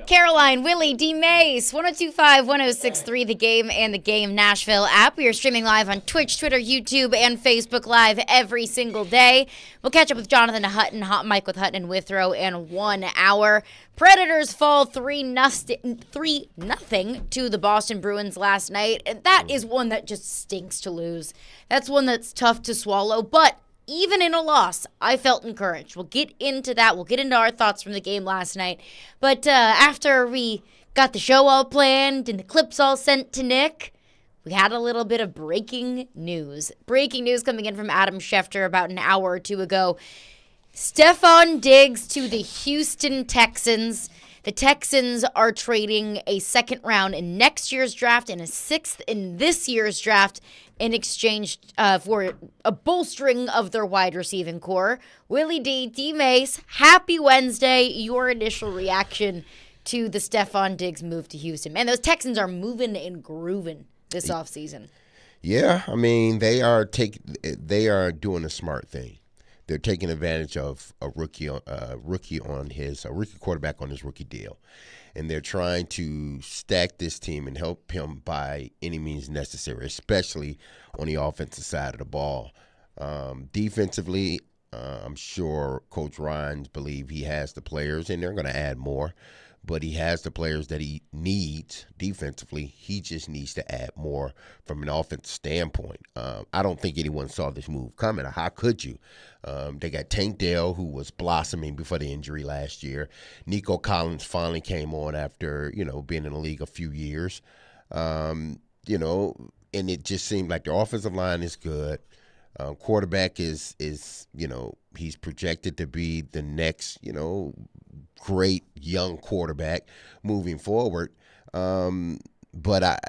Caroline, Willy, D-Mase, 102.5, 106.3, The Game and The Game Nashville app. We are streaming live on Twitch, Twitter, YouTube, and Facebook Live every single day. We'll catch up with Jonathan Hutton, Hot Mike with Hutton and Withrow in 1 hour. Predators fall 3-0 to the Boston Bruins last night. And that is one that just stinks to lose. That's one that's tough to swallow, but even in a loss, I felt encouraged. We'll get into that. We'll get into our thoughts from the game last night. But after we got the show all planned and the clips all sent to Nick, we had a little bit of breaking news. Breaking news coming in from Adam Schefter about an hour or two ago. Stephon Diggs to the Houston Texans. The Texans are trading a second round in next year's draft and a sixth in this year's draft in exchange for a bolstering of their wide receiving core. Willy D-Mase, happy Wednesday. Your initial reaction to the Stephon Diggs move to Houston. Man, those Texans are moving and grooving this offseason. Yeah, I mean, they are doing a smart thing. They're taking advantage of a rookie quarterback on his rookie deal, and they're trying to stack this team and help him by any means necessary, especially on the offensive side of the ball. Defensively, I'm sure Coach Ryan believes he has the players, and they're going to add more. But he has the players that he needs defensively. He just needs to add more from an offensive standpoint. I don't think anyone saw this move coming. How could you? They got Tank Dell, who was blossoming before the injury last year. Nico Collins finally came on after, being in the league a few years. And it just seemed like the offensive line is good. Quarterback is he's projected to be the next, great young quarterback moving forward. But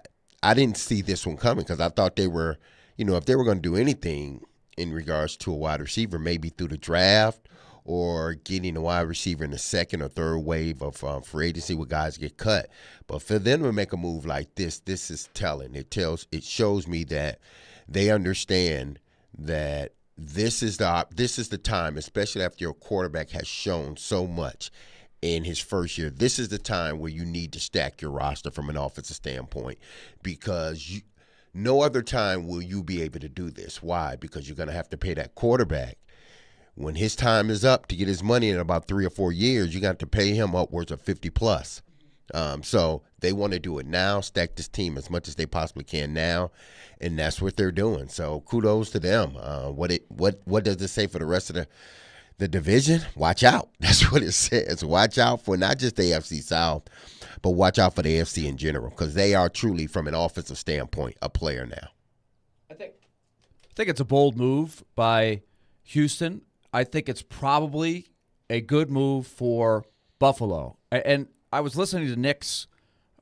I didn't see this one coming because I thought they were, if they were going to do anything in regards to a wide receiver, maybe through the draft or getting a wide receiver in the second or third wave of free agency where guys get cut. But for them to make a move like this is telling. It shows me that they understand that this is the time, especially after your quarterback has shown so much in his first year. This is the time where you need to stack your roster from an offensive standpoint because no other time will you be able to do this. Why? Because you're going to have to pay that quarterback. When his time is up to get his money in about 3 or 4 years, you got to pay him upwards of 50 plus. So they want to do it now, stack this team as much as they possibly can now, and that's what they're doing. So kudos to them. What does it say for the rest of the division? Watch out. That's what it says. Watch out for not just the AFC South, but watch out for the AFC in general because they are truly, from an offensive standpoint, a player now. I think it's a bold move by Houston. I think it's probably a good move for Buffalo. And I was listening to Nick's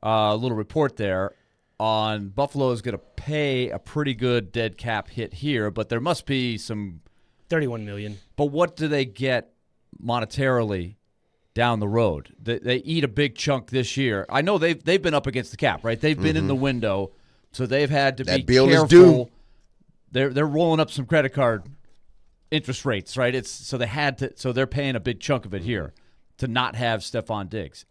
little report there on Buffalo is going to pay a pretty good dead cap hit here, but there must be some $31 million. But what do they get monetarily down the road? They eat a big chunk this year. I know they've been up against the cap, right? They've been in the window, so they've had to be bill careful. Is due. They're rolling up some credit card interest rates, right? So they're paying a big chunk of it here to not have Stephon Diggs.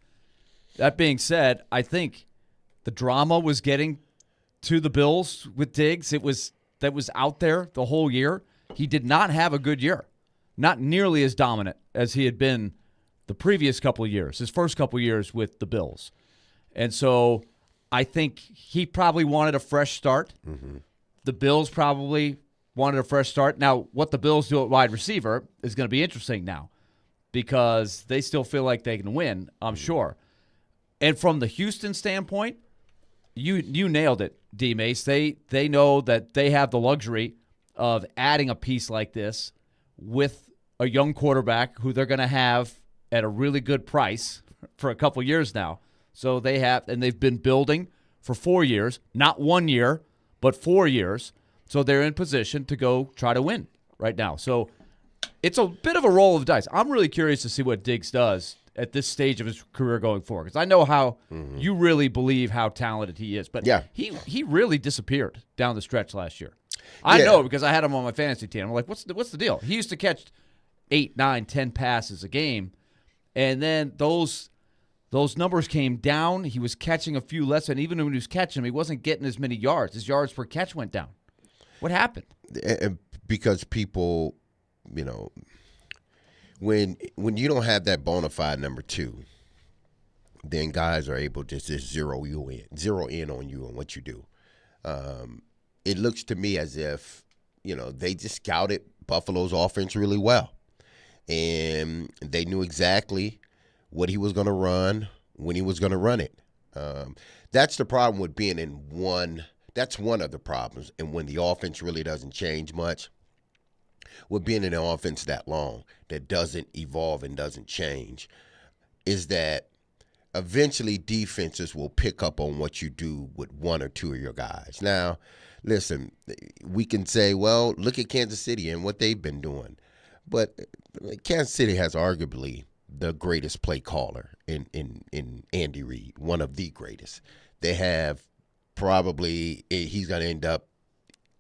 That being said, I think the drama was getting to the Bills with Diggs. That was out there the whole year. He did not have a good year, not nearly as dominant as he had been the previous couple of years, his first couple of years with the Bills. And so I think he probably wanted a fresh start. Mm-hmm. The Bills probably wanted a fresh start. Now, what the Bills do at wide receiver is going to be interesting now because they still feel like they can win, I'm sure. And from the Houston standpoint, you nailed it, D-Mase. They know that they have the luxury of adding a piece like this with a young quarterback who they're going to have at a really good price for a couple years now. So they've been building for 4 years, not 1 year, but 4 years. So they're in position to go try to win right now. So it's a bit of a roll of dice. I'm really curious to see what Diggs does at this stage of his career going forward because I know how you really believe how talented he is. But yeah. he really disappeared down the stretch last year. I know because I had him on my fantasy team. I'm like, what's the deal? He used to catch 8, 9, 10 passes a game, and then those those numbers came down. He was catching a few less, and even when he was catching them, he wasn't getting as many yards. His yards per catch went down. What happened? Because people, when you don't have that bona fide number 2, then guys are able to just zero in on you and what you do. It looks to me as if, they just scouted Buffalo's offense really well. And they knew exactly what he was going to run, when he was going to run it. That's the problem with being in one. That's one of the problems. And when the offense really doesn't change much, with being in an offense that long, that doesn't evolve and doesn't change, is that eventually defenses will pick up on what you do with one or two of your guys. Now, listen, we can say, well, look at Kansas City and what they've been doing. But Kansas City has arguably the greatest play caller in Andy Reid, one of the greatest. They have probably, he's going to end up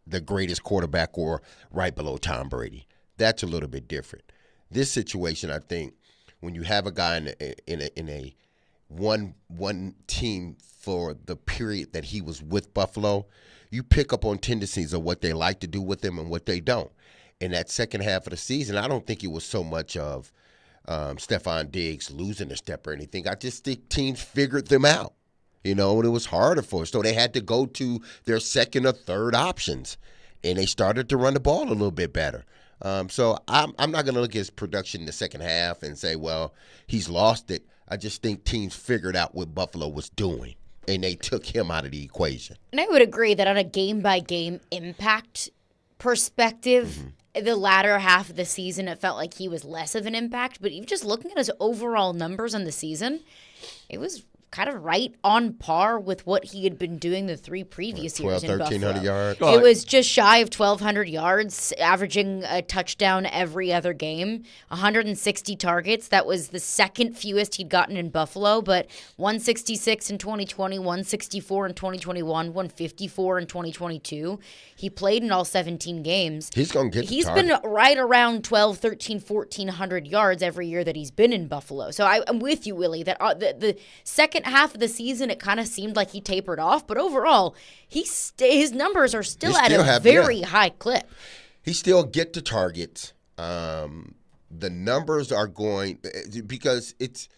the greatest quarterback or right below Tom Brady. That's a little bit different. This situation, I think, when you have a guy in a one team for the period that he was with Buffalo, you pick up on tendencies of what they like to do with him and what they don't. In that second half of the season, I don't think it was so much of Stephon Diggs losing a step or anything. I just think teams figured them out, and it was harder for us. So they had to go to their second or third options, and they started to run the ball a little bit better. So I'm not going to look at his production in the second half and say, well, he's lost it. I just think teams figured out what Buffalo was doing, and they took him out of the equation. And I would agree that on a game-by-game impact perspective, the latter half of the season, it felt like he was less of an impact. But even just looking at his overall numbers on the season, it was kind of right on par with what he had been doing the 3 previous years in Buffalo. 1,300 yards. It was just shy of 1,200 yards, averaging a touchdown every other game, 160 targets. That was the second fewest he'd gotten in Buffalo, but 166 in 2020, 164 in 2021, 154 in 2022. He played in all 17 games. He's going to get He's been right around 12, 13, 1,400 yards every year that he's been in Buffalo. So I'm with you, Willie, that the second half of the season, it kind of seemed like he tapered off, but overall, his numbers are still at a very high clip. He still get the targets. The numbers are going because it's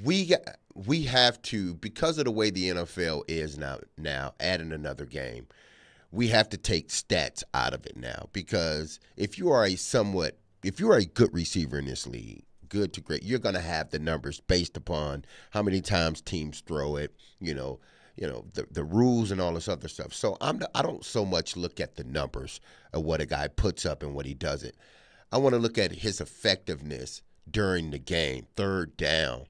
we have to, because of the way the NFL is now adding another game. We have to take stats out of it now, because if you are a good receiver in this league, good to great, you're going to have the numbers based upon how many times teams throw it, the rules and all this other stuff. So I don't so much look at the numbers of what a guy puts up and what he doesn't. I want to look at his effectiveness during the game, third down,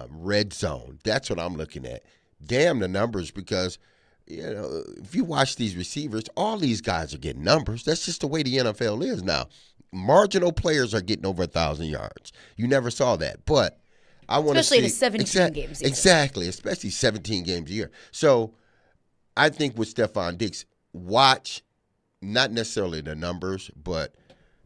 red zone. That's what I'm looking at. Damn the numbers, because if you watch these receivers, all these guys are getting numbers. That's just the way the NFL is now. Marginal players are getting over 1,000 yards. You never saw that, but I want to see, especially in 17 games a year. Exactly, especially 17 games a year. So I think with Stephon Diggs, watch not necessarily the numbers, but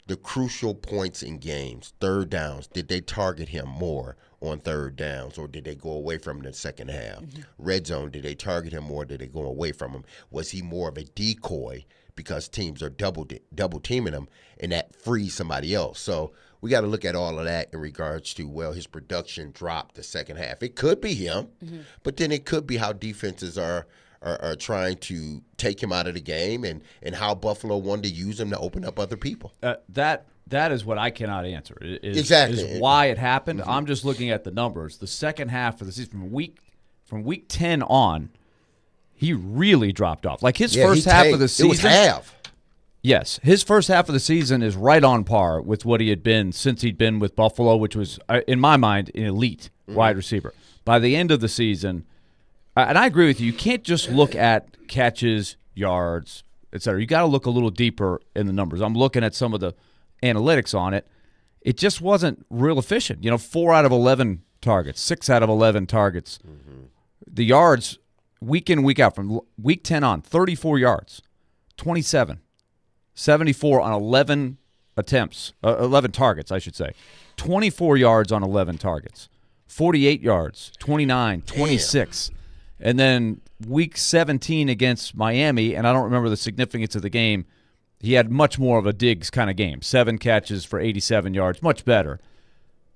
the crucial points in games, third downs. Did they target him more on third downs, or did they go away from him in the second half? Red zone, did they target him more, or did they go away from him? Was he more of a decoy because teams are double teaming him, and that frees somebody else? So we got to look at all of that in regards to, well, his production dropped the second half. It could be him, but then it could be how defenses are trying to take him out of the game, and how Buffalo wanted to use him to open up other people. That is what I cannot answer. Exactly. Is why it happened. I'm just looking at the numbers. The second half of the season, from week 10 on, he really dropped off. Like his first half of the season. It was half. Yes, his first half of the season is right on par with what he had been since he'd been with Buffalo, which was, in my mind, an elite wide receiver. By the end of the season, and I agree with you, you can't just look at catches, yards, et cetera. You got to look a little deeper in the numbers. I'm looking at some of the analytics on it. It just wasn't real efficient. 4 out of 11 targets, 6 out of 11 targets. The yards, week in, week out, from week 10 on, 34 yards, 27, 74 on 11 attempts, 11 targets, I should say. 24 yards on 11 targets, 48 yards, 29, 26. And then week 17 against Miami, and I don't remember the significance of the game, he had much more of a Diggs kind of game. 7 catches for 87 yards, much better.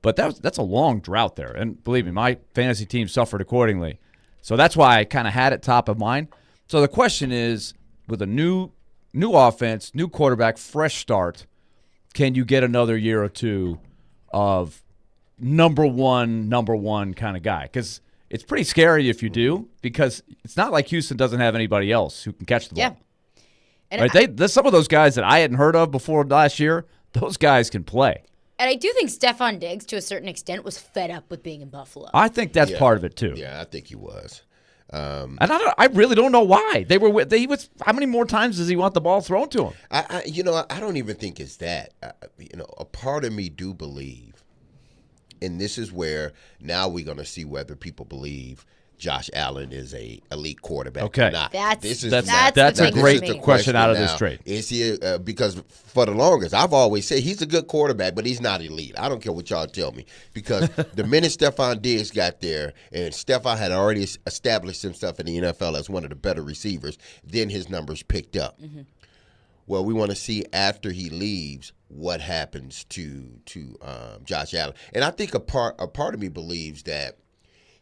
But that's a long drought there. And believe me, my fantasy team suffered accordingly. So that's why I kind of had it top of mind. So the question is, with a new offense, new quarterback, fresh start, can you get another year or two of number one kind of guy? Because it's pretty scary if you do, because it's not like Houston doesn't have anybody else who can catch the ball. Yeah. And right? Some of those guys that I hadn't heard of before last year, those guys can play. And I do think Stephon Diggs, to a certain extent, was fed up with being in Buffalo. I think that's part of it too. Yeah, I think he was. And I really don't know why they were. How many more times does he want the ball thrown to him? I don't even think it's that. A part of me do believe, and this is where now we're going to see whether people believe Josh Allen is a elite quarterback Okay. or not. That's a great question out of this trade. Is he? Because for the longest, I've always said he's a good quarterback, but he's not elite. I don't care what y'all tell me, because the minute Stephon Diggs got there, and Stephon had already established himself in the NFL as one of the better receivers, then his numbers picked up. Mm-hmm. Well, we want to see after he leaves what happens to Josh Allen, and I think a part of me believes that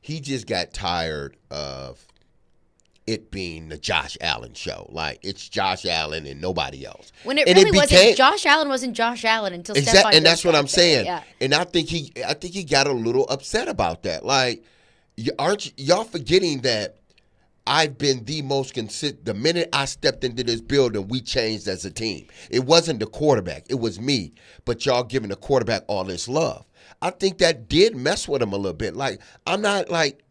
he just got tired of it being the Josh Allen show. Like, it's Josh Allen and nobody else. When it really wasn't. Josh Allen wasn't Josh Allen until Stephon. And that's what I'm saying. Yeah. And I think he got a little upset about that. Like, aren't y'all forgetting that I've been the most consistent. The minute I stepped into this building, we changed as a team. It wasn't the quarterback. It was me. But y'all giving the quarterback all this love. I think that did mess with him a little bit. Like, I'm not like,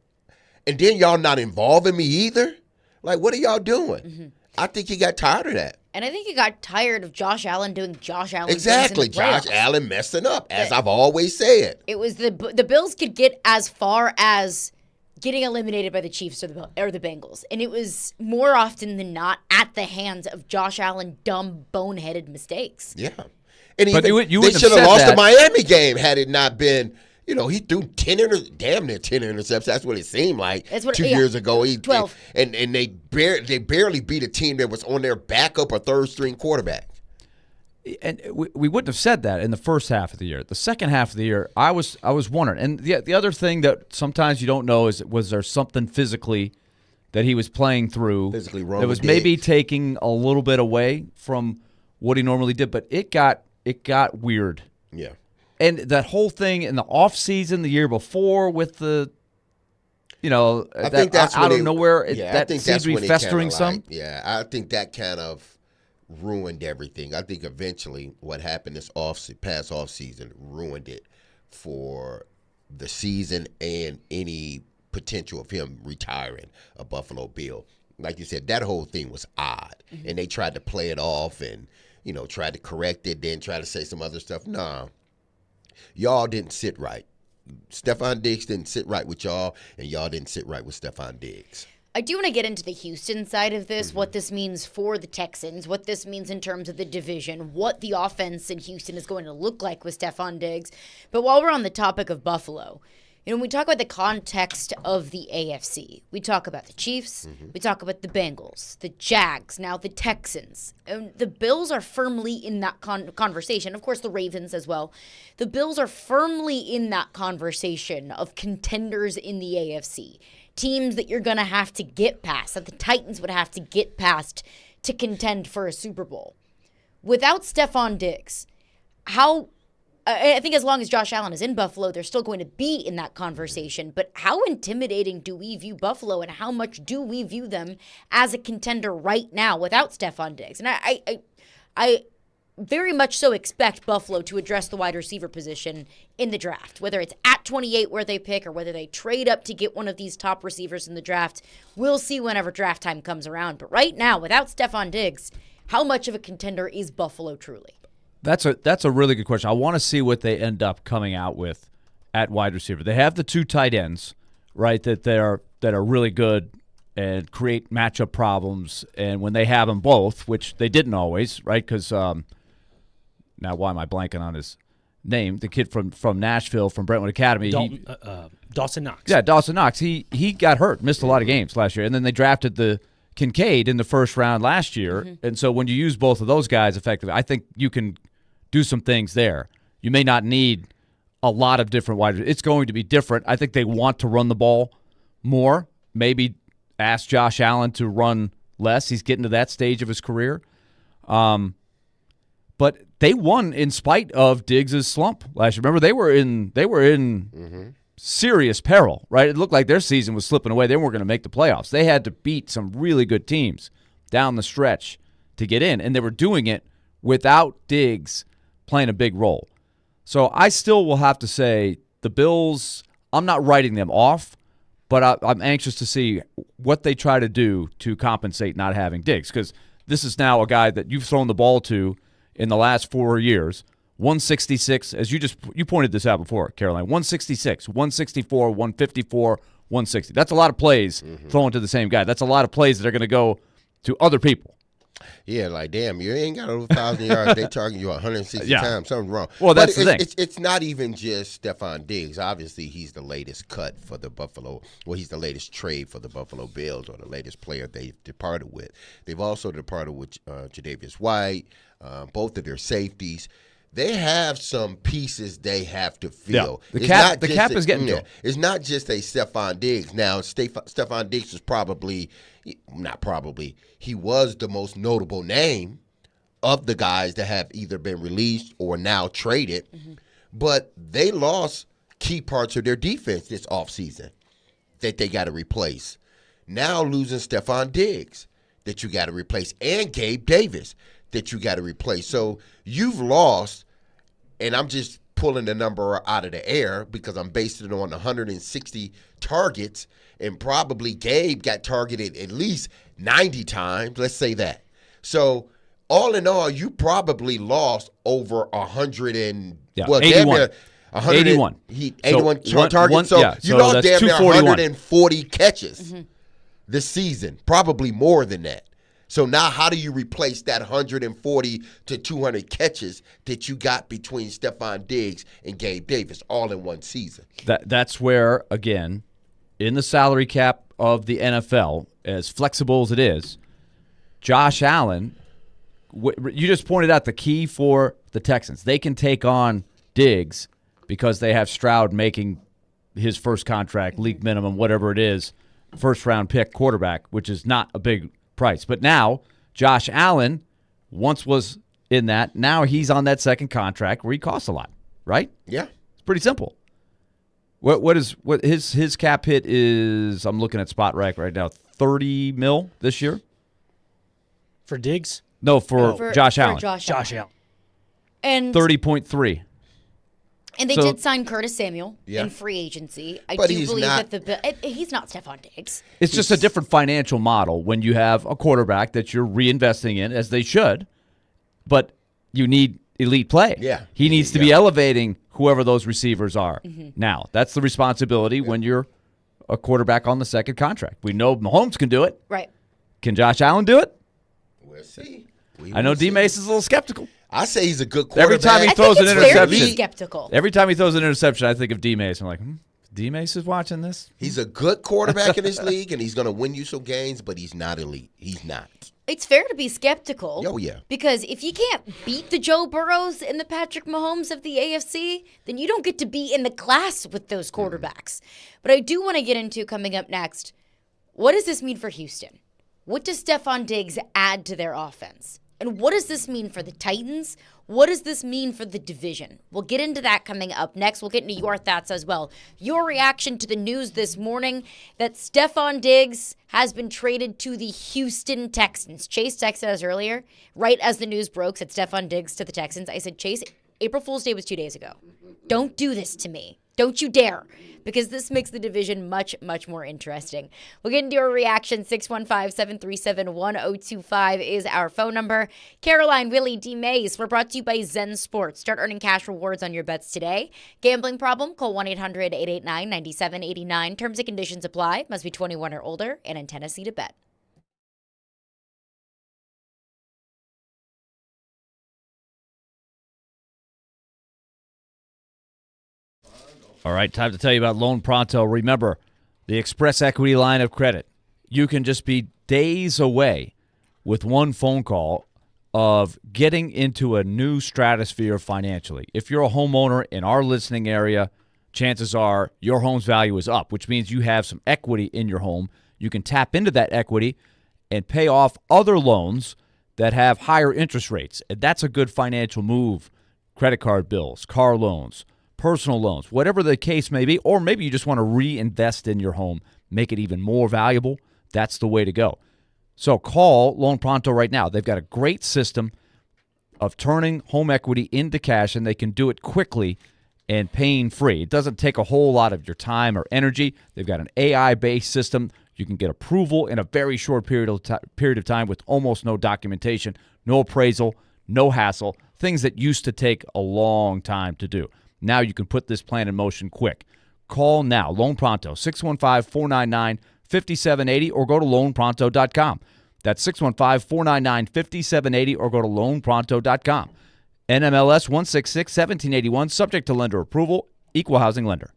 and then y'all not involving me either. Like, what are y'all doing? Mm-hmm. I think he got tired of that. And I think he got tired of Josh Allen doing Josh Allen exactly. things in the playoffs. Josh Allen messing up, as I've always said. It was the Bills could get as far as getting eliminated by the Chiefs or the Bengals, and it was more often than not at the hands of Josh Allen dumb boneheaded mistakes. Yeah. And but even, they should have lost the Miami game had it not been, he threw damn near 10 interceptions. That's what it seemed like 2 years ago. 12. And they barely beat a team that was on their backup or third-string quarterback. And we wouldn't have said that in the first half of the year. The second half of the year, I was wondering. And the other thing that sometimes you don't know is, was there something physically that he was playing through physically wrong that was maybe taking a little bit away from what he normally did? But it got weird. Yeah. And that whole thing in the offseason the year before with the, I think that's out of nowhere, that seems to be festering some. Yeah, I think that kind of ruined everything. I think eventually what happened this past offseason ruined it for the season and any potential of him retiring a Buffalo Bill. Like you said, that whole thing was odd. Mm-hmm. And they tried to play it off and tried to correct it, then try to say some other stuff. Nah, y'all didn't sit right. Stephon Diggs didn't sit right with y'all, and y'all didn't sit right with Stephon Diggs. I do want to get into the Houston side of this, what this means for the Texans, what this means in terms of the division, what the offense in Houston is going to look like with Stephon Diggs. But while we're on the topic of Buffalo, when we talk about the context of the AFC, we talk about the Chiefs, we talk about the Bengals, the Jags, now the Texans. And the Bills are firmly in that conversation. Of course, the Ravens as well. The Bills are firmly in that conversation of contenders in the AFC. Teams that you're going to have to get past, that the Titans would have to get past to contend for a Super Bowl. Without Stephon Diggs, I think as long as Josh Allen is in Buffalo, they're still going to be in that conversation. But how intimidating do we view Buffalo, and how much do we view them as a contender right now without Stephon Diggs? And I very much so expect Buffalo to address the wide receiver position in the draft, whether it's at 28 where they pick or whether they trade up to get one of these top receivers in the draft. We'll see whenever draft time comes around. But right now, without Stephon Diggs, how much of a contender is Buffalo truly? That's a really good question. I want to see what they end up coming out with at wide receiver. They have the 2 tight ends, right, that are really good and create matchup problems. And when they have them both, which they didn't always, right, because now why am I blanking on name, the kid from Nashville, from Brentwood Academy. Dawson Knox. Yeah, Dawson Knox. He got hurt, missed a lot of games last year, and then they drafted the Kincaid in the first round last year. And so when you use both of those guys effectively, I think you can do some things there. You may not need a lot of different wide receivers. It's going to be different. I think they want to run the ball more. Maybe ask Josh Allen to run less. He's getting to that stage of his career. But they won in spite of Diggs' slump last year. Remember, they were in serious peril, right? It looked like their season was slipping away. They weren't going to make the playoffs. They had to beat some really good teams down the stretch to get in, and they were doing it without Diggs playing a big role. So I still will have to say the Bills, I'm not writing them off, but I'm anxious to see what they try to do to compensate not having Diggs, because this is now a guy that you've thrown the ball to in the last 4 years. 166, as you pointed this out before, Caroline, 166, 164, 154, 160. That's a lot of plays thrown to the same guy. That's a lot of plays that are going to go to other people. Yeah, like, damn, you ain't got over 1,000 yards. They target you 160 times. Something's wrong. Well, that's the thing. It's not even just Stephon Diggs. Obviously, he's the latest cut for the Buffalo. Well, he's the latest trade for the Buffalo Bills, or the latest player they've departed with. They've also departed with Tre'Davious White, both of their safeties. They have some pieces they have to fill. Yeah. The cap is getting to them. It's not just a Stephon Diggs. Now, Stephon Diggs is he was the most notable name of the guys that have either been released or now traded. But they lost key parts of their defense this offseason that they got to replace. Now losing Stephon Diggs that you got to replace, and Gabe Davis that you got to replace. So you've lost, and I'm just pulling the number out of the air because I'm basing it on 160 targets, and probably Gabe got targeted at least 90 times, let's say that. So all in all, you probably lost over 100 and, 81. damn near 81. 81 So targets. You lost damn near 140 catches this season, probably more than that. So now how do you replace that 140 to 200 catches that you got between Stephon Diggs and Gabe Davis all in one season? That's where, again, in the salary cap of the NFL, as flexible as it is, Josh Allen, you just pointed out the key for the Texans. They can take on Diggs because they have Stroud making his first contract, league minimum, whatever it is, first-round pick quarterback, which is not a big price. But now Josh Allen once was in that. Now he's on that second contract where he costs a lot, right? Yeah. It's pretty simple. What his cap hit is, I'm looking at Spot Rack right now, $30 million this year? For Diggs? No, for Josh Allen. Josh Allen. And 30.3. And they did sign Curtis Samuel in free agency. I do believe that he's not Stephon Diggs. It's just a different financial model when you have a quarterback that you're reinvesting in, as they should, but you need elite play. Yeah. He needs to be elevating whoever those receivers are. Now, that's the responsibility when you're a quarterback on the second contract. We know Mahomes can do it. Right. Can Josh Allen do it? We'll see. I know D-Mase is a little skeptical. I say he's a good quarterback. Every time he throws an fair to be interception, skeptical. every time he throws an interception, I think of D-Mase. I'm like, D-Mase is watching this? He's a good quarterback in this league, and he's going to win you some games, but he's not elite. He's not. It's fair to be skeptical. Oh, yeah. Because if you can't beat the Joe Burrows and the Patrick Mahomes of the AFC, then you don't get to be in the class with those quarterbacks. But I do want to get into, coming up next, what does this mean for Houston? What does Stephon Diggs add to their offense? And what does this mean for the Titans? What does this mean for the division? We'll get into that coming up next. We'll get into your thoughts as well. Your reaction to the news this morning that Stephon Diggs has been traded to the Houston Texans. Chase texted us earlier, right as the news broke, said Stephon Diggs to the Texans. I said, Chase, April Fool's Day was 2 days ago. Don't do this to me. Don't you dare, because this makes the division much, much more interesting. We'll get into your reaction. 615-737-1025 is our phone number. Caroline, Willy, D-Mase, we're brought to you by Zen Sports. Start earning cash rewards on your bets today. Gambling problem? Call 1-800-889-9789. Terms and conditions apply. Must be 21 or older and in Tennessee to bet. All right, time to tell you about Loan Pronto. Remember, the Express Equity line of credit. You can just be days away with one phone call of getting into a new stratosphere financially. If you're a homeowner in our listening area, chances are your home's value is up, which means you have some equity in your home. You can tap into that equity and pay off other loans that have higher interest rates. And that's a good financial move. Credit card bills, car loans, personal loans, whatever the case may be, or maybe you just want to reinvest in your home, make it even more valuable. That's the way to go. So call Loan Pronto right now. They've got a great system of turning home equity into cash, and they can do it quickly and pain-free. It doesn't take a whole lot of your time or energy. They've got an AI-based system. You can get approval in a very short period of time with almost no documentation, no appraisal, no hassle, things that used to take a long time to do. Now you can put this plan in motion quick. Call now, Loan Pronto, 615-499-5780, or go to loanpronto.com. That's 615-499-5780, or go to loanpronto.com. NMLS 166-1781, subject to lender approval, equal housing lender.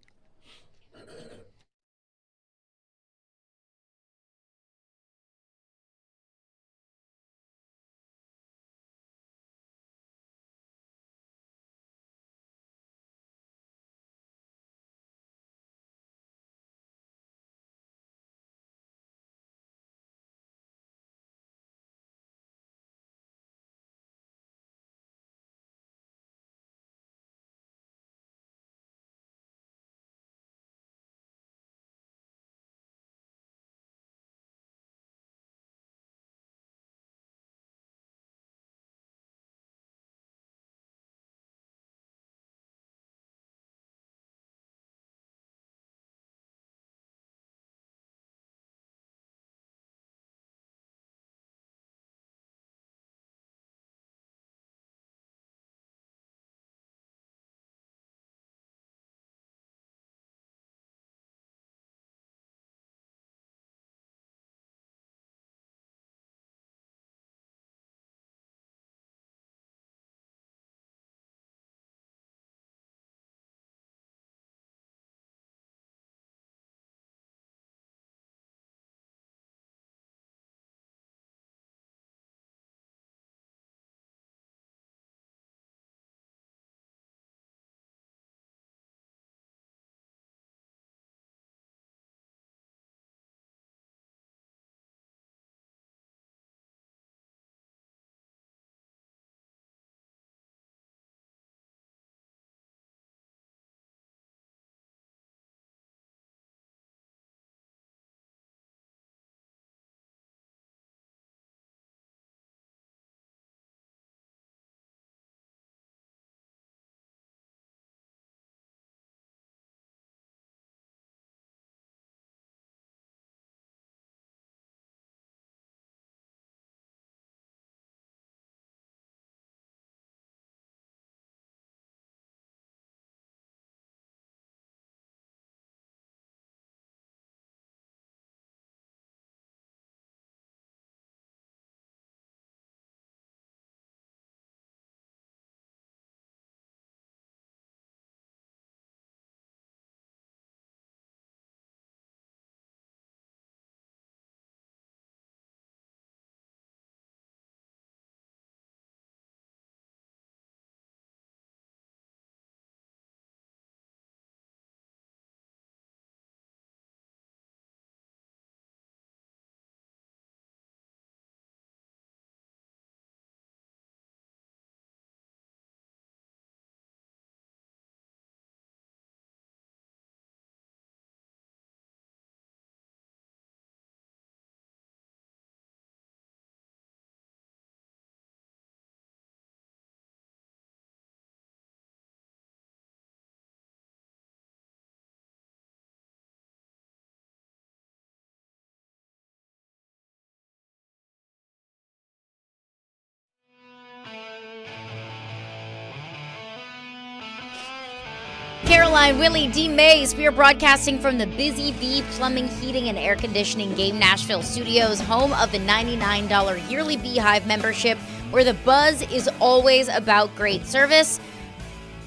Caroline, Willy, D-Mase, we are broadcasting from the Busy Bee Plumbing, Heating, and Air Conditioning Game Nashville Studios, home of the $99 yearly Beehive membership, where the buzz is always about great service.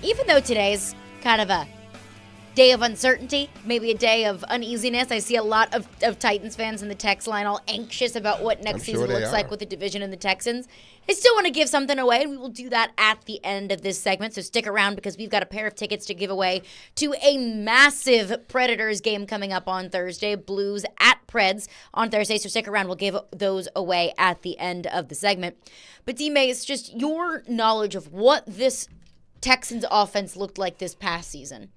Even though today's kind of a day of uncertainty, maybe a day of uneasiness. I see a lot of Titans fans in the text line all anxious about what next season looks like with the division and the Texans. I still want to give something away, and we will do that at the end of this segment, so stick around because we've got a pair of tickets to give away to a massive Predators game coming up on Thursday, Blues at Preds on Thursday, so stick around. We'll give those away at the end of the segment. But D-Mase, just your knowledge of what this Texans offense looked like this past season.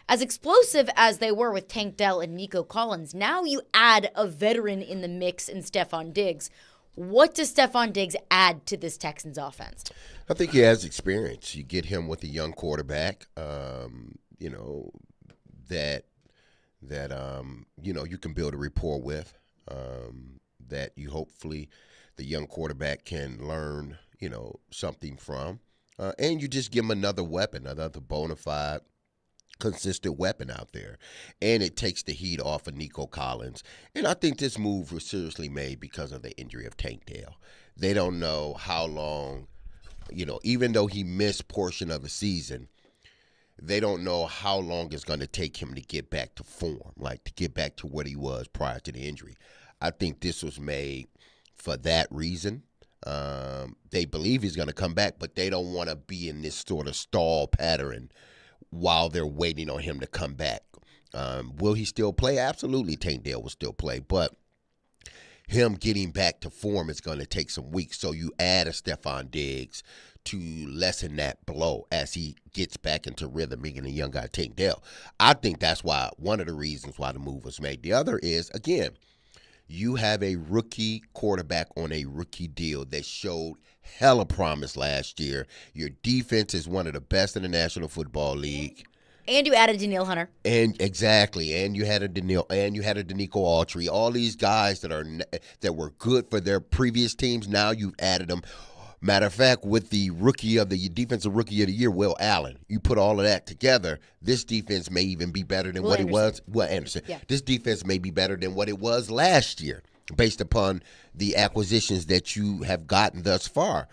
As explosive as they were with Tank Dell and Nico Collins, now you add a veteran in the mix in Stephon Diggs. What does Stephon Diggs add to this Texans offense? I think he has experience. You get him with a young quarterback, that you can build a rapport with, that you hopefully the young quarterback can learn, something from. And you just give him another weapon, another bona fide, consistent weapon out there. And it takes the heat off of Nico Collins. And I think this move was seriously made because of the injury of Tank Dell. They don't know how long, even though he missed portion of the season, they don't know how long it's going to take him to get back to form, like to get back to what he was prior to the injury. I think this was made for that reason. They believe he's going to come back, but they don't want to be in this sort of stall pattern while they're waiting on him to come back. Will he still play? Absolutely, Tank Dell will still play, but him getting back to form is going to take some weeks. So you add a Stephon Diggs to lessen that blow as he gets back into rhythm, being a young guy, Tank Dell. I think that's one of the reasons why the move was made. The other is, again, you have a rookie quarterback on a rookie deal that showed hella promise last year. Your defense is one of the best in the National Football League. And you added Danielle Hunter. And exactly. And you had a Danielle, and you had a Danico Autry. All these guys that were good for their previous teams, now you've added them. Matter of fact, with the defensive rookie of the year, Will Allen, you put all of that together, this defense may even be better than what it was. Will Anderson. Yeah. This defense may be better than what it was last year based upon the acquisitions that you have gotten thus far.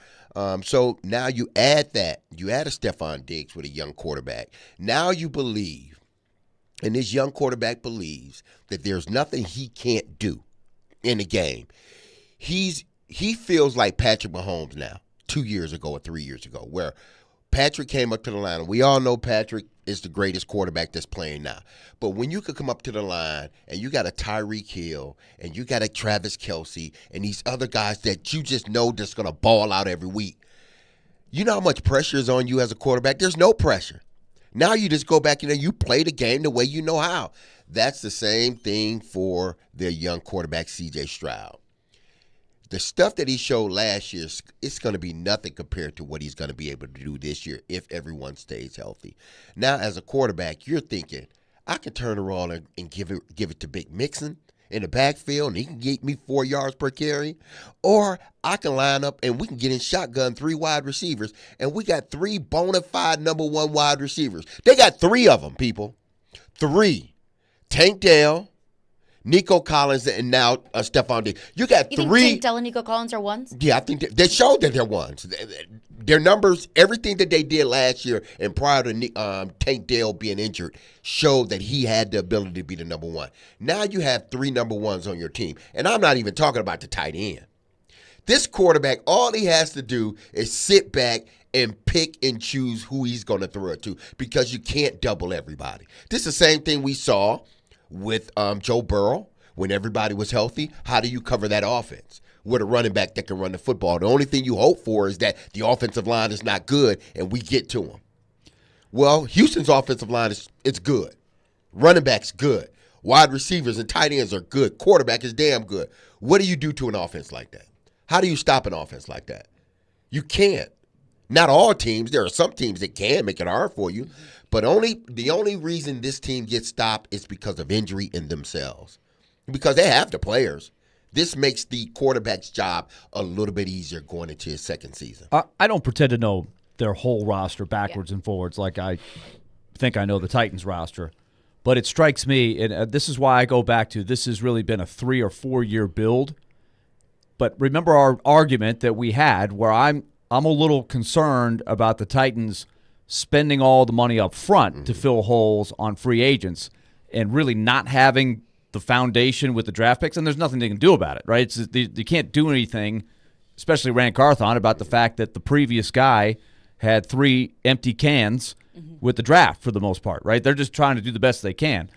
So now you add that. You add a Stephon Diggs with a young quarterback. Now you believe, and this young quarterback believes, that there's nothing he can't do in the game. He feels like Patrick Mahomes now, 2 years ago or 3 years ago, where Patrick came up to the line. And we all know Patrick is the greatest quarterback that's playing now. But when you could come up to the line and you got a Tyreek Hill and you got a Travis Kelce and these other guys that you just know that's going to ball out every week, you know how much pressure is on you as a quarterback? There's no pressure. Now you just go back and you play the game the way you know how. That's the same thing for their young quarterback, C.J. Stroud. The stuff that he showed last year, it's going to be nothing compared to what he's going to be able to do this year if everyone stays healthy. Now, as a quarterback, you're thinking, I can turn around and give it to Big Mixon in the backfield, and he can get me 4 yards per carry. Or I can line up, and we can get in shotgun 3 wide receivers, and we got 3 bona fide number 1 wide receivers. They got 3 of them, people. 3. Tank Dell, Nico Collins, and now Stephon Diggs. You got 3. You think Tank Dell and Nico Collins are ones? Yeah, I think they showed that they're ones. Their numbers, everything that they did last year and prior to Tank Dell being injured, showed that he had the ability to be the number 1. Now you have 3 number 1s on your team. And I'm not even talking about the tight end. This quarterback, all he has to do is sit back and pick and choose who he's going to throw it to, because you can't double everybody. This is the same thing we saw with Joe Burrow when everybody was healthy. How do you cover that offense with a running back that can run the football? The only thing you hope for is that the offensive line is not good and we get to them. Well, Houston's offensive line it's good. Running back's good. Wide receivers and tight ends are good. Quarterback is damn good. What do you do to an offense like that? How do you stop an offense like that? You can't. Not all teams. There are some teams that can make it hard for you. But the only reason this team gets stopped is because of injury in themselves. Because they have the players. This makes the quarterback's job a little bit easier going into his second season. I don't pretend to know their whole roster backwards and forwards like I think I know the Titans roster. But it strikes me, and this is why I go back to this has really been a 3 or 4 year build. But remember our argument that we had where I'm a little concerned about the Titans spending all the money up front to fill holes on free agents and really not having the foundation with the draft picks, and there's nothing they can do about it, right? You can't do anything, especially Rand Carthon, about the fact that the previous guy had 3 empty cans with the draft for the most part, right? They're just trying to do the best they can.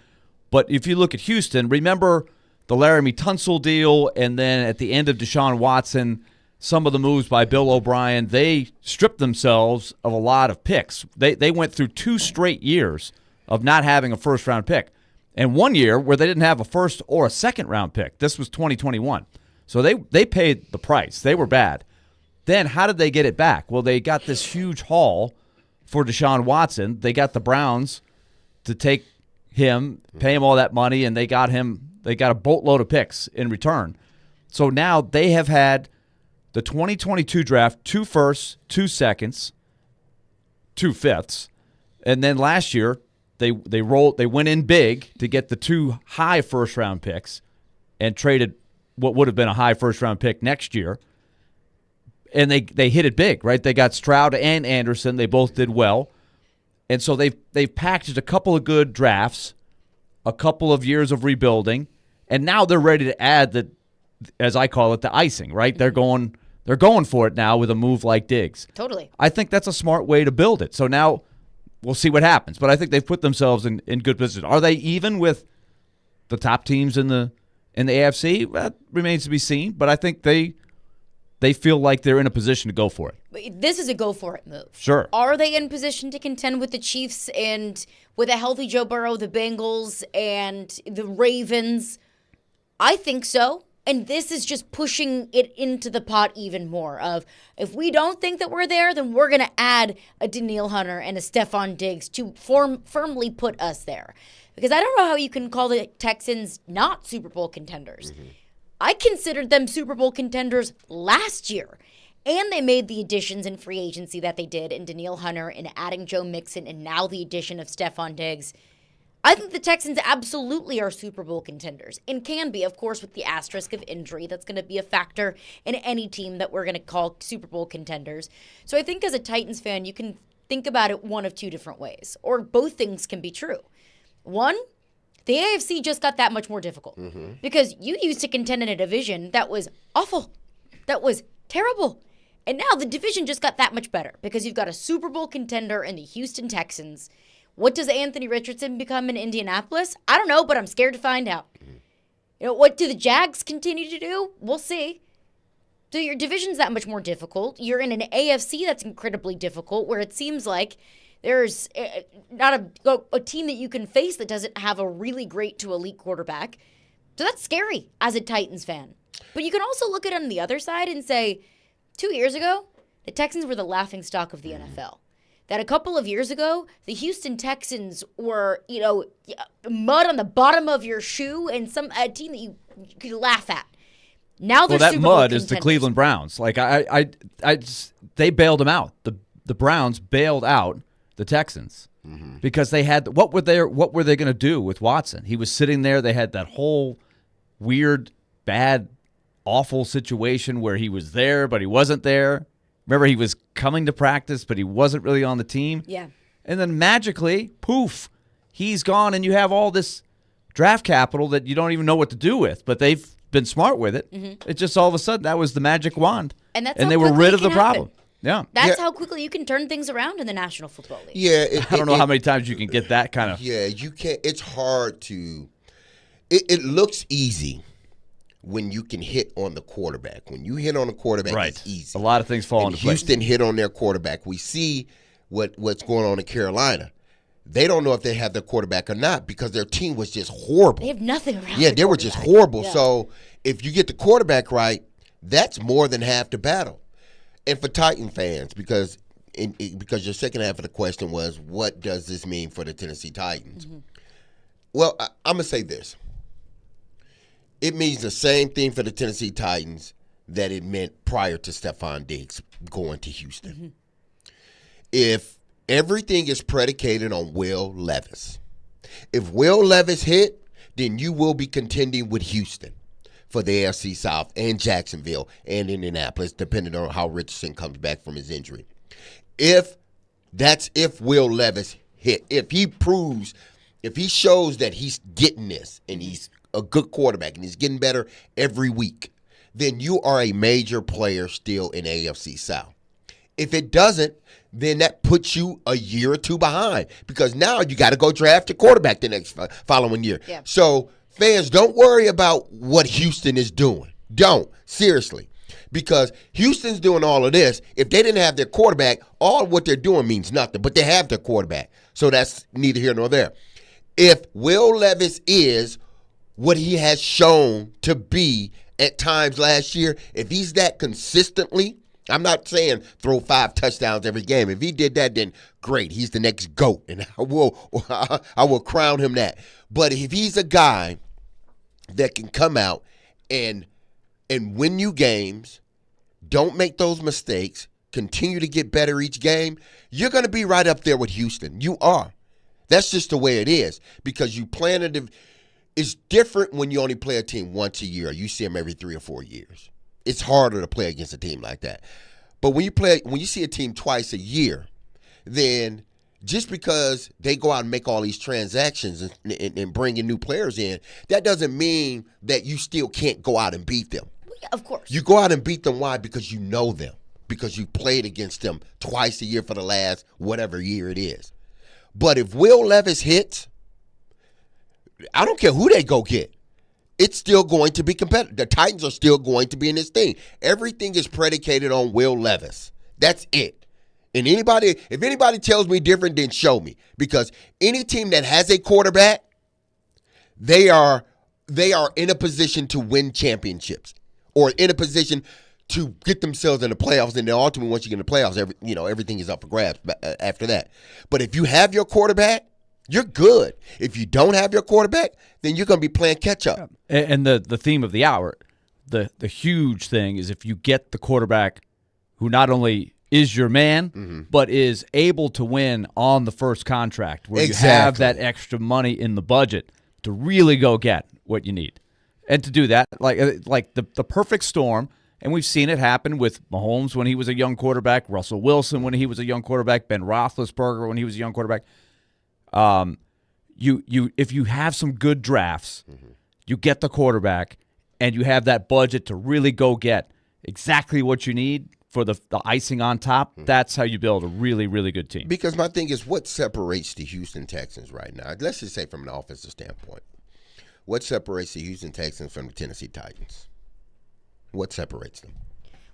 But if you look at Houston, remember the Laramie Tunsil deal, and then at the end of Deshaun Watson, some of the moves by Bill O'Brien, they stripped themselves of a lot of picks. They went through 2 straight years of not having a first-round pick. And 1 year where they didn't have a first or a second-round pick. This was 2021. So they paid the price. They were bad. Then how did they get it back? Well, they got this huge haul for Deshaun Watson. They got the Browns to take him, pay him all that money, and they got a boatload of picks in return. So now they have had the 2022 draft, 2 firsts, 2 seconds, 2 fifths, and then last year they went in big to get the 2 high first round picks and traded what would have been a high first round pick next year. And they hit it big, right? They got Stroud and Anderson. They both did well. And so they've packaged a couple of good drafts, a couple of years of rebuilding, and now they're ready to add the, as I call it, the icing, right? They're going for it now with a move like Diggs. Totally. I think that's a smart way to build it. So now we'll see what happens. But I think they've put themselves in good position. Are they even with the top teams in the AFC? That remains to be seen. But I think they feel like they're in a position to go for it. But this is a go-for-it move. Sure. Are they in position to contend with the Chiefs and with a healthy Joe Burrow, the Bengals, and the Ravens? I think so. And this is just pushing it into the pot even more of, if we don't think that we're there, then we're going to add a Danielle Hunter and a Stephon Diggs to firmly put us there. Because I don't know how you can call the Texans not Super Bowl contenders. Mm-hmm. I considered them Super Bowl contenders last year. And they made the additions in free agency that they did in Danielle Hunter and adding Joe Mixon and now the addition of Stephon Diggs. I think the Texans absolutely are Super Bowl contenders and can be, of course, with the asterisk of injury. That's going to be a factor in any team that we're going to call Super Bowl contenders. So I think as a Titans fan, you can think about it one of 2 different ways, or both things can be true. One, the AFC just got that much more difficult because you used to contend in a division that was awful, that was terrible. And now the division just got that much better because you've got a Super Bowl contender in the Houston Texans. What does Anthony Richardson become in Indianapolis? I don't know, but I'm scared to find out. You know, what do the Jags continue to do? We'll see. So your division's that much more difficult. You're in an AFC that's incredibly difficult, where it seems like there's not a team that you can face that doesn't have a really great to elite quarterback. So that's scary as a Titans fan. But you can also look at it on the other side and say, 2 years ago, the Texans were the laughingstock of the NFL. That a couple of years ago, the Houston Texans were, mud on the bottom of your shoe and a team that you could laugh at. Now they're that Super Bowl mud is the contenders. Cleveland Browns. Like they bailed them out. The Browns bailed out the Texans because they had what were they going to do with Watson? He was sitting there. They had that whole weird, bad, awful situation where he was there but he wasn't there. Remember, he was coming to practice, but he wasn't really on the team. Yeah. And then magically, poof, he's gone, and you have all this draft capital that you don't even know what to do with. But they've been smart with it. Mm-hmm. It just all of a sudden, that was the magic wand. And that's and how they were quickly rid it of the can problem. happen. Yeah. That's how quickly you can turn things around in the National Football League. Yeah. I don't know how many times you can get that kind of. Yeah, you can't. It's hard to. It looks easy when you can hit on the quarterback. When you hit on the quarterback, right. It's easy. A lot of things fall into place. Houston hit on their quarterback. We see what's going on in Carolina. They don't know if they have their quarterback or not because their team was just horrible. They have nothing around. Yeah, they were just horrible. Yeah. So if you get the quarterback right, that's more than half the battle. And for Titan fans, because your second half of the question was, what does this mean for the Tennessee Titans? Mm-hmm. Well, I'm going to say this. It means the same thing for the Tennessee Titans that it meant prior to Stephon Diggs going to Houston. Mm-hmm. If everything is predicated on Will Levis, if Will Levis hit, then you will be contending with Houston for the AFC South and Jacksonville and Indianapolis, depending on how Richardson comes back from his injury. If That's if Will Levis hit. If he shows that he's getting this and he's a good quarterback and he's getting better every week, then you are a major player still in AFC South. If it doesn't, then that puts you a year or two behind because now you got to go draft a quarterback the next following year. Yeah. So fans, don't worry about what Houston is doing. Don't. Seriously. Because Houston's doing all of this. If they didn't have their quarterback, all what they're doing means nothing. But they have their quarterback. So that's neither here nor there. If Will Levis is what he has shown to be at times last year, if he's that consistently, I'm not saying throw 5 touchdowns every game. If he did that, then great. He's the next GOAT, and I will crown him that. But if he's a guy that can come out and win you games, don't make those mistakes, continue to get better each game, you're going to be right up there with Houston. You are. That's just the way it is because you plan it's different when you only play a team once a year. You see them every 3 or 4 years. It's harder to play against a team like that. But when you see a team twice a year, then just because they go out and make all these transactions and bring in new players in, that doesn't mean that you still can't go out and beat them. Yeah, of course. You go out and beat them. Why? Because you know them. Because you played against them twice a year for the last whatever year it is. But if Will Levis hits, I don't care who they go get. It's still going to be competitive. The Titans are still going to be in this thing. Everything is predicated on Will Levis. That's it. And if anybody tells me different, then show me. Because any team that has a quarterback, they are in a position to win championships or in a position to get themselves in the playoffs. And then ultimately, once you get in the playoffs, everything is up for grabs after that. But if you have your quarterback, you're good. If you don't have your quarterback, then you're going to be playing catch-up. And the theme of the hour, the huge thing is if you get the quarterback who not only is your man, but is able to win on the first contract, where you have that extra money in the budget to really go get what you need. And to do that, like the perfect storm, and we've seen it happen with Mahomes when he was a young quarterback, Russell Wilson when he was a young quarterback, Ben Roethlisberger when he was a young quarterback. If you have some good drafts, you get the quarterback, and you have that budget to really go get exactly what you need for the icing on top. That's how you build a really, really good team. Because my thing is, what separates the Houston Texans right now? Let's just say from an offensive standpoint, what separates the Houston Texans from the Tennessee Titans? What separates them?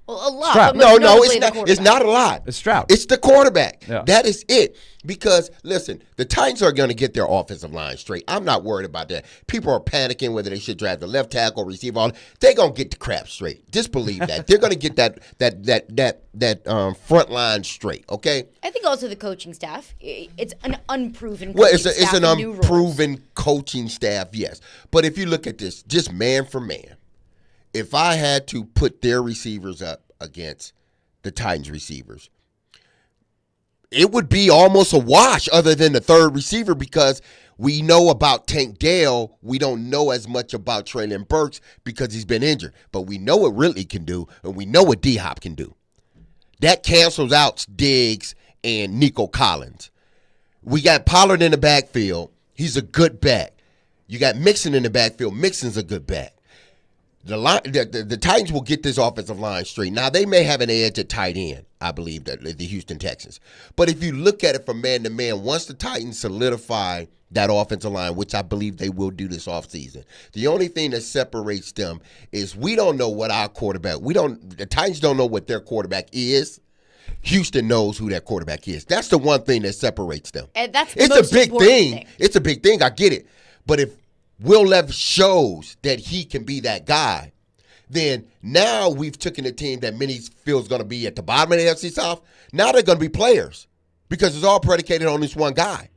Well, a lot. Stroud. But No, it's not. It's not a lot. It's Stroud. It's the quarterback. Yeah. That is it. Because, listen, the Titans are going to get their offensive line straight. I'm not worried about that. People are panicking whether they should draft the left tackle, receiver. They're going to get the crap straight. Just believe that. They're going to get that front line straight, okay? I think also the coaching staff. It's an unproven Well, coaching it's staff an in new roles. unproven coaching staff, yes. But if you look at this, just man for man, if I had to put their receivers up against the Titans receivers, it would be almost a wash other than the third receiver because we know about Tank Dell. We don't know as much about Traylon Burks because he's been injured. But we know what Ridley can do, and we know what D-Hop can do. That cancels out Diggs and Nico Collins. We got Pollard in the backfield. He's a good back. You got Mixon in the backfield. Mixon's a good back. The Titans will get this offensive line straight. Now, they may have an edge at tight end, I believe, that the Houston Texans. But if you look at it from man to man, once the Titans solidify that offensive line, which I believe they will do this offseason, the only thing that separates them is we don't know what our quarterback – the Titans don't know what their quarterback is. Houston knows who that quarterback is. That's the one thing that separates them. And that's the It's most a big important thing. It's a big thing. I get it. But if Will Levis shows that he can be that guy, then now we've taken a team that many feel is going to be at the bottom of the AFC South. Now they're going to be players because it's all predicated on this one guy.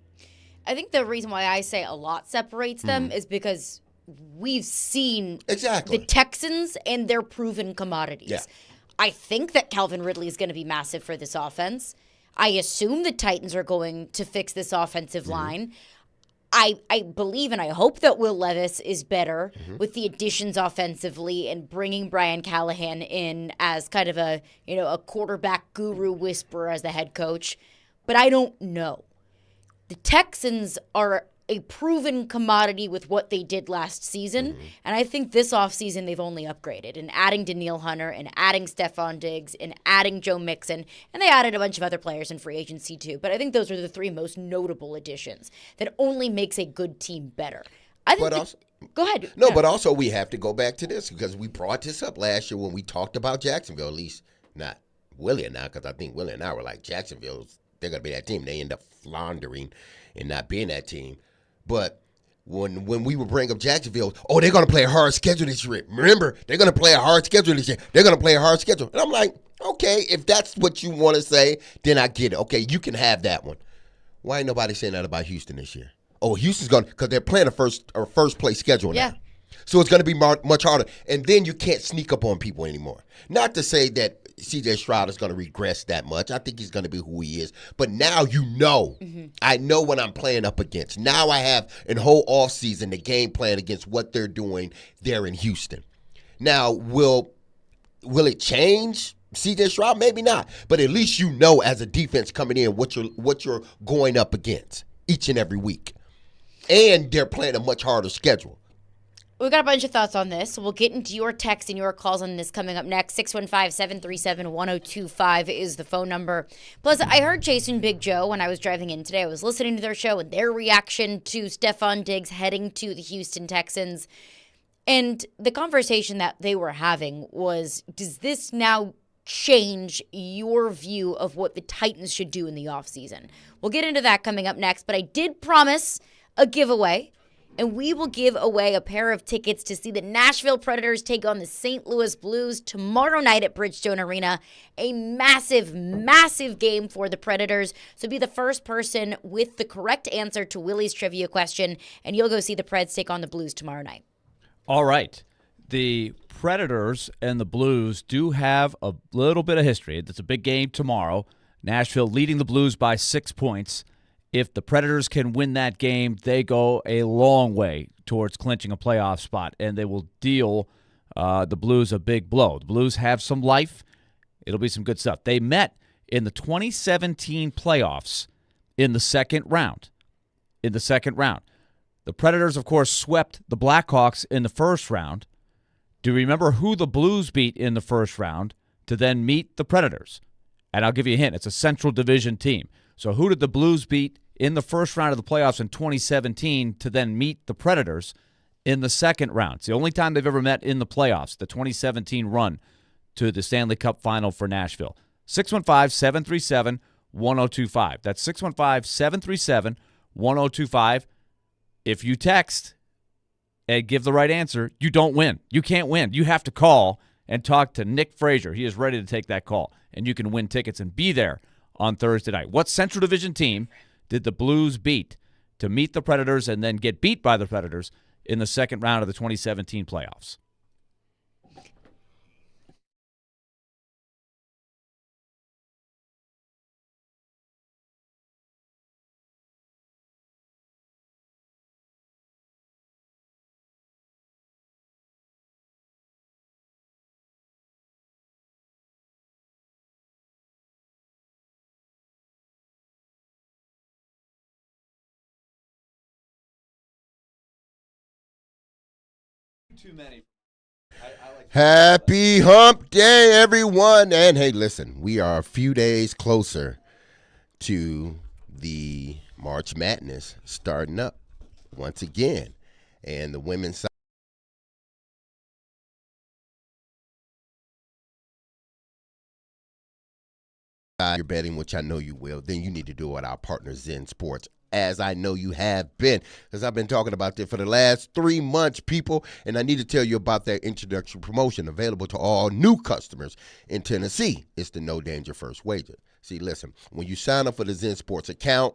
I think the reason why I say a lot separates them is because we've seen Exactly. the Texans and their proven commodities. Yeah. I think that Calvin Ridley is going to be massive for this offense. I assume the Titans are going to fix this offensive line. I believe and I hope that Will Levis is better with the additions offensively and bringing Brian Callahan in as kind of a quarterback guru whisperer as the head coach. but I don't know. The Texans are a proven commodity with what they did last season, and I think this offseason they've only upgraded, and adding Danielle Hunter and adding Stephon Diggs and adding Joe Mixon, and they added a bunch of other players in free agency too, but I think those are the three most notable additions that only makes a good team better. I think go ahead. No, but also we have to go back to this because we brought this up last year when we talked about Jacksonville, at least not Willy and I, because I think Willy and I were like, Jacksonville, they're going to be that team. They end up floundering and not being that team. But when we would bring up Jacksonville, they're going to play a hard schedule this year. Remember, they're going to play a hard schedule this year. They're going to play a hard schedule. And I'm like, okay, if that's what you want to say, then I get it. Okay, you can have that one. Why ain't nobody saying that about Houston this year? Oh, Houston's going to, because they're playing a first place schedule now. So it's going to be much harder. And then you can't sneak up on people anymore. Not to say that C.J. Stroud is going to regress that much. I think he's going to be who he is. But now you know. I know what I'm playing up against. Now I have a whole offseason, the game plan against what they're doing there in Houston. Now, will it change C.J. Stroud? Maybe not. But at least you know as a defense coming in what you're going up against each and every week. And they're playing a much harder schedule. We've got a bunch of thoughts on this, so we'll get into your texts and your calls on this coming up next. 615-737-1025 is the phone number. Plus, I heard Jason Big Joe when I was driving in today. I was listening to their show and their reaction to Stephon Diggs heading to the Houston Texans. And the conversation that they were having was, does this now change your view of what the Titans should do in the offseason? We'll get into that coming up next, but I did promise a giveaway. And we will give away a pair of tickets to see the Nashville Predators take on the St. Louis Blues tomorrow night at Bridgestone Arena. A massive, massive game for the Predators. So be the first person with the correct answer to Willy's trivia question, and you'll go see the Preds take on the Blues tomorrow night. All right. The Predators and the Blues do have a little bit of history. It's a big game tomorrow. Nashville leading the Blues by 6 points. If the Predators can win that game, they go a long way towards clinching a playoff spot, and they will deal the Blues a big blow. The Blues have some life. It'll be some good stuff. They met in the 2017 playoffs in the second round. The Predators, of course, swept the Blackhawks in the first round. Do you remember who the Blues beat in the first round to then meet the Predators? And I'll give you a hint. It's a Central Division team. So who did the Blues beat in the first round of the playoffs in 2017 to then meet the Predators in the second round? It's the only time they've ever met in the playoffs, the 2017 run to the Stanley Cup final for Nashville. 615-737-1025. That's 615-737-1025. If you text and give the right answer, you don't win. You can't win. You have to call and talk to Nick Frazier. He is ready to take that call, and you can win tickets and be there on Thursday night. What Central Division team did the Blues beat to meet the Predators and then get beat by the Predators in the second round of the 2017 playoffs? Too many. Happy hump day, everyone. And hey, listen, we are a few days closer to the March Madness starting up once again. And the women's side, you're betting, which I know you will, then you need to do it with our partner Zen Sports, as I know you have been, because I've been talking about this for the last 3 months, people, and I need to tell you about their introductory promotion available to all new customers in Tennessee. It's the No Danger First Wager. See, listen, when you sign up for the Zen Sports account,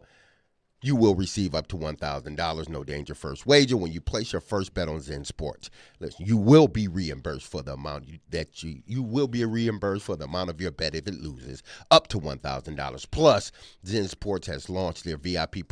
you will receive up to $1,000, no danger first wager, when you place your first bet on Zen Sports. Listen, you will be reimbursed for the amount you will be reimbursed for the amount of your bet if it loses, up to $1,000. Plus, Zen Sports has launched their VIP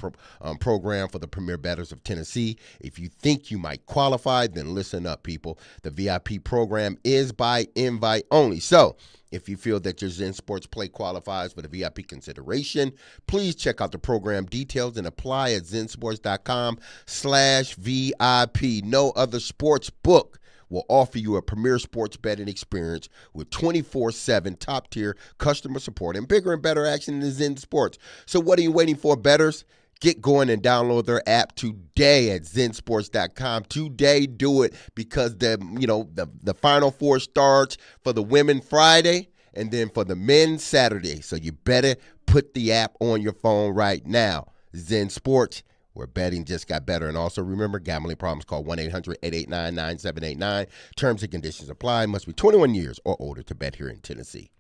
program for the premier bettors of Tennessee. If you think you might qualify, then listen up, people. The VIP program is by invite only. So, If you feel that your Zen Sports play qualifies for the VIP consideration, please check out the program details and apply at zensports.com/VIP. No other sports book will offer you a premier sports betting experience with 24/7 top-tier customer support and bigger and better action than Zen Sports. So what are you waiting for, bettors? Get going and download their app today at zensports.com. Today, do it, because the Final Four starts for the women Friday and then for the men Saturday. So you better put the app on your phone right now. Zen Sports, where betting just got better. And also remember, gambling problems, call 1-800-889-9789. Terms and conditions apply. Must be 21 years or older to bet here in Tennessee.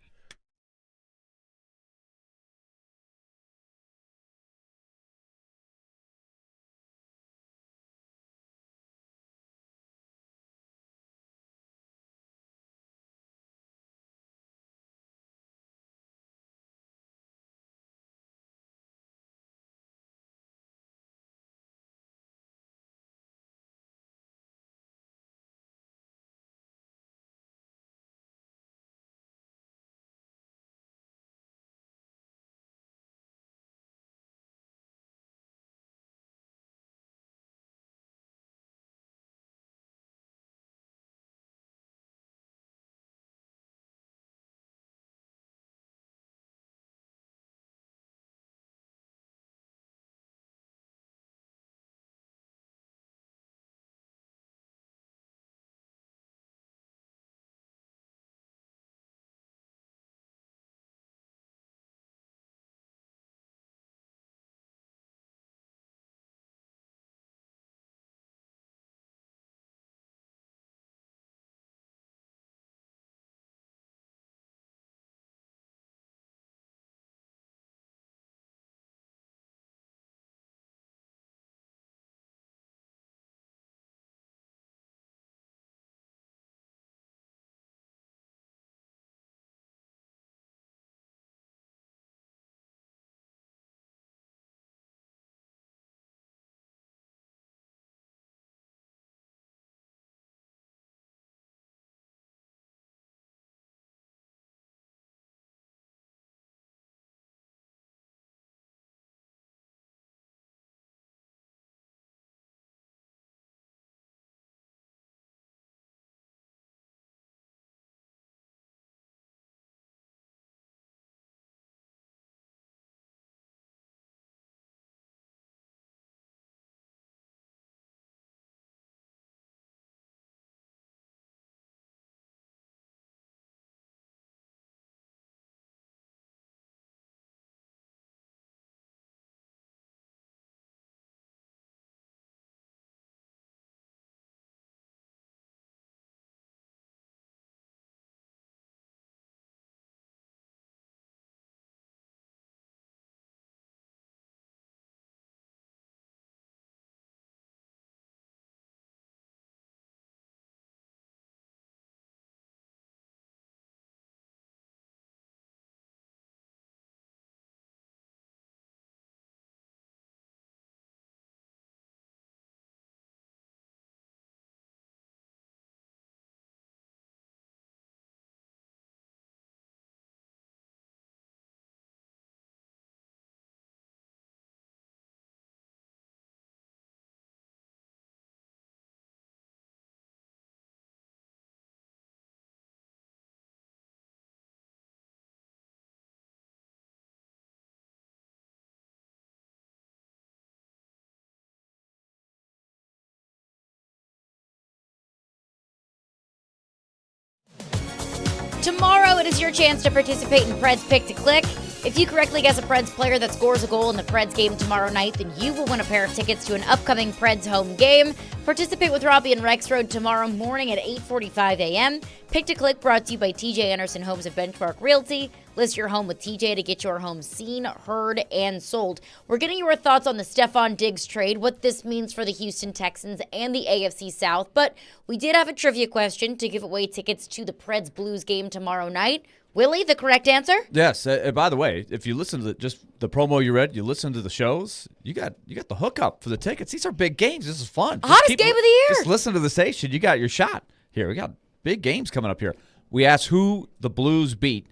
Tomorrow, it is your chance to participate in Preds Pick to Click. If you correctly guess a Preds player that scores a goal in the Preds game tomorrow night, then you will win a pair of tickets to an upcoming Preds home game. Participate with Robbie and Rexroad tomorrow morning at 8:45 a.m. Pick to Click brought to you by TJ Anderson Homes of Benchmark Realty. List your home with TJ to get your home seen, heard, and sold. We're getting your thoughts on the Stephon Diggs trade, what this means for the Houston Texans and the AFC South. But we did have a trivia question to give away tickets to the Preds Blues game tomorrow night. Willie, the correct answer? Yes. By the way, if you listen to just the promo you read, you listen to the shows, you got the hookup for the tickets. These are big games. This is fun. Hottest game of the year. Just listen to the station. You got your shot. Here, we got big games coming up here. We asked who the Blues beat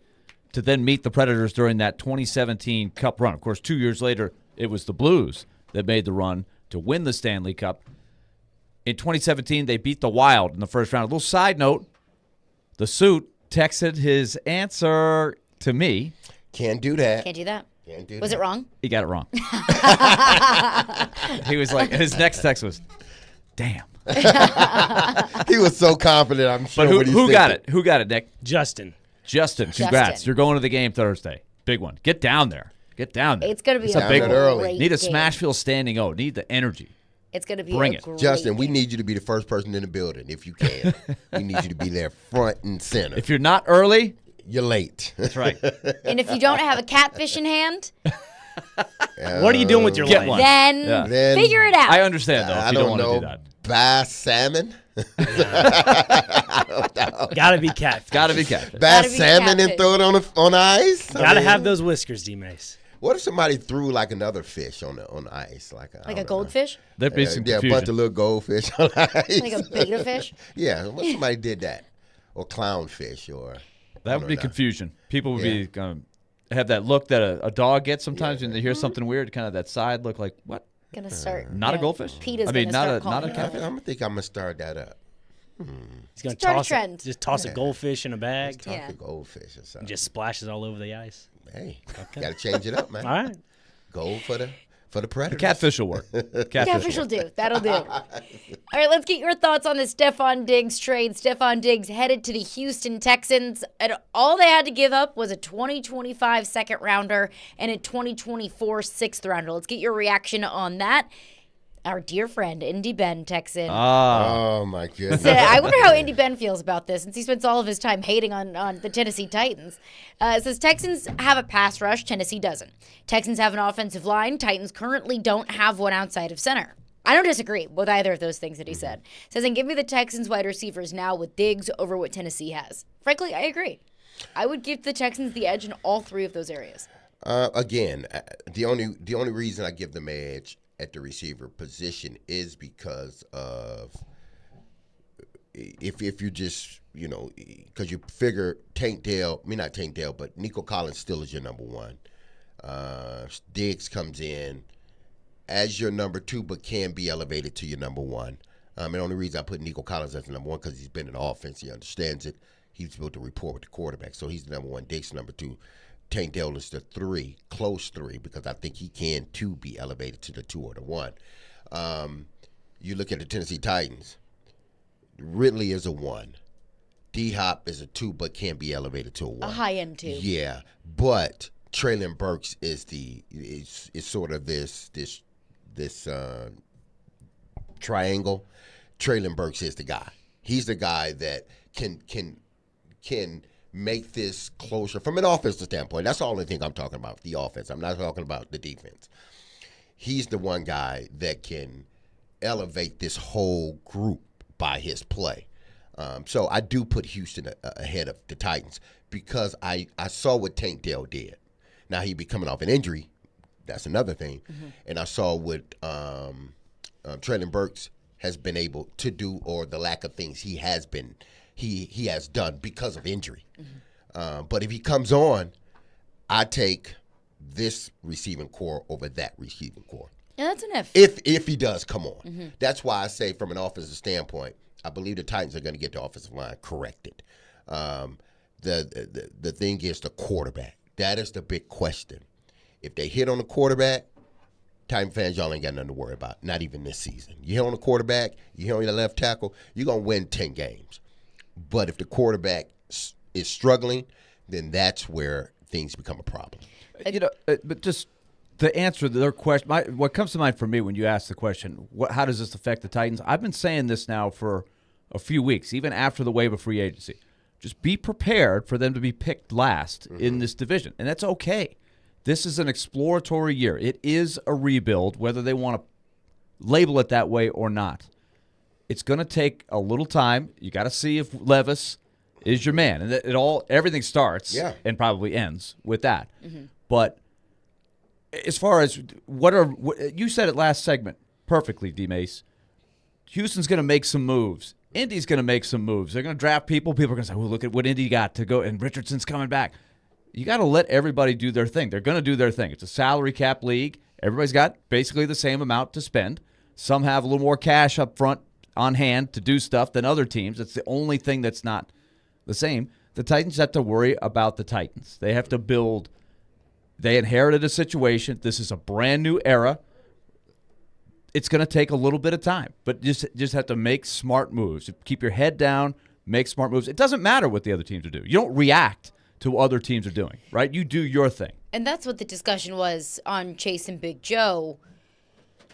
to then meet the Predators during that 2017 Cup run. Of course, 2 years later, it was the Blues that made the run to win the Stanley Cup. In 2017, they beat the Wild in the first round. A little side note, the suit texted his answer to me. Can't do that. Can't do that. Can't do Was that. it wrong? He got it wrong. He was like, his next text was, damn. He was so confident, I'm sure. But when he who sent got it? Who got it, Nick? Justin. Justin, congrats. Justin. You're going to the game Thursday. Big one. Get down there. Get down there. It's going to be It's a a big great one. early. Need a game. Smashville standing O. Need the energy. It's going to be Bring a it. great Justin, we game. need you to be the first person in the building if you can. We need you to be there front and center. If you're not early, You're late. that's right. And if you don't have a catfish in hand, What are you doing with your Get life? one. then, Yeah. Then- figure it out. I understand, though, if I you don't don't know. want to do that. Bass salmon? Gotta be cat. Got to be catfish. Bass be salmon and catfish. throw it on ice? I Gotta mean, have those whiskers, D-Mase. What if somebody threw like another fish on the ice? Like I like don't a know. goldfish, There'd be some Yeah, a bunch confusion. of little goldfish on ice. like a beta fish. Yeah, what if somebody did that? Or clownfish or... That would be know. confusion. People would Yeah. be have that look that a dog gets sometimes when they hear something weird, kind of that side look like, what? Gonna start. Not a yeah, goldfish? Peter's I mean, gonna not start a- not calling a it catfish? that. I'm think I'm going to start that up. He's gonna Start a toss trend. just toss a goldfish in a bag. Talk Yeah. to goldfish or something. And just splashes all over the ice. Hey, got to change it up, man. All right. Gold for the Predators. Catfish will work. Catfish will do. That'll do. All right, let's get your thoughts on the Stephon Diggs trade. Stephon Diggs headed to the Houston Texans, and all they had to give up was a 2025 second rounder and a 2024 sixth rounder. Let's get your reaction on that. Our dear friend, Indy Ben, Texan. Oh, my goodness. I wonder how Indy Ben feels about this, since he spends all of his time hating on the Tennessee Titans. It says Texans have a pass rush, Tennessee doesn't. Texans have an offensive line, Titans currently don't have one outside of center. I don't disagree with either of those things that he said. It says, and give me the Texans wide receivers now with Diggs over what Tennessee has. Frankly, I agree. I would give the Texans the edge in all three of those areas. Again, the only reason I give them edge at the receiver position is because of if you just, because you figure not Tank Dell, but Nico Collins still is your number one. Diggs comes in as your number two, but can be elevated to your number one. And the only reason I put Nico Collins as the number one because he's been in the offense, he understands it. He's built a rapport with the quarterback, so he's the number one. Diggs number two. Tank Dell is the three, close three, because I think he can, too, be elevated to the two or the one. You look at the Tennessee Titans. Ridley is a one. D-Hop is a two, but can be elevated to a one. A high-end two. Yeah, but Traylon Burks is is sort of this triangle. Traylon Burks is the guy. He's the guy that can make this closer from an offensive standpoint. That's the only thing I'm talking about, the offense. I'm not talking about the defense. He's the one guy that can elevate this whole group by his play. So I do put Houston ahead of the Titans because I saw what Tank Dell did. Now he be coming off an injury. That's another thing. Mm-hmm. And I saw what Traylon Burks has been able to do, or the lack of things he has done because of injury. Mm-hmm. But if he comes on, I take this receiving core over that receiving core. Yeah, that's an if. If he does come on. Mm-hmm. That's why I say from an offensive standpoint, I believe the Titans are going to get the offensive line corrected. The thing is the quarterback. That is the big question. If they hit on the quarterback, Titan fans, y'all ain't got nothing to worry about, not even this season. You hit on the quarterback, you hit on your left tackle, you're going to win 10 games. But if the quarterback is struggling, then that's where things become a problem. But just to answer their question, what comes to mind for me when you ask the question, how does this affect the Titans? I've been saying this now for a few weeks, even after the wave of free agency. Just be prepared for them to be picked last in this division, and that's okay. This is an exploratory year. It is a rebuild, whether they want to label it that way or not. It's going to take a little time. You got to see if Levis is your man, and everything starts and probably ends with that. Mm-hmm. But as far as what you said it last segment perfectly, D-Mase. Houston's going to make some moves. Indy's going to make some moves. They're going to draft people. People are going to say, well, look at what Indy got to go, and Richardson's coming back. You got to let everybody do their thing. They're going to do their thing. It's a salary cap league. Everybody's got basically the same amount to spend. Some have a little more cash up front on hand to do stuff than other teams. It's the only thing that's not the same. The Titans have to worry about the Titans. They have to build. They inherited a situation. This is a brand new era. It's going to take a little bit of time, but just have to make smart moves. Keep your head down, make smart moves. It doesn't matter what the other teams are doing. You don't react to what other teams are doing, right? You do your thing. And that's what the discussion was on Chase and Big Joe.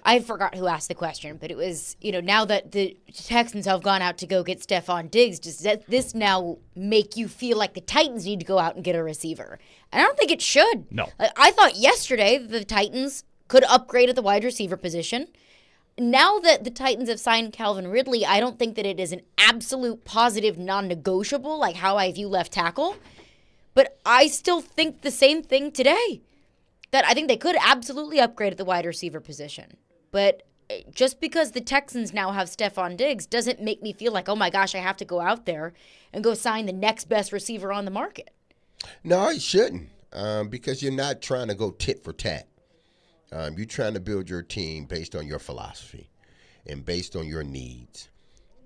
I forgot who asked the question, but it was, now that the Texans have gone out to go get Stephon Diggs, does this now make you feel like the Titans need to go out and get a receiver? And I don't think it should. No. I thought yesterday the Titans could upgrade at the wide receiver position. Now that the Titans have signed Calvin Ridley, I don't think that it is an absolute positive non-negotiable like how I view left tackle. But I still think the same thing today, that I think they could absolutely upgrade at the wide receiver position. But just because the Texans now have Stephon Diggs doesn't make me feel like, oh my gosh, I have to go out there and go sign the next best receiver on the market. No, it shouldn't, because you're not trying to go tit for tat. You're trying to build your team based on your philosophy and based on your needs.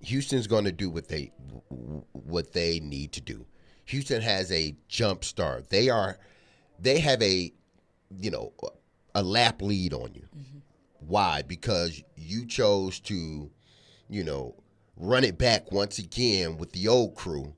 Houston's going to do what they need to do. Houston has a jump start. They have a lap lead on you. Mm-hmm. Why? Because you chose to, run it back once again with the old crew.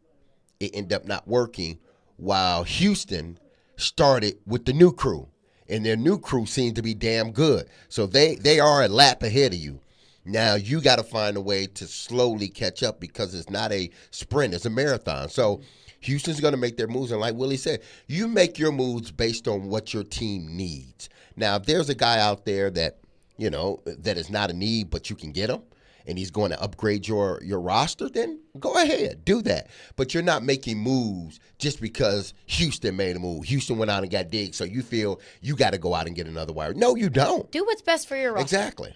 It ended up not working, while Houston started with the new crew. And their new crew seems to be damn good. So they are a lap ahead of you. Now you got to find a way to slowly catch up, because it's not a sprint, it's a marathon. So Houston's going to make their moves. And like Willie said, you make your moves based on what your team needs. Now, if there's a guy out there that, that is not a need, but you can get him, and he's going to upgrade your roster, then go ahead, do that. But you're not making moves just because Houston made a move. Houston went out and got Diggs, so you feel you got to go out and get another wire. No, you don't. Do what's best for your roster. Exactly.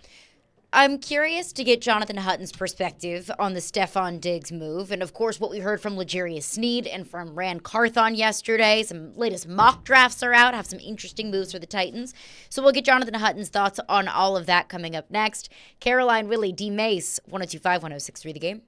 I'm curious to get Jonathan Hutton's perspective on the Stephon Diggs move. And, of course, what we heard from L'Jarius Sneed and from Rand Carthon yesterday. Some latest mock drafts are out, have some interesting moves for the Titans. So we'll get Jonathan Hutton's thoughts on all of that coming up next. Caroline, Willy, D-Mase, 102.5, 106.3 The Game.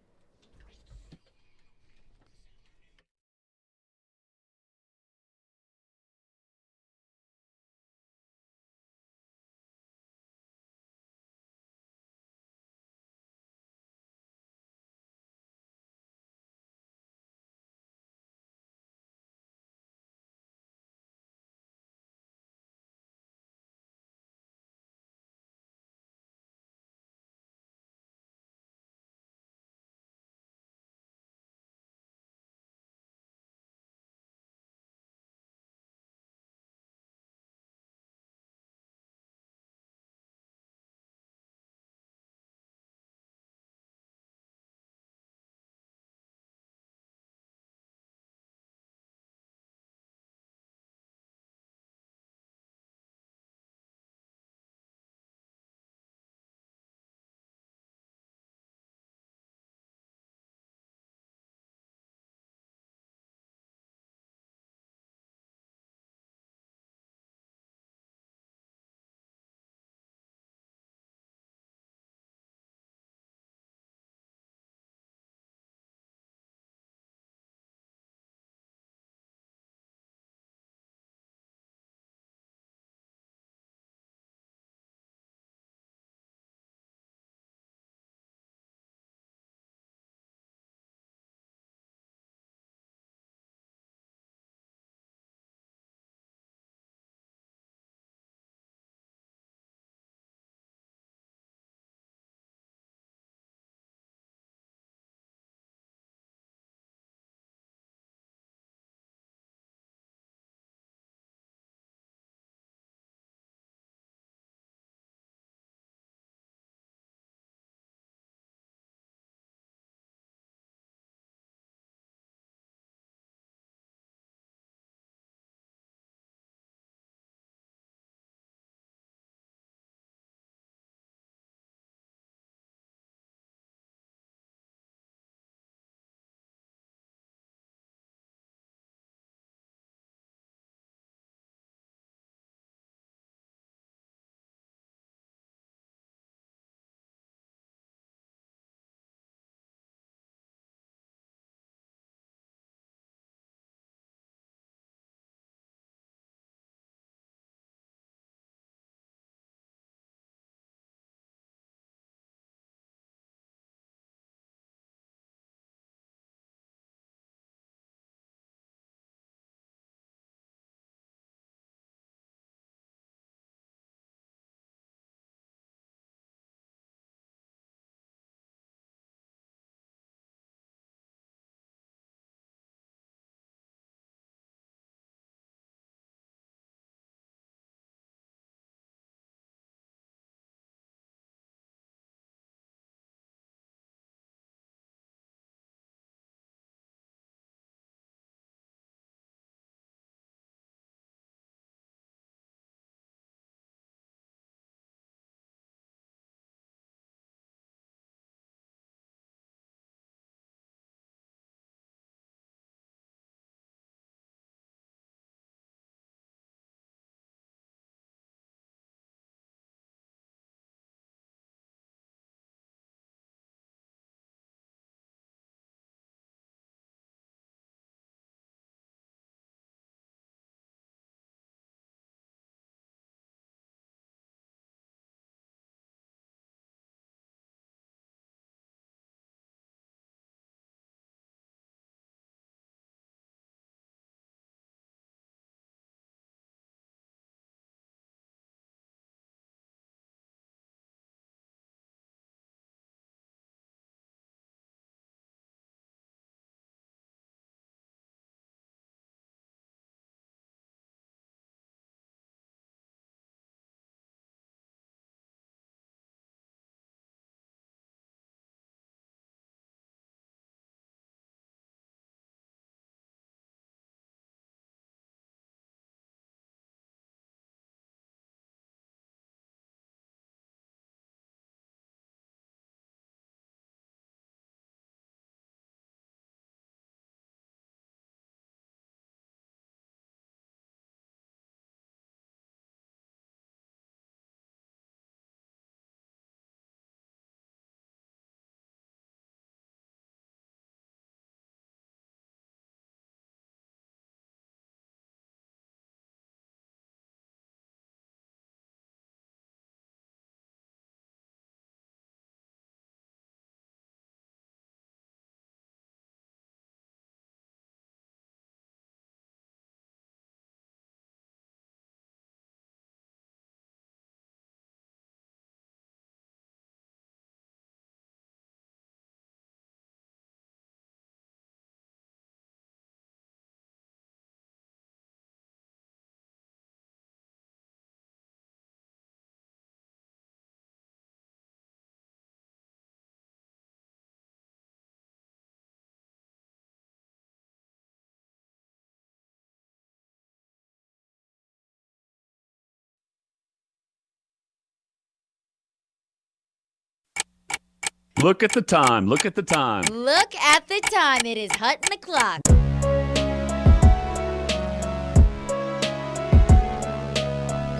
Look at the time. Look at the time. Look at the time. It is Hutton o'clock.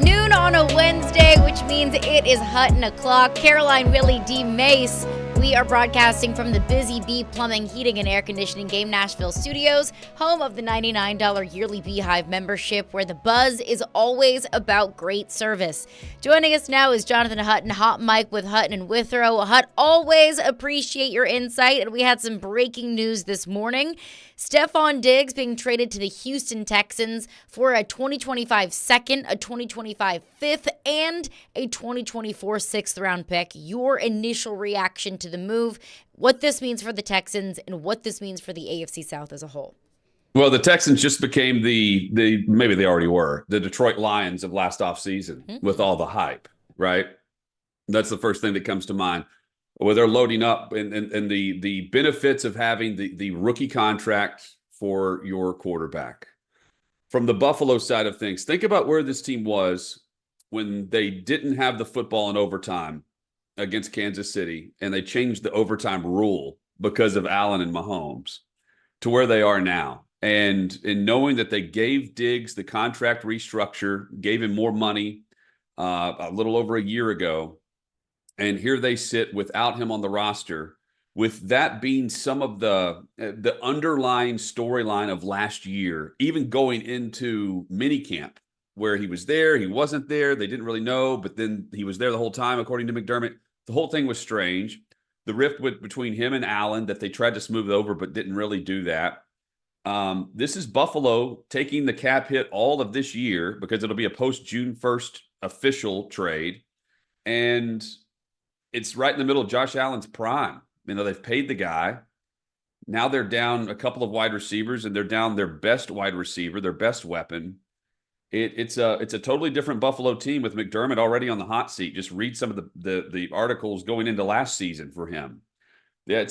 Noon on a Wednesday, which means it is Hutton o'clock. Caroline, Willy, D-Mase. We are broadcasting from the Busy Bee Plumbing, Heating, and Air Conditioning Game Nashville studios, home of the $99 yearly Beehive membership, where the buzz is always about great service. Joining us now is Jonathan Hutton, Hot Mic with Hutton and Withrow. Hut, always appreciate your insight, and we had some breaking news this morning. Stefon Diggs being traded to the Houston Texans for a 2025 second, a 2025 fifth, and a 2024 sixth round pick. Your initial reaction to the move, what this means for the Texans, and what this means for the AFC South as a whole. Well, the Texans just became the maybe they already were, the Detroit Lions of last offseason with all the hype, right? That's the first thing that comes to mind. Where they're loading up and the benefits of having the rookie contract for your quarterback. From the Buffalo side of things, think about where this team was when they didn't have the football in overtime against Kansas City, and they changed the overtime rule because of Allen and Mahomes to where they are now. And in knowing that they gave Diggs the contract restructure, gave him more money a little over a year ago, and here they sit without him on the roster, with that being some of the underlying storyline of last year, even going into minicamp, where he was there, he wasn't there, they didn't really know, but then he was there the whole time, according to McDermott. The whole thing was strange. The rift between him and Allen that they tried to smooth over but didn't really do that. This is Buffalo taking the cap hit all of this year because it'll be a post-June 1st official trade. And it's right in the middle of Josh Allen's prime. You know, they've paid the guy. Now they're down a couple of wide receivers, and they're down their best wide receiver, their best weapon. It's a totally different Buffalo team with McDermott already on the hot seat. Just read some of the articles going into last season for him. Yeah,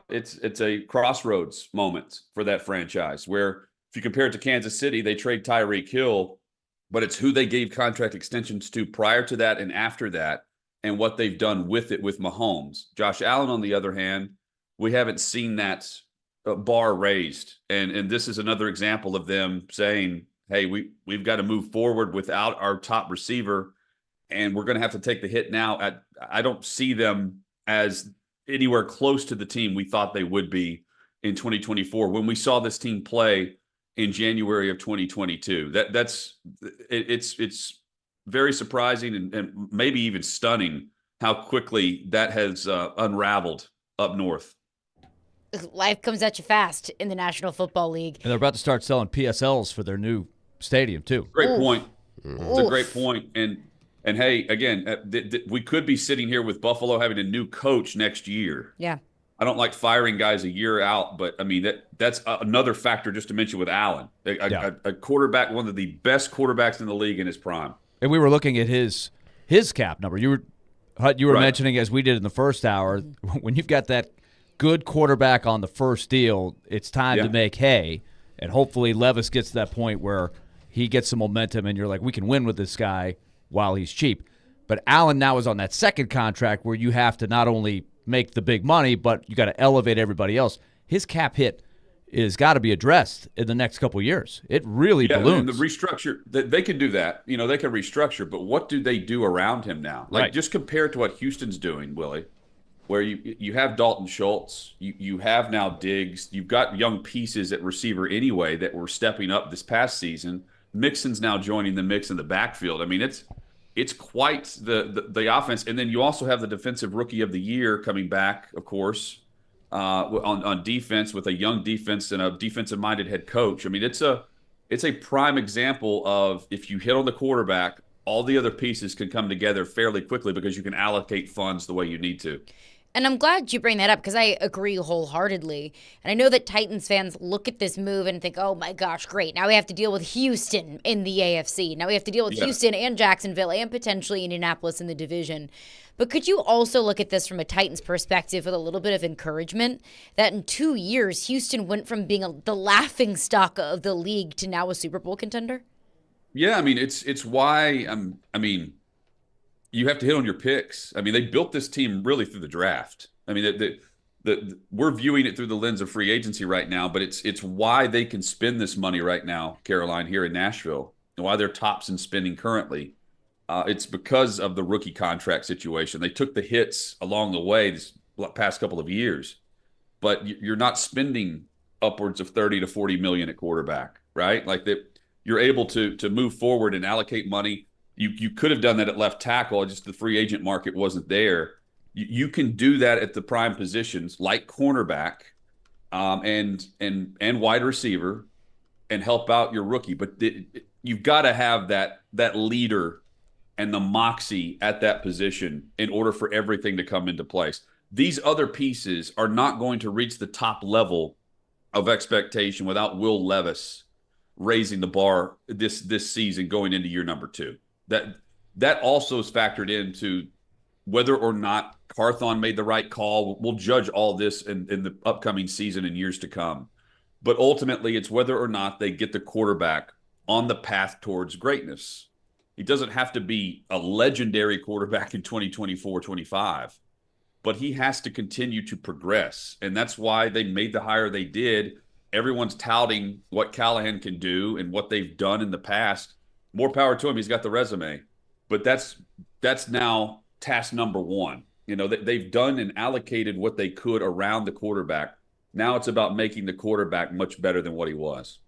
it's a crossroads moment for that franchise, where if you compare it to Kansas City, they trade Tyreek Hill, but it's who they gave contract extensions to prior to that and after that, and what they've done with it with Mahomes. Josh Allen, on the other hand, we haven't seen that bar raised. And this is another example of them saying, hey, we've got to move forward without our top receiver, and we're going to have to take the hit now. I don't see them as anywhere close to the team we thought they would be in 2024 when we saw this team play in January of 2022. It's very surprising and maybe even stunning how quickly that has unraveled up north. Life comes at you fast in the National Football League. And they're about to start selling PSLs for their new stadium, too. Great point. It's a great point. And hey, again, we could be sitting here with Buffalo having a new coach next year. Yeah. I don't like firing guys a year out, but I mean, that's another factor just to mention with Allen, a quarterback, one of the best quarterbacks in the league in his prime. And we were looking at his cap number. You were right. Mentioning, as we did in the first hour, when you've got that good quarterback on the first deal, it's time to make hay. And hopefully Levis gets to that point where he gets some momentum and you're like, we can win with this guy while he's cheap. But Allen now is on that second contract where you have to not only make the big money, but you got to elevate everybody else. His cap hit is got to be addressed in the next couple of years. It really balloons. And the restructure, they can do that. You know, they can restructure, but what do they do around him now? Like, just compare it to what Houston's doing, Willie, where you have Dalton Schultz, you have now Diggs, you've got young pieces at receiver anyway that were stepping up this past season. Mixon's now joining the mix in the backfield. I mean, it's quite the offense. And then you also have the defensive rookie of the year coming back, of course, on defense, with a young defense and a defensive-minded head coach. I mean, it's a prime example of, if you hit on the quarterback, all the other pieces can come together fairly quickly because you can allocate funds the way you need to. And I'm glad you bring that up because I agree wholeheartedly. And I know that Titans fans look at this move and think, oh my gosh, great. Now we have to deal with Houston in the AFC. Now we have to deal with Houston and Jacksonville and potentially Indianapolis in the division. But could you also look at this from a Titans perspective with a little bit of encouragement that in 2 years, Houston went from being the laughing stock of the league to now a Super Bowl contender? Yeah, I mean, it's why you have to hit on your picks. I mean, they built this team really through the draft. I mean, we're viewing it through the lens of free agency right now, but it's why they can spend this money right now, Caroline, here in Nashville, and why they're tops in spending currently. It's because of the rookie contract situation. They took the hits along the way this past couple of years, but you're not spending upwards of 30 to 40 million at quarterback, right? Like that, you're able to move forward and allocate money. You could have done that at left tackle, just the free agent market wasn't there. You can do that at the prime positions like cornerback, and wide receiver, and help out your rookie. But you've got to have that leader and the moxie at that position in order for everything to come into place. These other pieces are not going to reach the top level of expectation without Will Levis raising the bar this season going into year number 2. That also is factored into whether or not Carthon made the right call. We'll judge all this in the upcoming season and years to come. But ultimately, it's whether or not they get the quarterback on the path towards greatness. He doesn't have to be a legendary quarterback in 2024-25, but he has to continue to progress. And that's why they made the hire they did. Everyone's touting what Callahan can do and what they've done in the past. More power to him. He's got the resume. But that's now task number 1. You know, they've done and allocated what they could around the quarterback. Now it's about making the quarterback much better than what he was.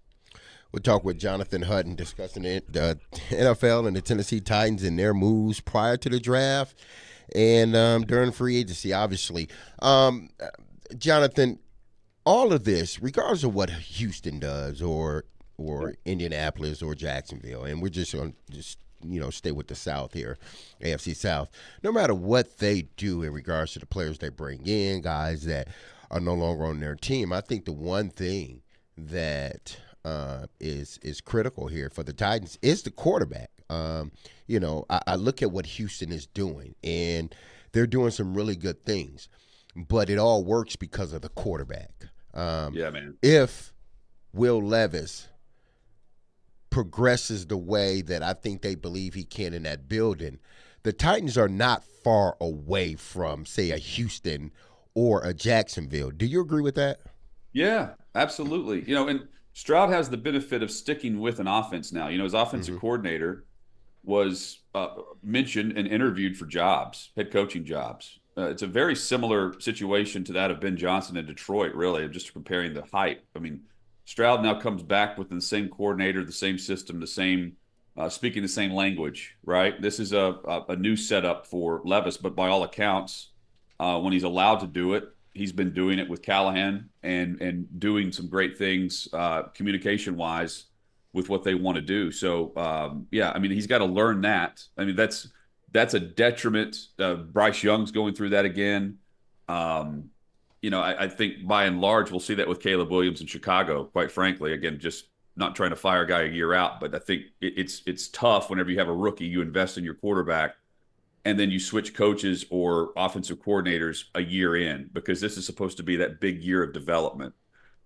We'll talk with Jonathan Hutton discussing the NFL and the Tennessee Titans and their moves prior to the draft and during free agency, obviously. Jonathan, all of this, regardless of what Houston does or Indianapolis or Jacksonville, and we're just going to stay with the South here, AFC South. No matter what they do in regards to the players they bring in, guys that are no longer on their team, I think the one thing that is critical here for the Titans is the quarterback. I look at what Houston is doing, and they're doing some really good things, but it all works because of the quarterback. Yeah, man. If Will Levis progresses the way that I think they believe he can in that building, the Titans are not far away from, say, a Houston or a Jacksonville. Do you agree with that? Yeah, absolutely. And Stroud has the benefit of sticking with an offense now. His offensive coordinator was mentioned and interviewed for jobs, head coaching jobs. It's a very similar situation to that of Ben Johnson in Detroit, really, just comparing the hype. I mean, Stroud now comes back with the same coordinator, the same system, the same speaking the same language, right? This is a new setup for Levis, but by all accounts, when he's allowed to do it, he's been doing it with Callahan and doing some great things communication-wise with what they want to do. So, I mean, he's got to learn that. I mean, that's a detriment. Bryce Young's going through that again. I think by and large, we'll see that with Caleb Williams in Chicago, quite frankly. Again, just not trying to fire a guy a year out, but I think it's tough whenever you have a rookie, you invest in your quarterback, and then you switch coaches or offensive coordinators a year in, because this is supposed to be that big year of development.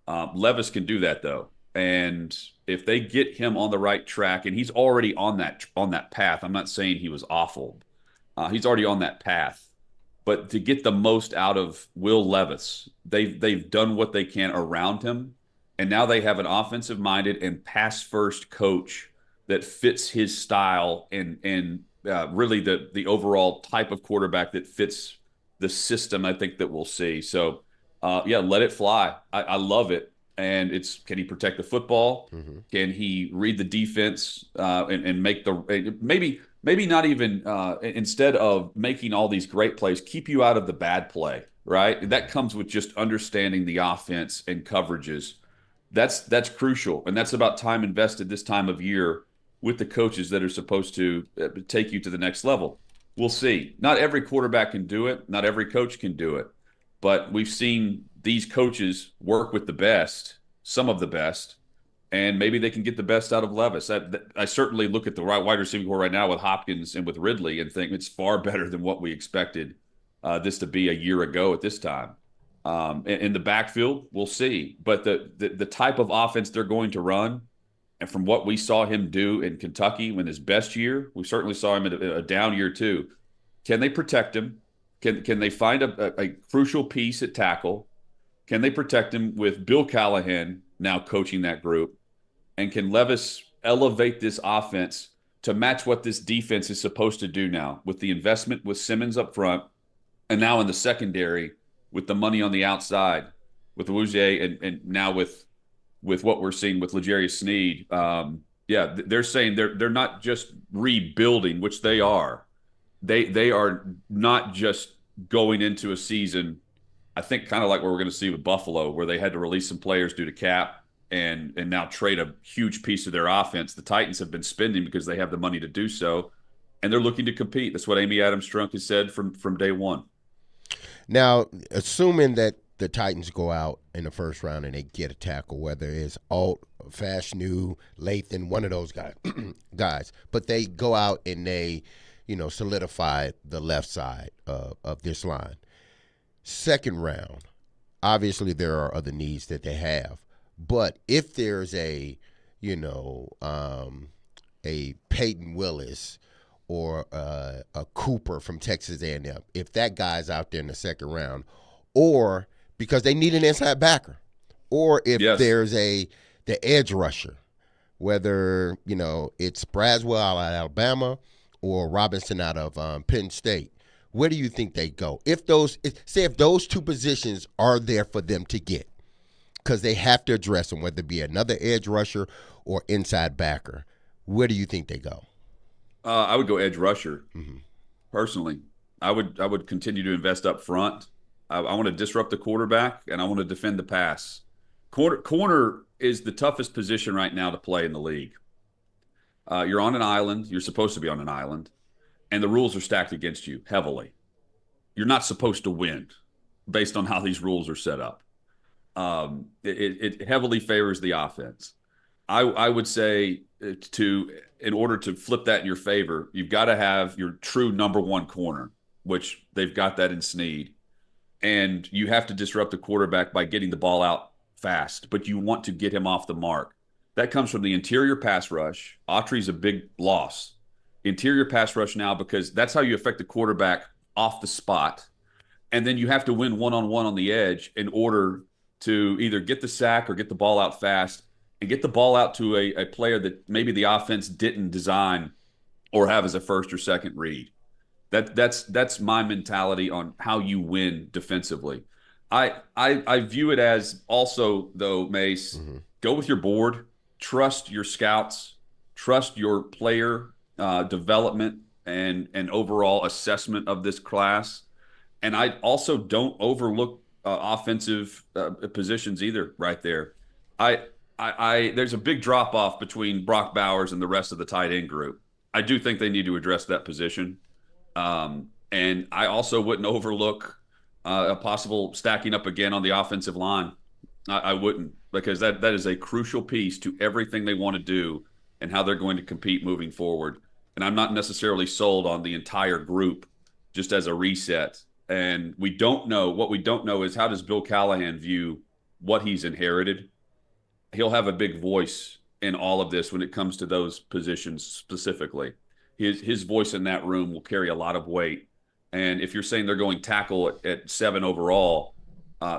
Levis can do that, though. And if they get him on the right track, and he's already on that path, I'm not saying he was awful. He's already on that path. But to get the most out of Will Levis, they've done what they can around him, and now they have an offensive-minded and pass-first coach that fits his style and really the overall type of quarterback that fits the system, I think, that we'll see. So, let it fly. I love it. And can he protect the football? Mm-hmm. Can he read the defense and make maybe not even instead of making all these great plays, keep you out of the bad play, right? That comes with just understanding the offense and coverages. That's crucial, and that's about time invested this time of year with the coaches that are supposed to take you to the next level. We'll see. Not every quarterback can do it. Not every coach can do it. But we've seen these coaches work with the best, some of the best, and maybe they can get the best out of Levis. I certainly look at the wide receiving core right now with Hopkins and with Ridley and think it's far better than what we expected this to be a year ago at this time. In the backfield, we'll see. But the type of offense they're going to run, and from what we saw him do in Kentucky in his best year, we certainly saw him in a down year too. Can they protect him? Can they find a crucial piece at tackle? Can they protect him with Bill Callahan now coaching that group? And can Levis elevate this offense to match what this defense is supposed to do now with the investment with Simmons up front and now in the secondary with the money on the outside with Wouzier and now with what we're seeing with L'Jarius Sneed? They're saying they're not just rebuilding, which they are. They are not just going into a season, I think, kind of like what we're going to see with Buffalo, where they had to release some players due to cap and now trade a huge piece of their offense. The Titans have been spending because they have the money to do so, and they're looking to compete. That's what Amy Adams-Strunk has said from day one. Now, assuming that the Titans go out in the first round and they get a tackle, whether it's Alt, Fashanu, Lathan, one of those guys, but they go out and they, solidify the left side of this line. Second round, obviously there are other needs that they have, but if there's a Peyton Willis or a Cooper from Texas A&M, if that guy's out there in the second round, or because they need an inside backer, or if there's the edge rusher, whether it's Braswell out of Alabama or Robinson out of Penn State, where do you think they go? If those two positions are there for them to get, because they have to address them, whether it be another edge rusher or inside backer, where do you think they go? I would go edge rusher. Personally. I would continue to invest up front. I want to disrupt the quarterback, and I want to defend the pass. Corner is the toughest position right now to play in the league. You're on an island. You're supposed to be on an island, and the rules are stacked against you heavily. You're not supposed to win based on how these rules are set up. It heavily favors the offense. I would say in order to flip that in your favor, you've got to have your true number one corner, which they've got that in Sneed. And you have to disrupt the quarterback by getting the ball out fast, but you want to get him off the mark. That comes from the interior pass rush. Autry's a big loss. Interior pass rush now, because that's how you affect the quarterback off the spot. And then you have to win one-on-one on the edge in order to either get the sack or get the ball out fast and get the ball out to a player that maybe the offense didn't design or have as a first or second read. That's my mentality on how you win defensively. I view it as also, though, Mace, go with your board, trust your scouts, trust your player development and overall assessment of this class. And I also don't overlook offensive positions either right there. There's a big drop-off between Brock Bowers and the rest of the tight end group. I do think they need to address that position. And I also wouldn't overlook a possible stacking up again on the offensive line. I wouldn't, because that is a crucial piece to everything they want to do and how they're going to compete moving forward. And I'm not necessarily sold on the entire group just as a reset. And what we don't know is, how does Bill Callahan view what he's inherited? He'll have a big voice in all of this when it comes to those positions specifically. His voice in that room will carry a lot of weight. And if you're saying they're going tackle at 7 overall,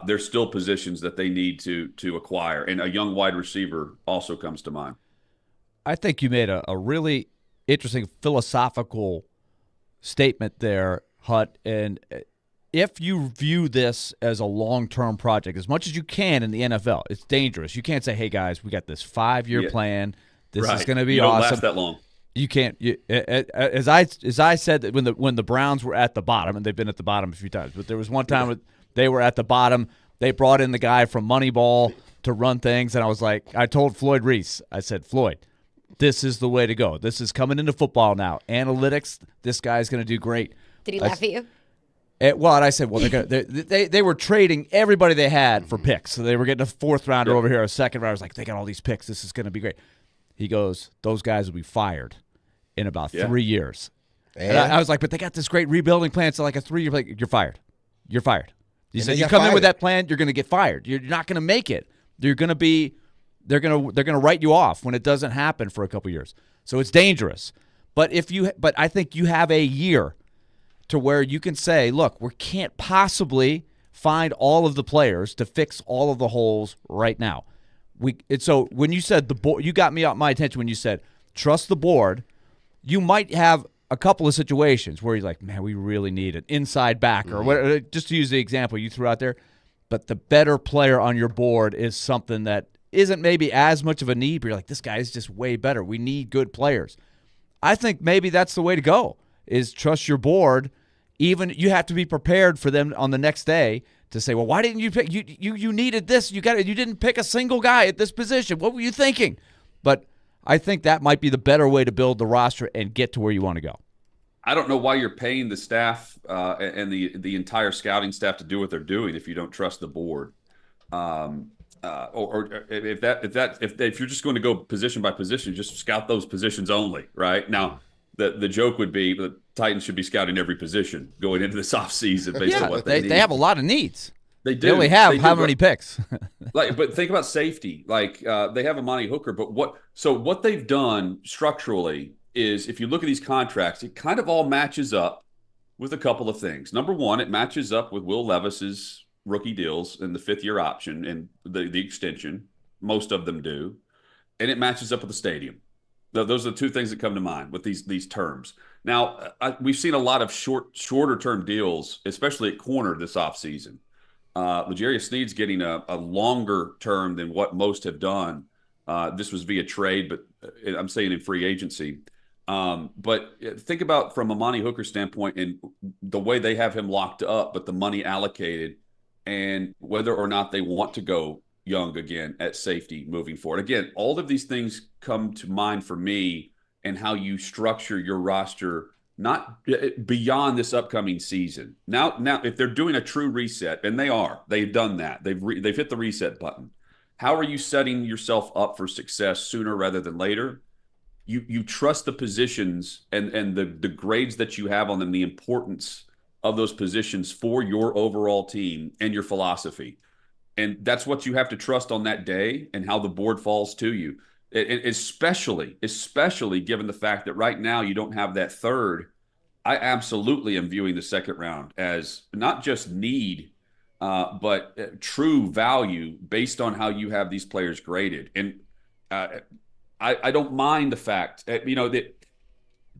there's still positions that they need to acquire. And a young wide receiver also comes to mind. I think you made a really interesting philosophical statement there, Hut. And if you view this as a long-term project, as much as you can in the NFL, it's dangerous. You can't say, hey, guys, we got this 5-year plan. This is going to be awesome. Last that long. You can't. As I said, that when the Browns were at the bottom, and they've been at the bottom a few times, but there was one time when they were at the bottom. They brought in the guy from Moneyball to run things, and I was like, I told Floyd Reese, I said, Floyd, this is the way to go. This is coming into football now. Analytics, this guy's going to do great. Did he laugh at you? And I said, well, they were trading everybody they had for picks. So they were getting a 4th rounder over here, a 2nd rounder. I was like, they got all these picks. This is going to be great. He goes, those guys will be fired in about 3 years. And I was like, but they got this great rebuilding plan. So like a 3-year plan, you're fired. You're fired. You said you come in with that plan, you're going to get fired. You're not going to make it. They're going to write you off when it doesn't happen for a couple years. So it's dangerous. But I think you have a year to where you can say, look, we can't possibly find all of the players to fix all of the holes right now. So when you said the board, you got my attention when you said trust the board. You might have a couple of situations where you're like, man, we really need an inside backer, or whatever, just to use the example you threw out there. But the better player on your board is something that isn't maybe as much of a need, but you're like, this guy is just way better. We need good players. I think maybe that's the way to go, is trust your board. Even you have to be prepared for them on the next day to say, well, why didn't you pick? You needed this. You didn't pick a single guy at this position. What were you thinking? But I think that might be the better way to build the roster and get to where you want to go. I don't know why you're paying the staff and the entire scouting staff to do what they're doing if you don't trust the board. Or if you're just going to go position by position, just scout those positions only. Right now, the joke would be the Titans should be scouting every position going into this offseason based on what they need. They have a lot of needs. They do. They only have how many picks? But think about safety. They have Amani Hooker, but what they've done structurally is, if you look at these contracts, it kind of all matches up with a couple of things. Number one, it matches up with Will Levis's rookie deals and the 5th-year option and the extension. Most of them do. And it matches up with the stadium. Those are the two things that come to mind with these terms. Now, we've seen a lot of shorter-term deals, especially at corner this offseason. L'Jarius Sneed's getting a longer term than what most have done. This was via trade, but I'm saying in free agency. But think about from Amani Hooker's standpoint and the way they have him locked up, but the money allocated and whether or not they want to go young again at safety moving forward. Again, all of these things come to mind for me and how you structure your roster, not beyond this upcoming season. Now, if they're doing a true reset, and they've done that. They've hit the reset button. How are you setting yourself up for success sooner rather than later? You trust the positions and the grades that you have on them, the importance of those positions for your overall team and your philosophy. And that's what you have to trust on that day and how the board falls to you. Especially given the fact that right now you don't have that third. I absolutely am viewing the second round as not just need, but true value based on how you have these players graded. And I don't mind the fact, that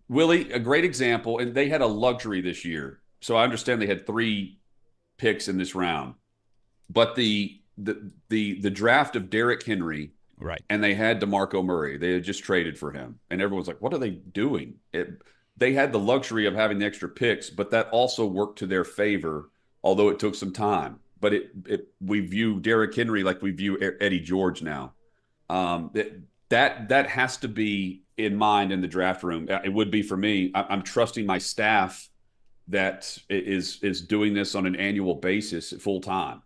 Willy, a great example, and they had a luxury this year. So I understand they had 3 picks in this round, but the draft of Derrick Henry, right? And they had DeMarco Murray. They had just traded for him, and everyone's like, "What are they doing?" They had the luxury of having the extra picks, but that also worked to their favor, although it took some time. But we view Derrick Henry like we view Eddie George now. That has to be in mind in the draft room. It would be for me. I'm trusting my staff that is doing this on an annual basis full time.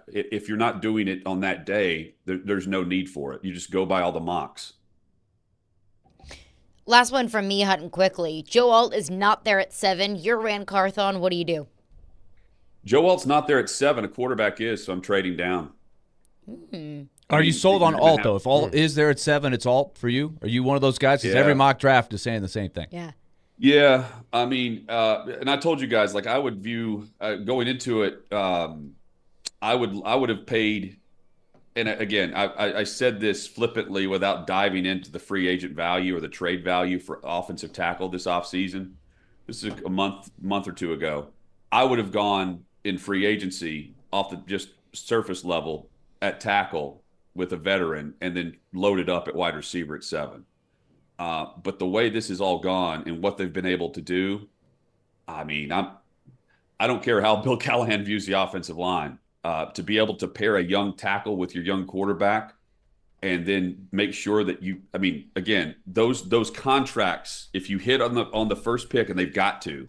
If you're not doing it on that day, there's no need for it. You just go by all the mocks. Last one from me, Hutton, quickly. Joe Alt is not there at 7. You're Rand Carthon. What do you do? Joe Alt's not there at 7. A quarterback is, so I'm trading down. Are you sold on Alt, though? If Alt is there at 7, it's Alt for you? Are you one of those guys? Because every mock draft is saying the same thing. Yeah. Yeah. I mean, and I told you guys, I would view going into it, I would have paid. And again, I said this flippantly without diving into the free agent value or the trade value for offensive tackle this offseason. This is a month or two ago. I would have gone in free agency off the just surface level at tackle with a veteran and then loaded up at wide receiver at 7. But the way this is all gone and what they've been able to do, I mean, I don't care how Bill Callahan views the offensive line. To be able to pair a young tackle with your young quarterback and then make sure that again, those contracts, if you hit on the first pick, and they've got to,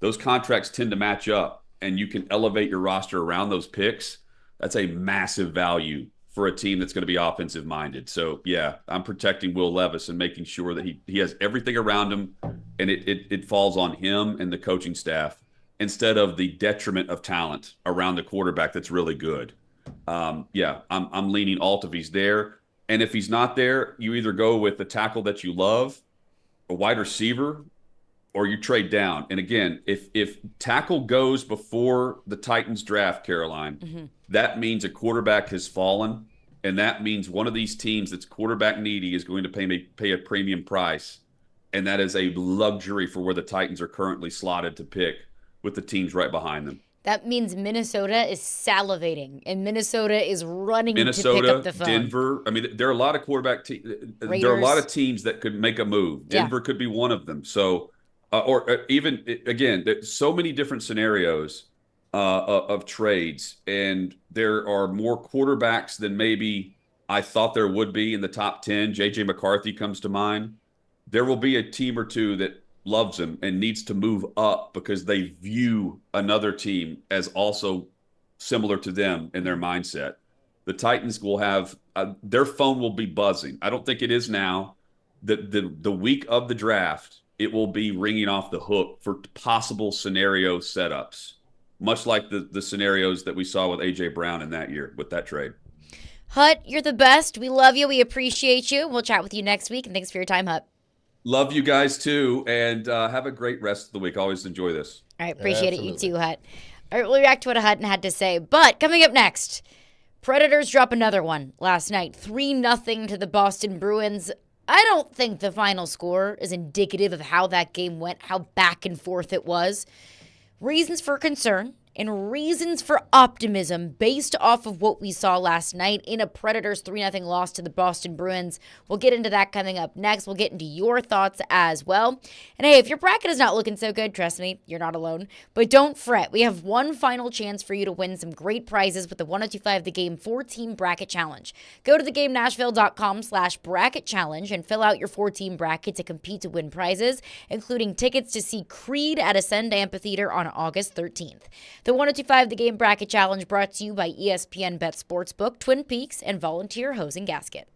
those contracts tend to match up and you can elevate your roster around those picks. That's a massive value for a team that's going to be offensive minded. So yeah, I'm protecting Will Levis and making sure that he has everything around him and it falls on him and the coaching staff, instead of the detriment of talent around the quarterback that's really good. I'm leaning Alt if he's there. And if he's not there, you either go with the tackle that you love, a wide receiver, or you trade down. And again, if tackle goes before the Titans draft, Caroline, that means a quarterback has fallen, and that means one of these teams that's quarterback needy is going to pay a premium price, and that is a luxury for where the Titans are currently slotted to pick with the teams right behind them. That means Minnesota is salivating, and Minnesota is running to pick Minnesota, up the phone. Denver. I mean, there are a lot of quarterback teams. There are a lot of teams that could make a move. Denver could be one of them. So, even again, there's so many different scenarios of trades, and there are more quarterbacks than maybe I thought there would be in the top 10. J.J. McCarthy comes to mind. There will be a team or two that loves him and needs to move up because they view another team as also similar to them in their mindset. The Titans will have their phone will be buzzing. I don't think it is now. The week of the draft, it will be ringing off the hook for possible scenario setups, much like the scenarios that we saw with A.J. Brown in that year with that trade. Hut, you're the best. We love you. We appreciate you. We'll chat with you next week, and thanks for your time, Hut. Love you guys too, and have a great rest of the week. Always enjoy this. All right, appreciate it. You too, Hut. All right, we'll react to what Hutton had to say. But coming up next, Predators drop another one last night, 3-0 to the Boston Bruins. I don't think the final score is indicative of how that game went, how back and forth it was. Reasons for concern and reasons for optimism based off of what we saw last night in a Predators 3-0 loss to the Boston Bruins. We'll get into that coming up next. We'll get into your thoughts as well. And hey, if your bracket is not looking so good, trust me, you're not alone. But don't fret. We have one final chance for you to win some great prizes with the 1025 The Game 4-Team Bracket Challenge. Go to theGameNashville.com/bracket challenge and fill out your 4-team bracket to compete to win prizes, including tickets to see Creed at Ascend Amphitheater on August 13th. The 1025 The Game Bracket Challenge brought to you by ESPN Bet Sportsbook, Twin Peaks, and Volunteer Hose and Gasket.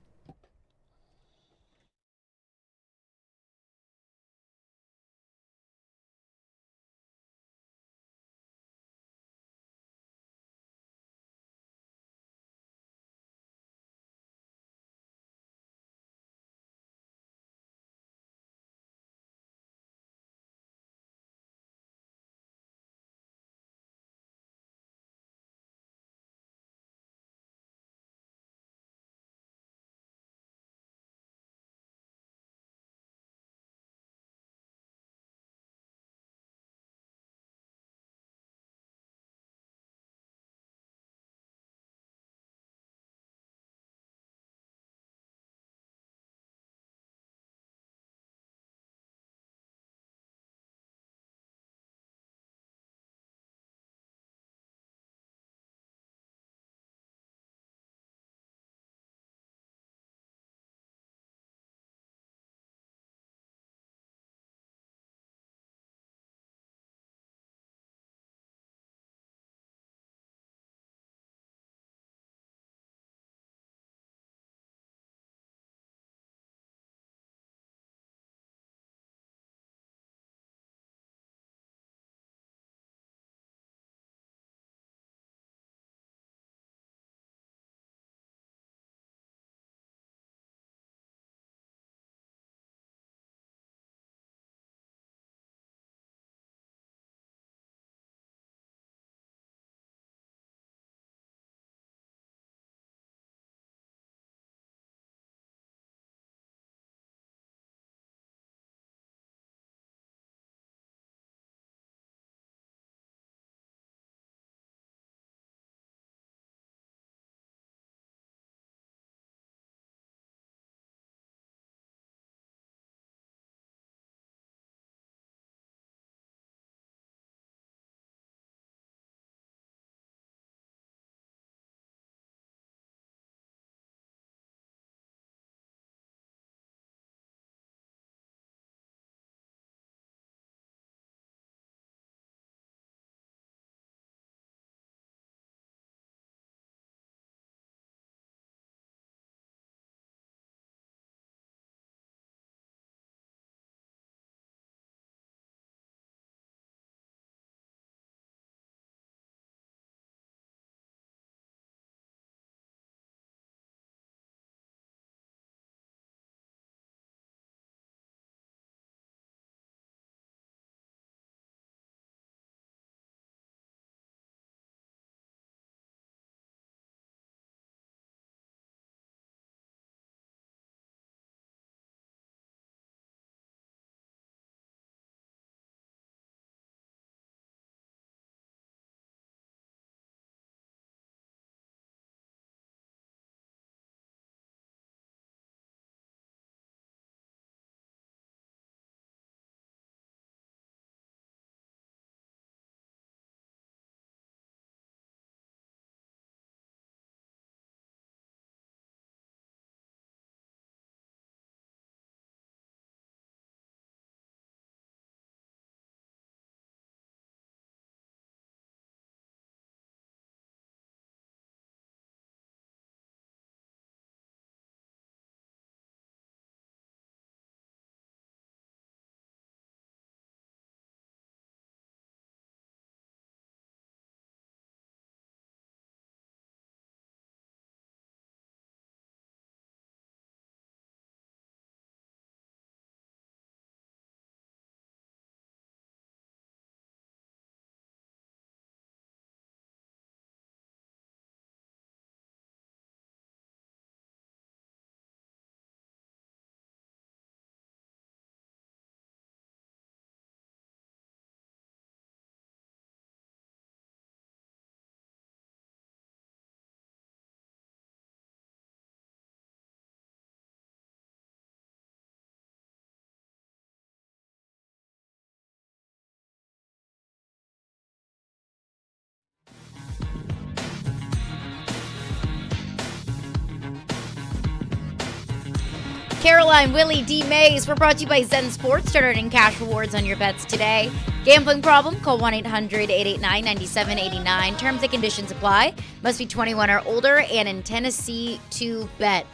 Caroline, Willy, D-Mase. We're brought to you by Zen Sports. Start earning cash rewards on your bets today. Gambling problem? Call 1-800-889-9789. Terms and conditions apply. Must be 21 or older and in Tennessee to bet.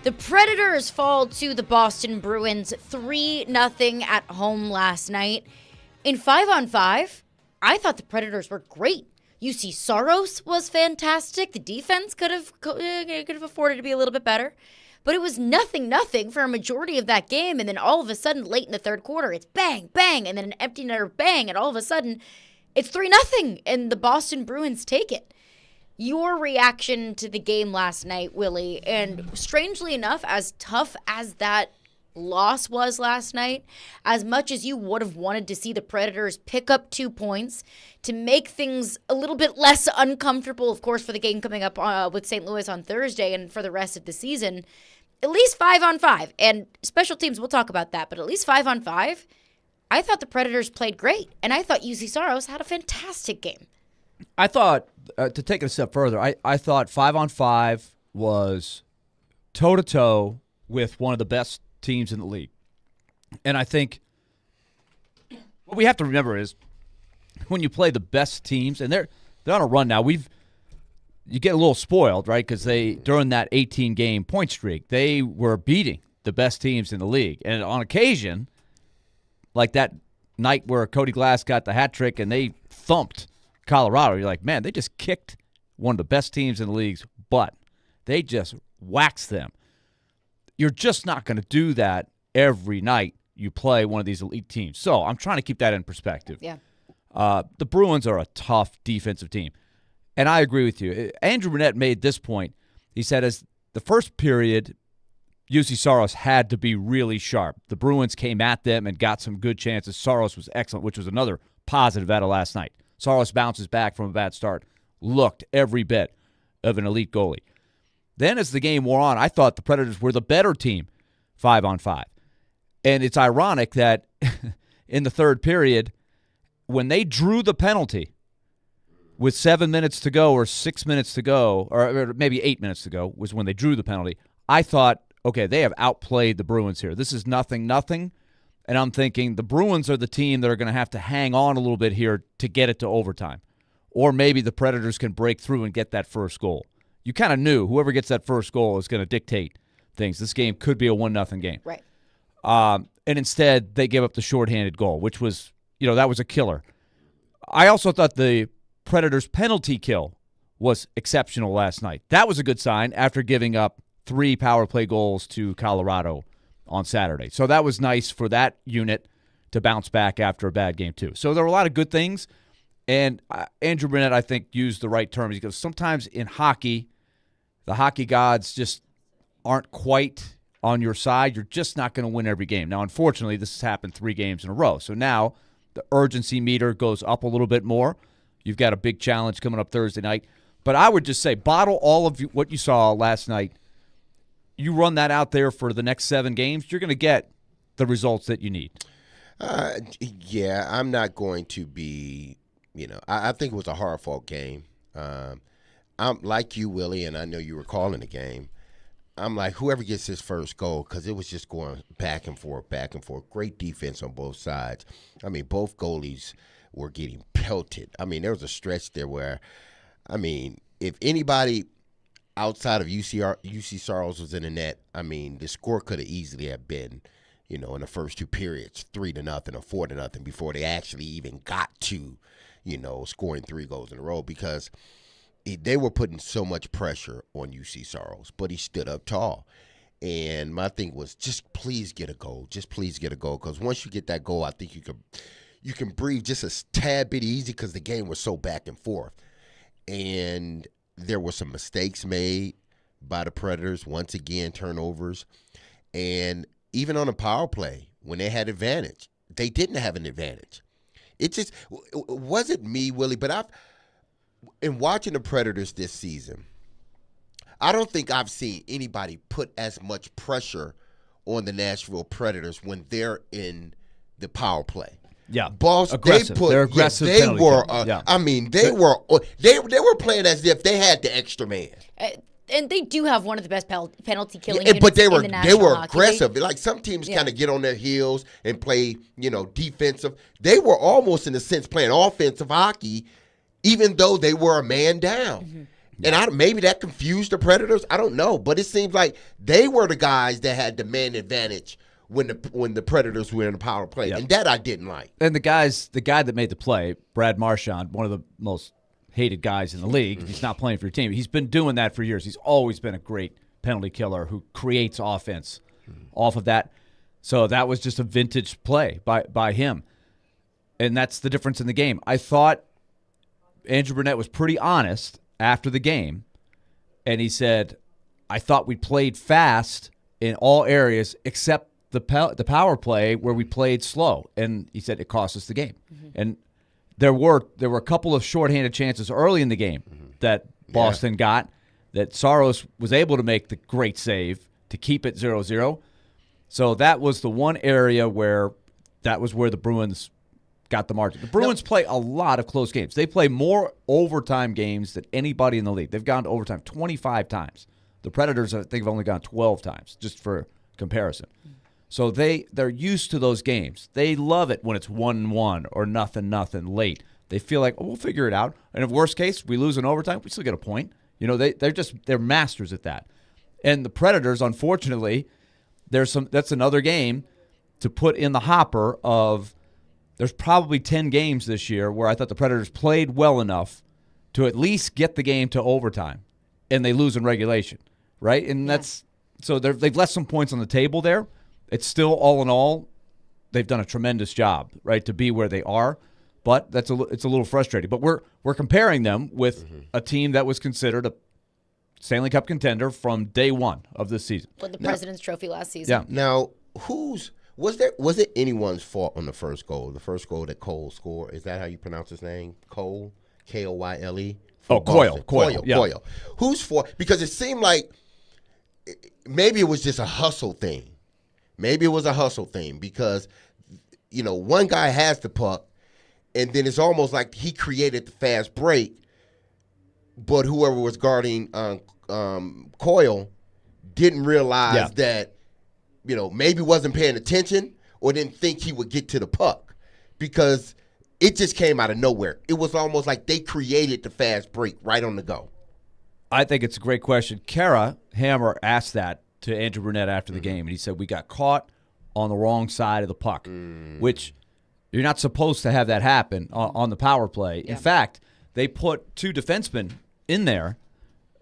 The Predators fall to the Boston Bruins 3-0 at home last night. In 5-on-5, I thought the Predators were great. UC Saros was fantastic. The defense could have afforded to be a little bit better. But it was 0-0 for a majority of that game, and then all of a sudden, late in the third quarter, it's bang, bang, and then an empty netter bang, and all of a sudden, it's 3-0, and the Boston Bruins take it. Your reaction to the game last night, Willy, and strangely enough, as tough as that loss was last night, as much as you would have wanted to see the Predators pick up 2 points to make things a little bit less uncomfortable, of course, for the game coming up with St. Louis on Thursday and for the rest of the season, at least 5-on-5, and special teams, we'll talk about that, but at least 5-on-5, I thought the Predators played great, and I thought UC Saros had a fantastic game. I thought, to take it a step further, I thought 5-on-5 was toe-to-toe with one of the best teams in the league. And I think what we have to remember is when you play the best teams, and they're on a run now, you get a little spoiled, right? Because during that 18-game point streak, they were beating the best teams in the league. And on occasion, like that night where Cody Glass got the hat trick and they thumped Colorado, you're like, man, they just kicked one of the best teams in the league's butt. They just waxed them. You're just not going to do that every night you play one of these elite teams. So I'm trying to keep that in perspective. Yeah. The Bruins are a tough defensive team. And I agree with you. Andrew Burnett made this point. He said, as the first period, UC Saros had to be really sharp. The Bruins came at them and got some good chances. Saros was excellent, which was another positive out of last night. Saros bounces back from a bad start. Looked every bit of an elite goalie. Then as the game wore on, I thought the Predators were the better team 5-on-5. And it's ironic that in the third period, when they drew the penalty with 7 minutes to go or 6 minutes to go, or maybe 8 minutes to go was when they drew the penalty, I thought, okay, they have outplayed the Bruins here. This is 0-0. And I'm thinking the Bruins are the team that are going to have to hang on a little bit here to get it to overtime. Or maybe the Predators can break through and get that first goal. You kind of knew whoever gets that first goal is going to dictate things. This game could be a 1-0 game. Right. And instead, they gave up the shorthanded goal, which was, that was a killer. I also thought the Predators' penalty kill was exceptional last night. That was a good sign after giving up 3 power play goals to Colorado on Saturday. So that was nice for that unit to bounce back after a bad game, too. So there were a lot of good things. And Andrew Burnett, I think, used the right terms. He goes, sometimes in hockey, the hockey gods just aren't quite on your side. You're just not going to win every game. Now, unfortunately, this has happened 3 games in a row. So now the urgency meter goes up a little bit more. You've got a big challenge coming up Thursday night. But I would just say bottle all of what you saw last night. You run that out there for the next 7 games, you're going to get the results that you need. Yeah, I'm not going to be, I think it was a hard-fought game. I'm like you, Willie, and I know you were calling the game. I'm like, whoever gets this first goal, because it was just going back and forth, back and forth. Great defense on both sides. I mean, both goalies were getting pelted. I mean, there was a stretch there where, if anybody outside of UC Saros was in the net, the score could have easily have been, in the first 2 periods, 3-0 or 4-0 before they actually even got to, scoring 3 goals in a row, because they were putting so much pressure on UC Saros, but he stood up tall. And my thing was, just please get a goal. Just please get a goal, because once you get that goal, I think you can breathe just a tad bit easy, because the game was so back and forth. And there were some mistakes made by the Predators, once again, turnovers. And even on a power play, when they had advantage, they didn't have an advantage. It wasn't me, Willie, but in watching the Predators this season, I don't think I've seen anybody put as much pressure on the Nashville Predators when they're in the power play. Yeah, Boss, aggressive. They're aggressive. They were. They were playing as if they had the extra man. And they do have one of the best penalty killing Yeah, units but they in were the National Hockey League. aggressive. Like some teams Yeah. kind of get on their heels and play, defensive. They were almost in a sense playing offensive hockey, even though they were a man down. Mm-hmm. And maybe that confused the Predators. I don't know, but it seems like they were the guys that had the man advantage when the Predators were in the power play, and that I didn't like. And the guy that made the play, Brad Marchand, one of the most hated guys in the league. He's not playing for your team. He's been doing that for years. He's always been a great penalty killer who creates offense off of that. So that was just a vintage play by him. And that's the difference in the game. I thought Andrew Burnett was pretty honest after the game, and he said, I thought we played fast in all areas except the power play where we played slow. And he said it cost us the game. And there were a couple of shorthanded chances early in the game that Boston got that Saros was able to make the great save to keep it 0-0. So that was the one area where the Bruins got the margin. The Bruins play a lot of close games. They play more overtime games than anybody in the league. They've gone to overtime 25 times. The Predators, I think, have only gone 12 times, just for comparison. So they're used to those games. They love it when it's 1-1 or nothing late. They feel like, we'll figure it out. And if worst case, we lose in overtime, we still get a point. They're masters at that. And the Predators, unfortunately, that's another game to put in the hopper of there's probably 10 games this year where I thought the Predators played well enough to at least get the game to overtime, and they lose in regulation, right? And they've left some points on the table there. It's still, all in all, they've done a tremendous job, right, to be where they are. But it's a little frustrating. But we're comparing them with a team that was considered a Stanley Cup contender from day one of this season. Won the President's Trophy last season. Yeah. Now, was it anyone's fault on the first goal? The first goal that Cole scored, is that how you pronounce his name? Cole, Koyle. Oh, Coyle. Yeah. Coyle. Whose fault? Because it seemed like maybe it was just a hustle thing. Maybe it was a hustle thing because, one guy has the puck, and then it's almost like he created the fast break, but whoever was guarding Coyle didn't realize that, maybe wasn't paying attention or didn't think he would get to the puck because it just came out of nowhere. It was almost like they created the fast break right on the go. I think it's a great question. Kara Hammer asked that to Andrew Burnett after the game, and he said, we got caught on the wrong side of the puck, which you're not supposed to have that happen on the power play. In fact, they put two defensemen in there.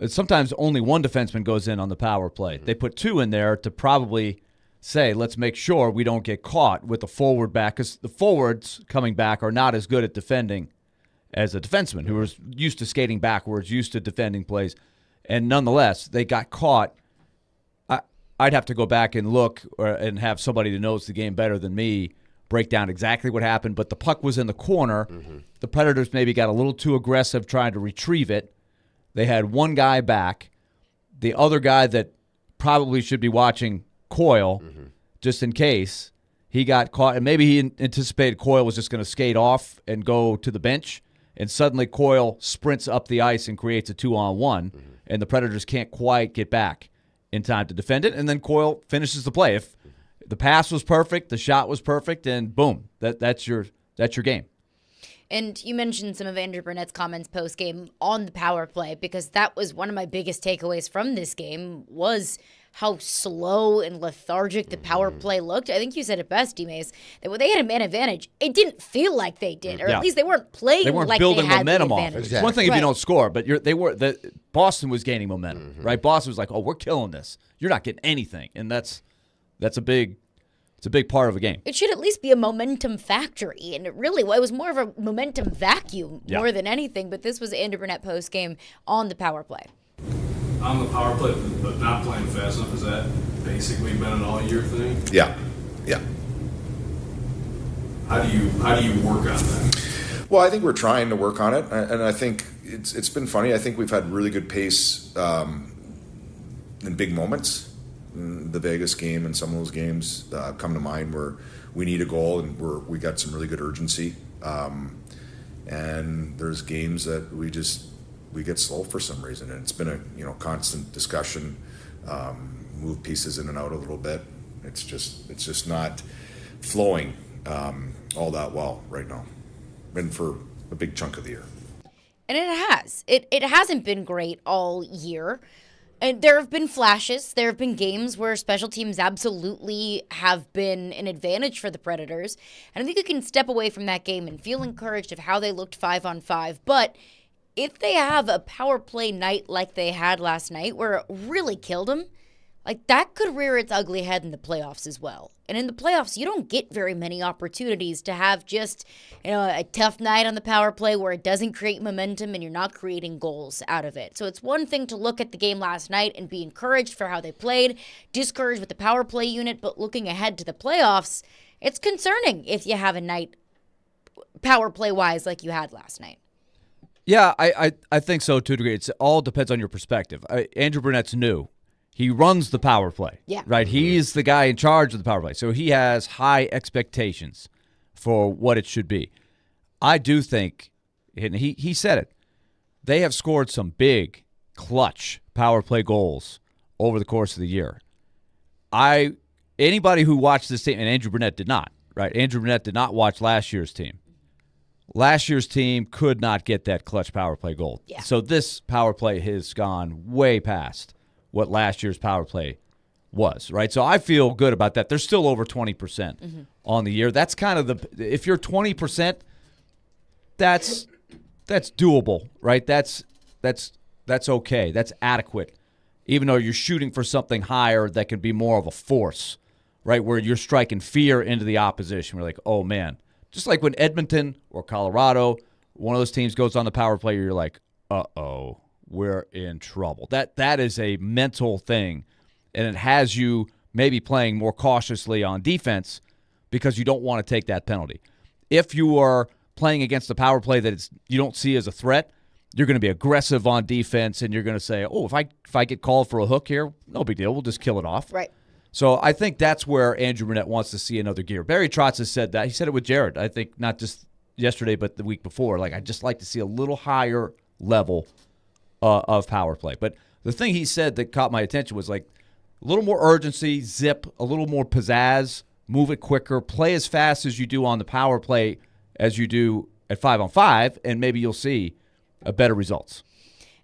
Sometimes only one defenseman goes in on the power play. They put two in there to probably say, let's make sure we don't get caught with the forward back, because the forwards coming back are not as good at defending as a defenseman who was used to skating backwards, used to defending plays. And nonetheless, they got caught. I'd have to go back and look and have somebody that knows the game better than me break down exactly what happened. But the puck was in the corner. The Predators maybe got a little too aggressive trying to retrieve it. They had one guy back. The other guy that probably should be watching Coyle, just in case, he got caught. And maybe he anticipated Coyle was just going to skate off and go to the bench. And suddenly Coyle sprints up the ice and creates a 2-on-1. And the Predators can't quite get back in time to defend it, and then Coyle finishes the play. If the pass was perfect, the shot was perfect, and boom, that's your game. And you mentioned some of Andrew Burnett's comments post-game on the power play, because that was one of my biggest takeaways from this game was how slow and lethargic the power play looked. I think you said it best, D-Mase, that when they had a man advantage, it didn't feel like they did, or at least they weren't playing like building they had momentum the off. advantage. It's one thing if you don't score, but Boston was gaining momentum, right? Boston was like, "Oh, we're killing this. You're not getting anything," and that's a big part of a game. It should at least be a momentum factory, and it was more of a momentum vacuum more than anything. But this was Andrew Burnett post game on the power play. On the power play, but not playing fast enough, has that basically been an all-year thing? Yeah. How do you work on that? Well, I think we're trying to work on it, and I think it's been funny. I think we've had really good pace in big moments. The Vegas game and some of those games come to mind where we need a goal and we got some really good urgency. And there's games that we just we get slow for some reason, and it's been a constant discussion. Move pieces in and out a little bit. It's just not flowing all that well right now, and for a big chunk of the year. And it has. It hasn't been great all year. And there have been flashes. There have been games where special teams absolutely have been an advantage for the Predators. And I think you can step away from that game and feel encouraged of how they looked 5-on-5. But if they have a power play night like they had last night where it really killed them, like that could rear its ugly head in the playoffs as well. And in the playoffs, you don't get very many opportunities to have just, a tough night on the power play where it doesn't create momentum and you're not creating goals out of it. So it's one thing to look at the game last night and be encouraged for how they played, discouraged with the power play unit, but looking ahead to the playoffs, it's concerning if you have a night power play wise like you had last night. Yeah, I think so to a degree. It all depends on your perspective. Andrew Burnett's new. He runs the power play. Yeah. Right? He's the guy in charge of the power play. So he has high expectations for what it should be. I do think, and he said it, they have scored some big, clutch power play goals over the course of the year. Anybody who watched this team, and Andrew Burnett did not, right? Andrew Burnett did not watch last year's team. Last year's team could not get that clutch power play goal. Yeah. So this power play has gone way past what last year's power play was, right? So I feel good about that. They're still over 20% on the year. That's kind of if you're 20%, that's doable, right? That's okay. That's adequate. Even though you're shooting for something higher that can be more of a force, right? Where you're striking fear into the opposition. We're like, oh man. Just like when Edmonton or Colorado, one of those teams goes on the power play, you're like, uh-oh, we're in trouble. That is a mental thing, and it has you maybe playing more cautiously on defense because you don't want to take that penalty. If you are playing against a power play that you don't see as a threat, you're going to be aggressive on defense, and you're going to say, oh, if I get called for a hook here, no big deal. We'll just kill it off. Right. So I think that's where Andrew Burnett wants to see another gear. Barry Trotz has said that. He said it with Jared, I think, not just yesterday but the week before. Like, I'd just like to see a little higher level of power play. But the thing he said that caught my attention was like a little more urgency, zip, a little more pizzazz, move it quicker, play as fast as you do on the power play as you do at 5-on-5, and maybe you'll see better results.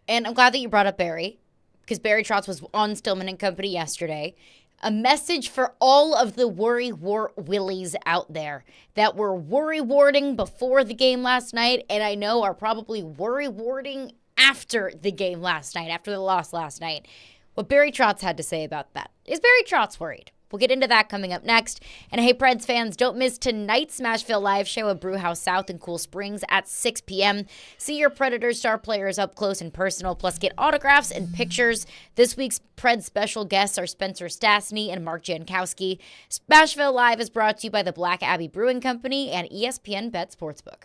And I'm glad that you brought up Barry, because Barry Trotz was on Stillman and Company yesterday. A message for all of the worry-wart Willies out there that were worry-warting before the game last night, and I know are probably worry-warting after the game last night, after the loss last night. What Barry Trotz had to say about that. Is Barry Trotz worried? We'll get into that coming up next. And hey, Preds fans, don't miss tonight's Smashville live show at Brewhouse South in Cool Springs at 6 p.m. See your Predators star players up close and personal, plus get autographs and pictures. This week's Preds special guests are Spencer Stastny and Mark Jankowski. Smashville Live is brought to you by the Black Abbey Brewing Company and ESPN Bet Sportsbook.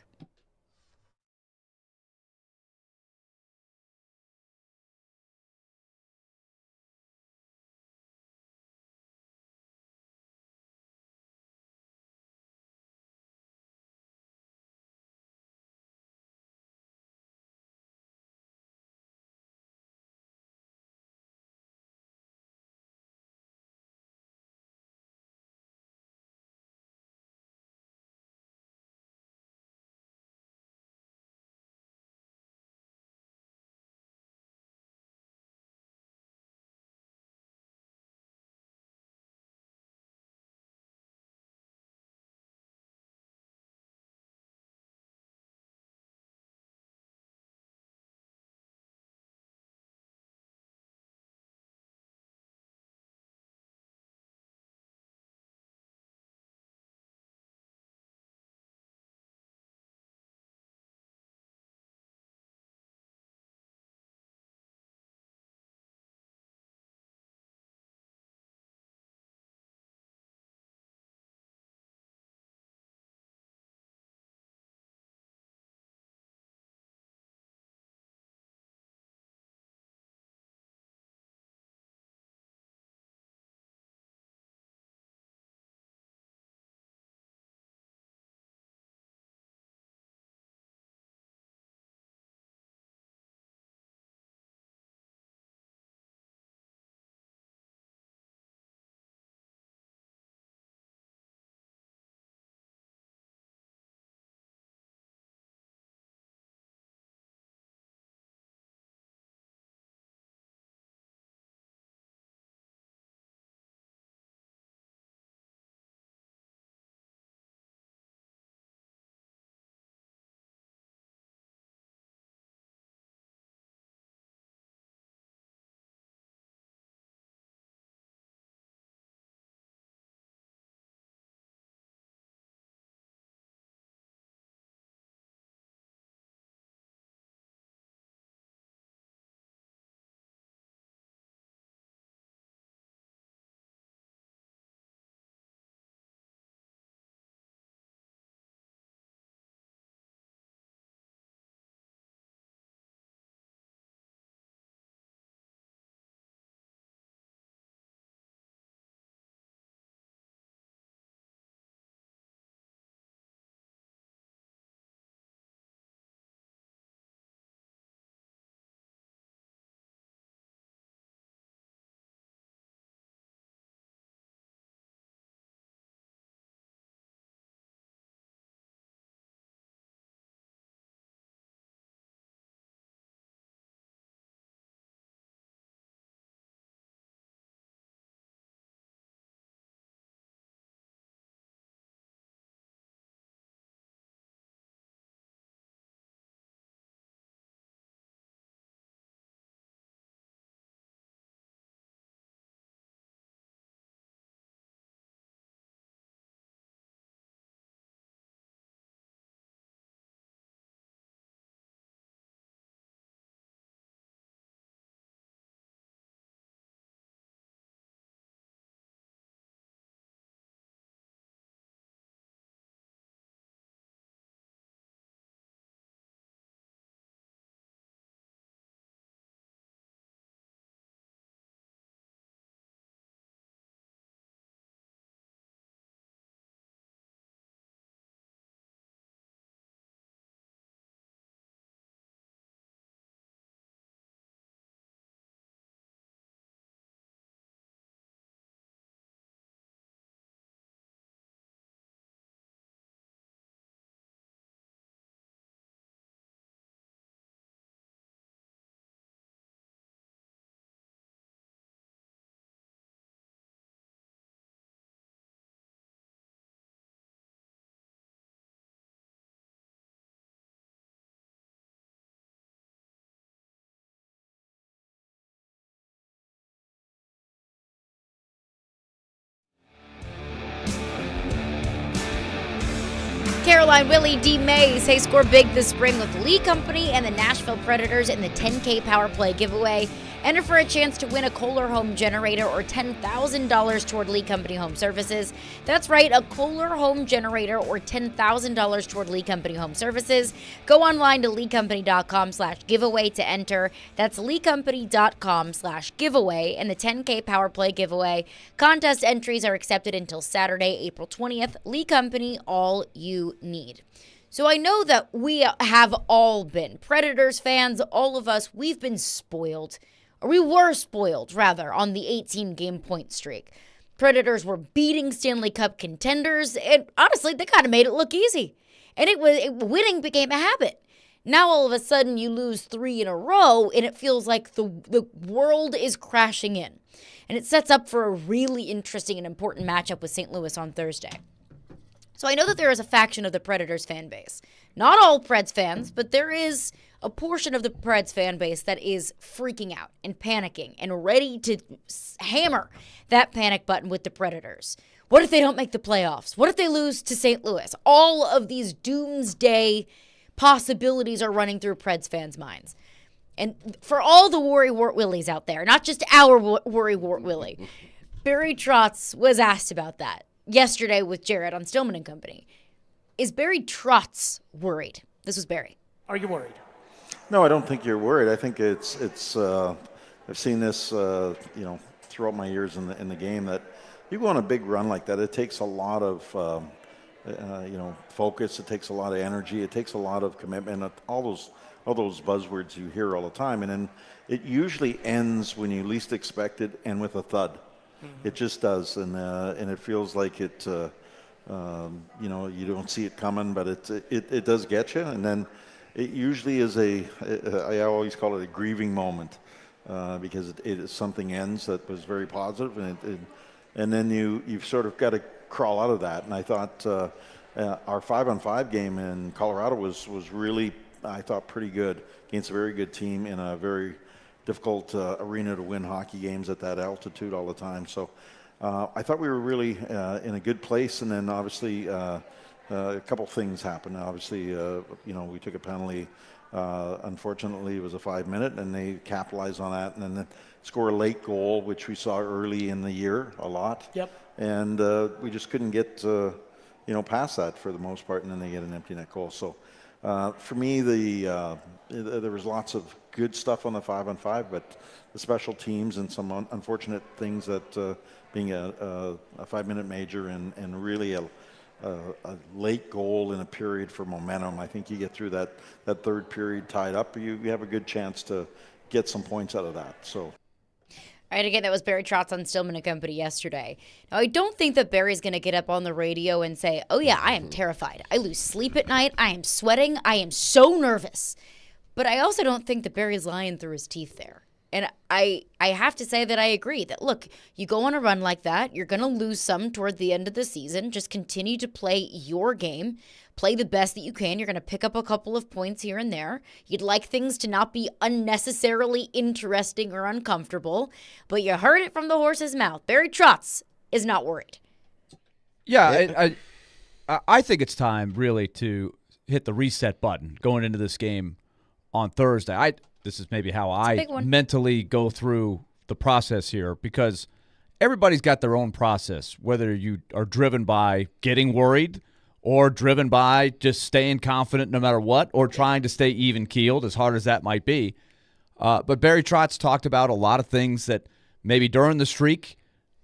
Caroline, Willy, D-Mase. Hey, score big this spring with Lee Company and the Nashville Predators in the 10K Power Play giveaway. Enter for a chance to win a Kohler home generator or $10,000 toward Lee Company Home Services. That's right, a Kohler home generator or $10,000 toward Lee Company Home Services. Go online to leecompany.com/giveaway to enter. That's leecompany.com/giveaway and the 10K Power Play giveaway. Contest entries are accepted until Saturday, April 20th. Lee Company, all you need. So I know that we have all been Predators fans, all of us, we've been spoiled. Or we were spoiled, rather, on the 18-game point streak. Predators were beating Stanley Cup contenders, and honestly, they kind of made it look easy. And winning became a habit. Now, all of a sudden, you lose 3 in a row, and it feels like the world is crashing in. And it sets up for a really interesting and important matchup with St. Louis on Thursday. So I know that there is a faction of the Predators fan base. Not all Preds fans, but there is a portion of the Preds fan base that is freaking out and panicking and ready to hammer that panic button with the Predators. What if they don't make the playoffs? What if they lose to St. Louis? All of these doomsday possibilities are running through Preds fans' minds. And for all the Worry Wart Willies out there, not just our Worry Wart Willy, Barry Trotz was asked about that yesterday with Jared on Stillman and Company. Is Barry Trotz worried? This was Barry. Are you worried? No, I don't think you're worried. I think it's. I've seen this, throughout my years in the game, that you go on a big run like that. It takes a lot of, focus. It takes a lot of energy. It takes a lot of commitment. All those buzzwords you hear all the time, and then it usually ends when you least expect it and with a thud. Mm-hmm. It just does, and it feels like it. You don't see it coming, but it does get you, and then. It usually is I always call it a grieving moment because something ends that was very positive, and then you've sort of got to crawl out of that. And I thought our 5-on-5 game in Colorado was really, I thought, pretty good against a very good team in a very difficult arena to win hockey games at that altitude all the time. So I thought we were really in a good place, and then obviously a couple things happened. Obviously, we took a penalty. Unfortunately, it was a 5-minute, and they capitalized on that, and then score a late goal, which we saw early in the year a lot. Yep. And we just couldn't get past that for the most part, and then they get an empty net goal. So for me, there was lots of good stuff on the 5-on-5, but the special teams and some unfortunate things that being a 5-minute major and really a late goal in a period for momentum. I think you get through that third period tied up, you have a good chance to get some points out of that. So. All right, again, that was Barry Trotz on Stillman and Company yesterday. Now, I don't think that Barry's going to get up on the radio and say, oh, yeah, I am terrified. I lose sleep at night. I am sweating. I am so nervous. But I also don't think that Barry's lying through his teeth there. And I have to say that I agree that, look, you go on a run like that, you're going to lose some toward the end of the season. Just continue to play your game. Play the best that you can. You're going to pick up a couple of points here and there. You'd like things to not be unnecessarily interesting or uncomfortable. But you heard it from the horse's mouth. Barry Trotz is not worried. Yeah, I think it's time, really, to hit the reset button going into this game on Thursday. This is maybe how I mentally go through the process here, because everybody's got their own process, whether you are driven by getting worried or driven by just staying confident no matter what, or trying to stay even-keeled, as hard as that might be. But Barry Trotz talked about a lot of things that maybe during the streak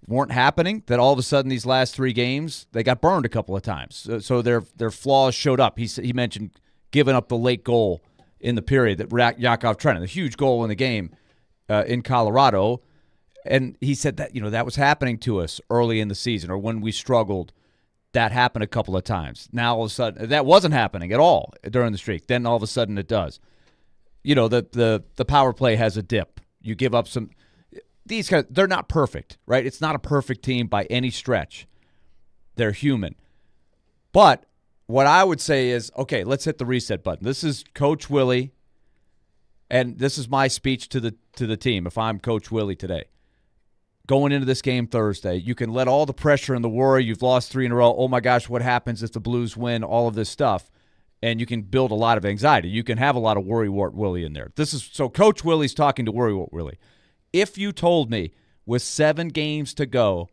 weren't happening, that all of a sudden these last 3 games, they got burned a couple of times. So their flaws showed up. He mentioned giving up the late goal in the period, that Yakov Trenin, a huge goal in the game in Colorado. And he said that, that was happening to us early in the season, or when we struggled, that happened a couple of times. Now, all of a sudden, that wasn't happening at all during the streak. Then all of a sudden it does. The power play has a dip. You give up some. These guys, they're not perfect, right? It's not a perfect team by any stretch. They're human. But what I would say is, okay, let's hit the reset button. This is Coach Willy, and this is my speech to the team if I'm Coach Willy today. going into this game Thursday. You can let all the pressure and the worry, you've lost 3 in a row, oh my gosh, what happens if the Blues win, all of this stuff, and you can build a lot of anxiety. You can have a lot of worrywart Willy in there. So Coach Willy's talking to worrywart Willy. If you told me with 7 games to go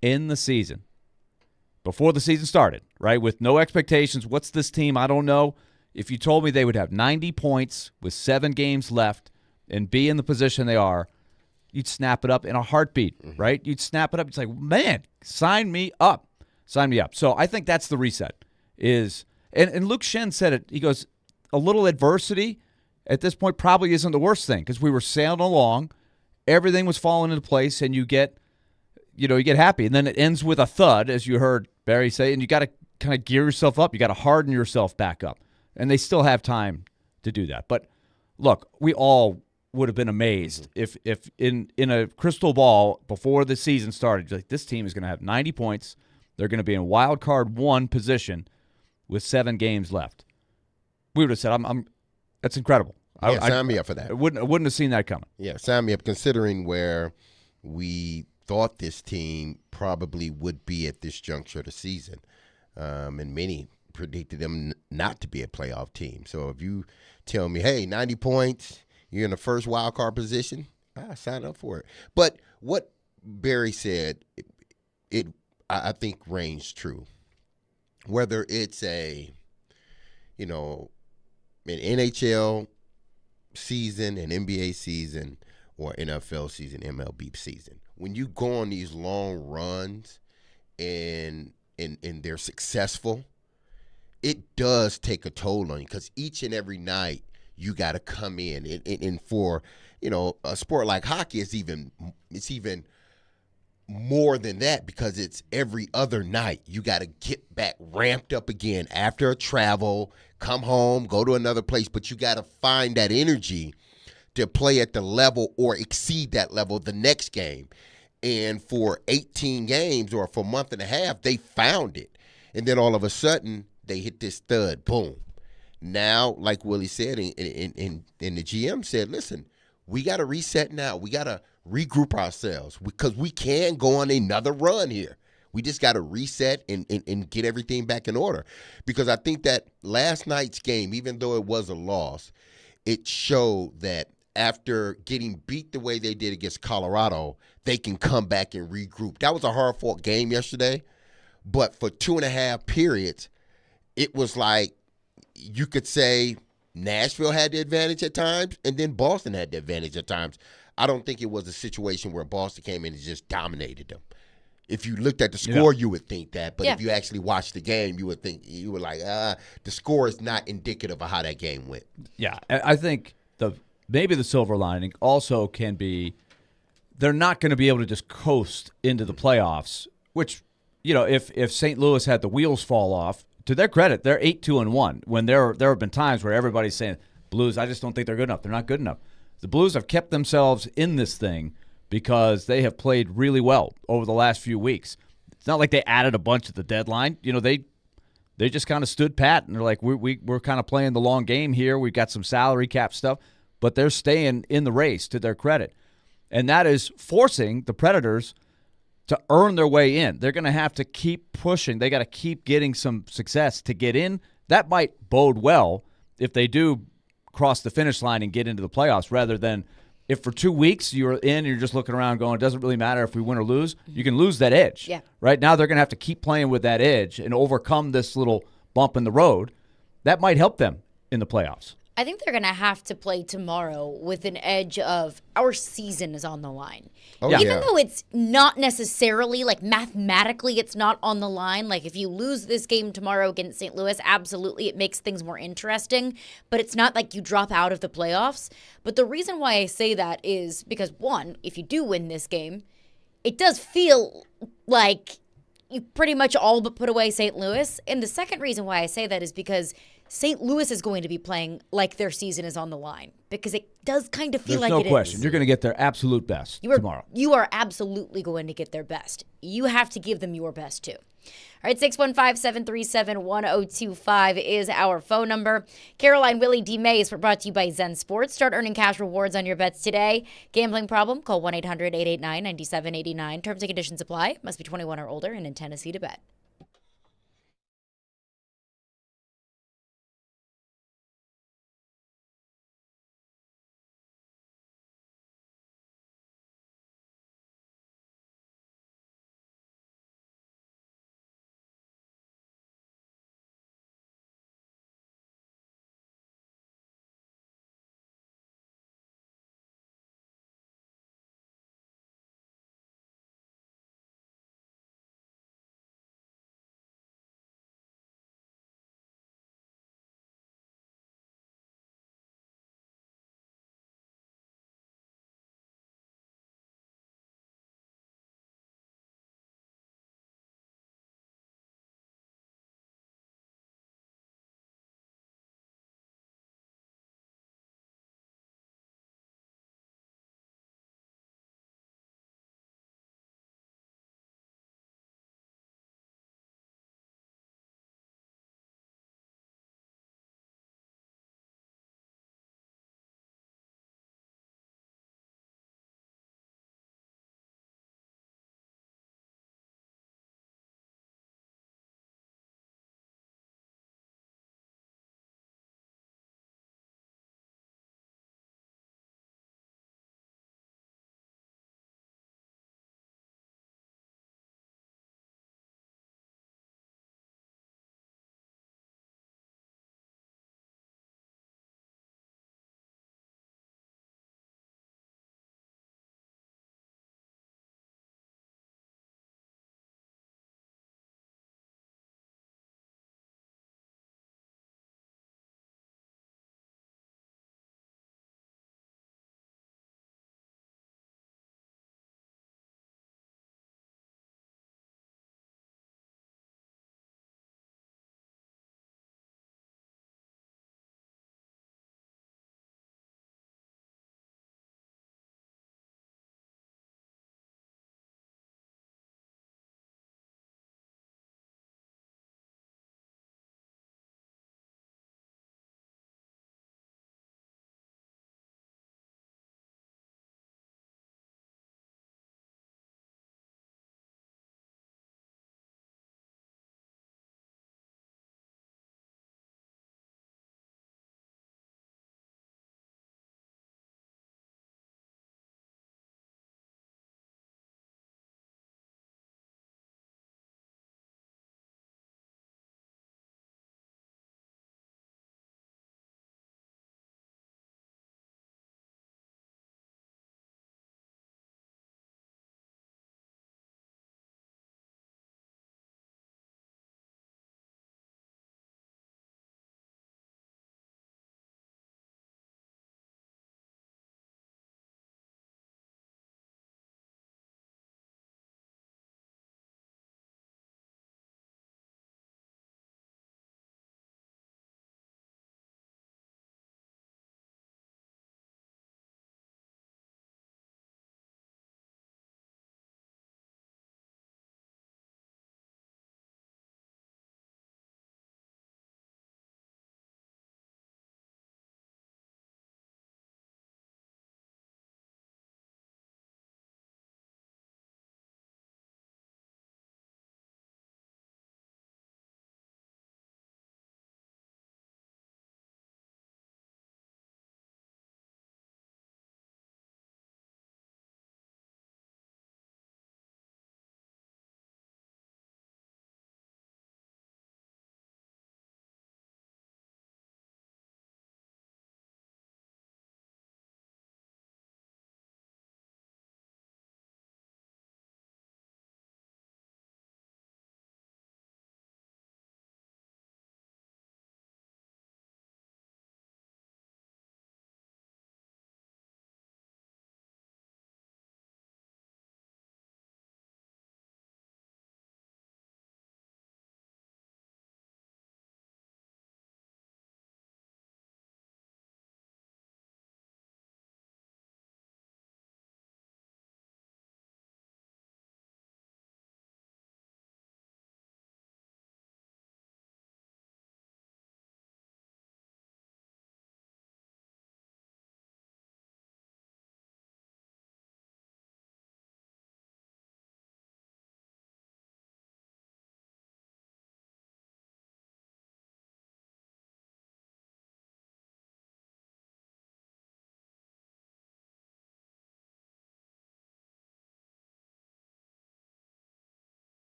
in the season, before the season started, right, with no expectations, what's this team? I don't know. If you told me they would have 90 points with 7 games left and be in the position they are, you'd snap it up in a heartbeat, right? You'd snap it up. It's like, man, sign me up. Sign me up. So I think that's the reset. And Luke Shen said it. He goes, a little adversity at this point probably isn't the worst thing because we were sailing along. Everything was falling into place, and you get happy. And then it ends with a thud, as you heard Barry say, and you got to kind of gear yourself up. You got to harden yourself back up. And they still have time to do that. But, look, we all would have been amazed if in a crystal ball before the season started, like, this team is going to have 90 points. They're going to be in wild card 1 position with 7 games left. We would have said, that's incredible. Yeah, sign me up for that. I wouldn't have seen that coming. Yeah, sign me up, considering where we thought this team probably would be at this juncture of the season. And many predicted them not to be a playoff team. So if you tell me, hey, 90 points, you're in the first wild card position, I sign up for it. But what Barry said, I think rings true. Whether it's an NHL season, an NBA season, or NFL season, MLB season, when you go on these long runs and they're successful, it does take a toll on you because each and every night you got to come in. And for, a sport like hockey, it's even more than that because it's every other night. You got to get back ramped up again after a travel, come home, go to another place, but you got to find that energy to play at the level or exceed that level the next game. And for 18 games or for a month and a half, they found it. And then all of a sudden, they hit this thud, boom. Now, like Willie said, and the GM said, listen, we got to reset now. We got to regroup ourselves because we can go on another run here. We just got to reset and get everything back in order. Because I think that last night's game, even though it was a loss, it showed that after getting beat the way they did against Colorado, they can come back and regroup. That was a hard-fought game yesterday, but for 2.5 periods, it was like you could say Nashville had the advantage at times, and then Boston had the advantage at times. I don't think it was a situation where Boston came in and just dominated them. If you looked at the score, you would think that. But if you actually watched the game, you would think you were like, the score is not indicative of how that game went. Yeah, I think maybe the silver lining also can be they're not going to be able to just coast into the playoffs, which, if St. Louis had the wheels fall off, to their credit, they're 8-2-1. When there have been times where everybody's saying, Blues, I just don't think they're good enough. They're not good enough. The Blues have kept themselves in this thing because they have played really well over the last few weeks. It's not like they added a bunch at the deadline. They just kind of stood pat, and they're like, we're kind of playing the long game here. We've got some salary cap stuff, but they're staying in the race to their credit. And that is forcing the Predators to earn their way in. They're going to have to keep pushing. They got to keep getting some success to get in. That might bode well if they do cross the finish line and get into the playoffs, rather than if for 2 weeks you're in and you're just looking around going, it doesn't really matter if we win or lose. You can lose that edge. Yeah. Right now they're going to have to keep playing with that edge and overcome this little bump in the road. That might help them in the playoffs. I think they're going to have to play tomorrow with an edge of our season is on the line. Oh, Even though it's not necessarily, like mathematically it's not on the line. Like if you lose this game tomorrow against St. Louis, absolutely it makes things more interesting. But it's not like you drop out of the playoffs. But the reason why I say that is because, one, if you do win this game, it does feel like you pretty much all but put away St. Louis. And the second reason why I say that is because St. Louis is going to be playing like their season is on the line because it does kind of feel There's like no it question. is. You're going to get their absolute best tomorrow. You are absolutely going to get their best. You have to give them your best, too. All right, 615-737-1025 is our phone number. Caroline, Willy, D-Mase were brought to you by Zen Sports. Start earning cash rewards on your bets today. Gambling problem? Call 1-800-889-9789. Terms and conditions apply. Must be 21 or older and in Tennessee to bet.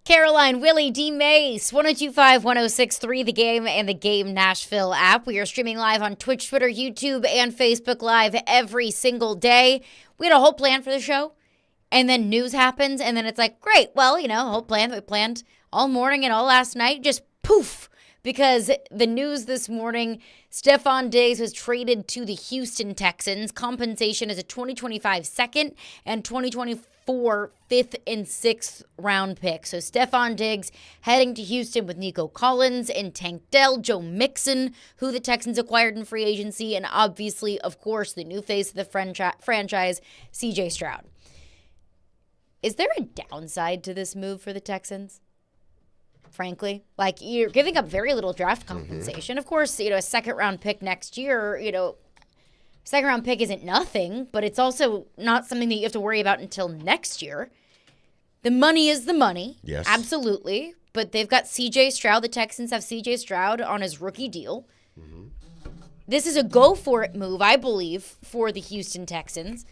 Caroline, Willy, D-Mase, 102.5, 106.3, The Game and The Game Nashville app. We are streaming live on Twitch, Twitter, YouTube, and Facebook Live every single day. We had a whole plan for the show, and then news happens, and then it's like, great, well, whole plan that we planned all morning and all last night, just poof, because the news this morning, Stefon Diggs was traded to the Houston Texans. Compensation is a 2025 second and 2024 fifth and sixth round pick. So Stefon Diggs heading to Houston with Nico Collins and Tank Dell, Joe Mixon, who the Texans acquired in free agency, and obviously, of course, the new face of the franchise, CJ Stroud. Is there a downside to this move for the Texans? Frankly, like, you're giving up very little draft compensation. Of course, a second round pick next year, second round pick isn't nothing, but it's also not something that you have to worry about until next year. The money is the money. Yes. Absolutely. But they've got CJ Stroud. The Texans have CJ Stroud on his rookie deal. This is a go for it move, I believe, for the Houston Texans.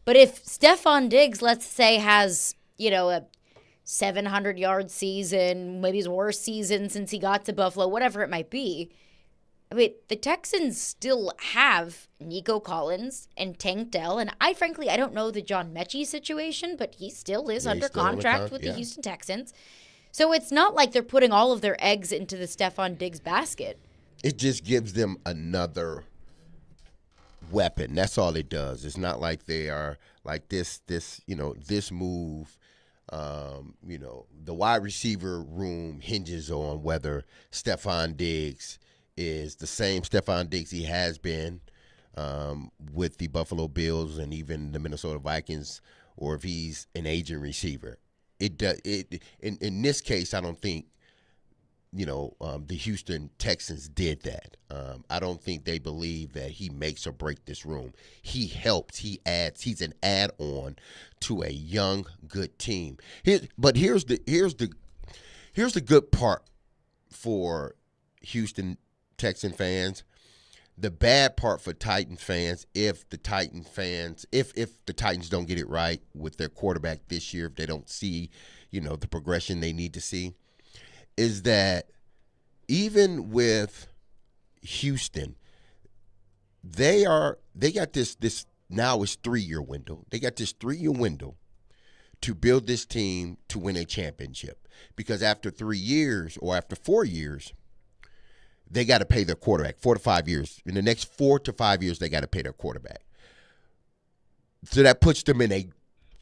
But if Stefon Diggs, let's say, has, a 700-yard season, maybe his worst season since he got to Buffalo, whatever it might be, the Texans still have Nico Collins and Tank Dell, and I don't know the John Mechie situation, but he still is under contract with the Houston Texans. So it's not like they're putting all of their eggs into the Stefon Diggs basket. It just gives them another weapon. That's all it does. It's not like they are like this move. The wide receiver room hinges on whether Stefon Diggs is the same Stefon Diggs he has been with the Buffalo Bills and even the Minnesota Vikings, or if he's an aging receiver. In this case, I don't think the Houston Texans did that. I don't think they believe that he makes or break this room. He helps. He adds. He's an add-on to a young, good team. But here's the good part for Houston Texan fans. The bad part for Titan fans, if the Titans don't get it right with their quarterback this year, if they don't see, the progression they need to see, is that even with Houston, they got this now it's 3-year window. They got this 3-year window to build this team to win a championship. Because after 3 years or after 4 years, they got to pay their quarterback. 4 to 5 years. In the next 4 to 5 years, they got to pay their quarterback. So that puts them in a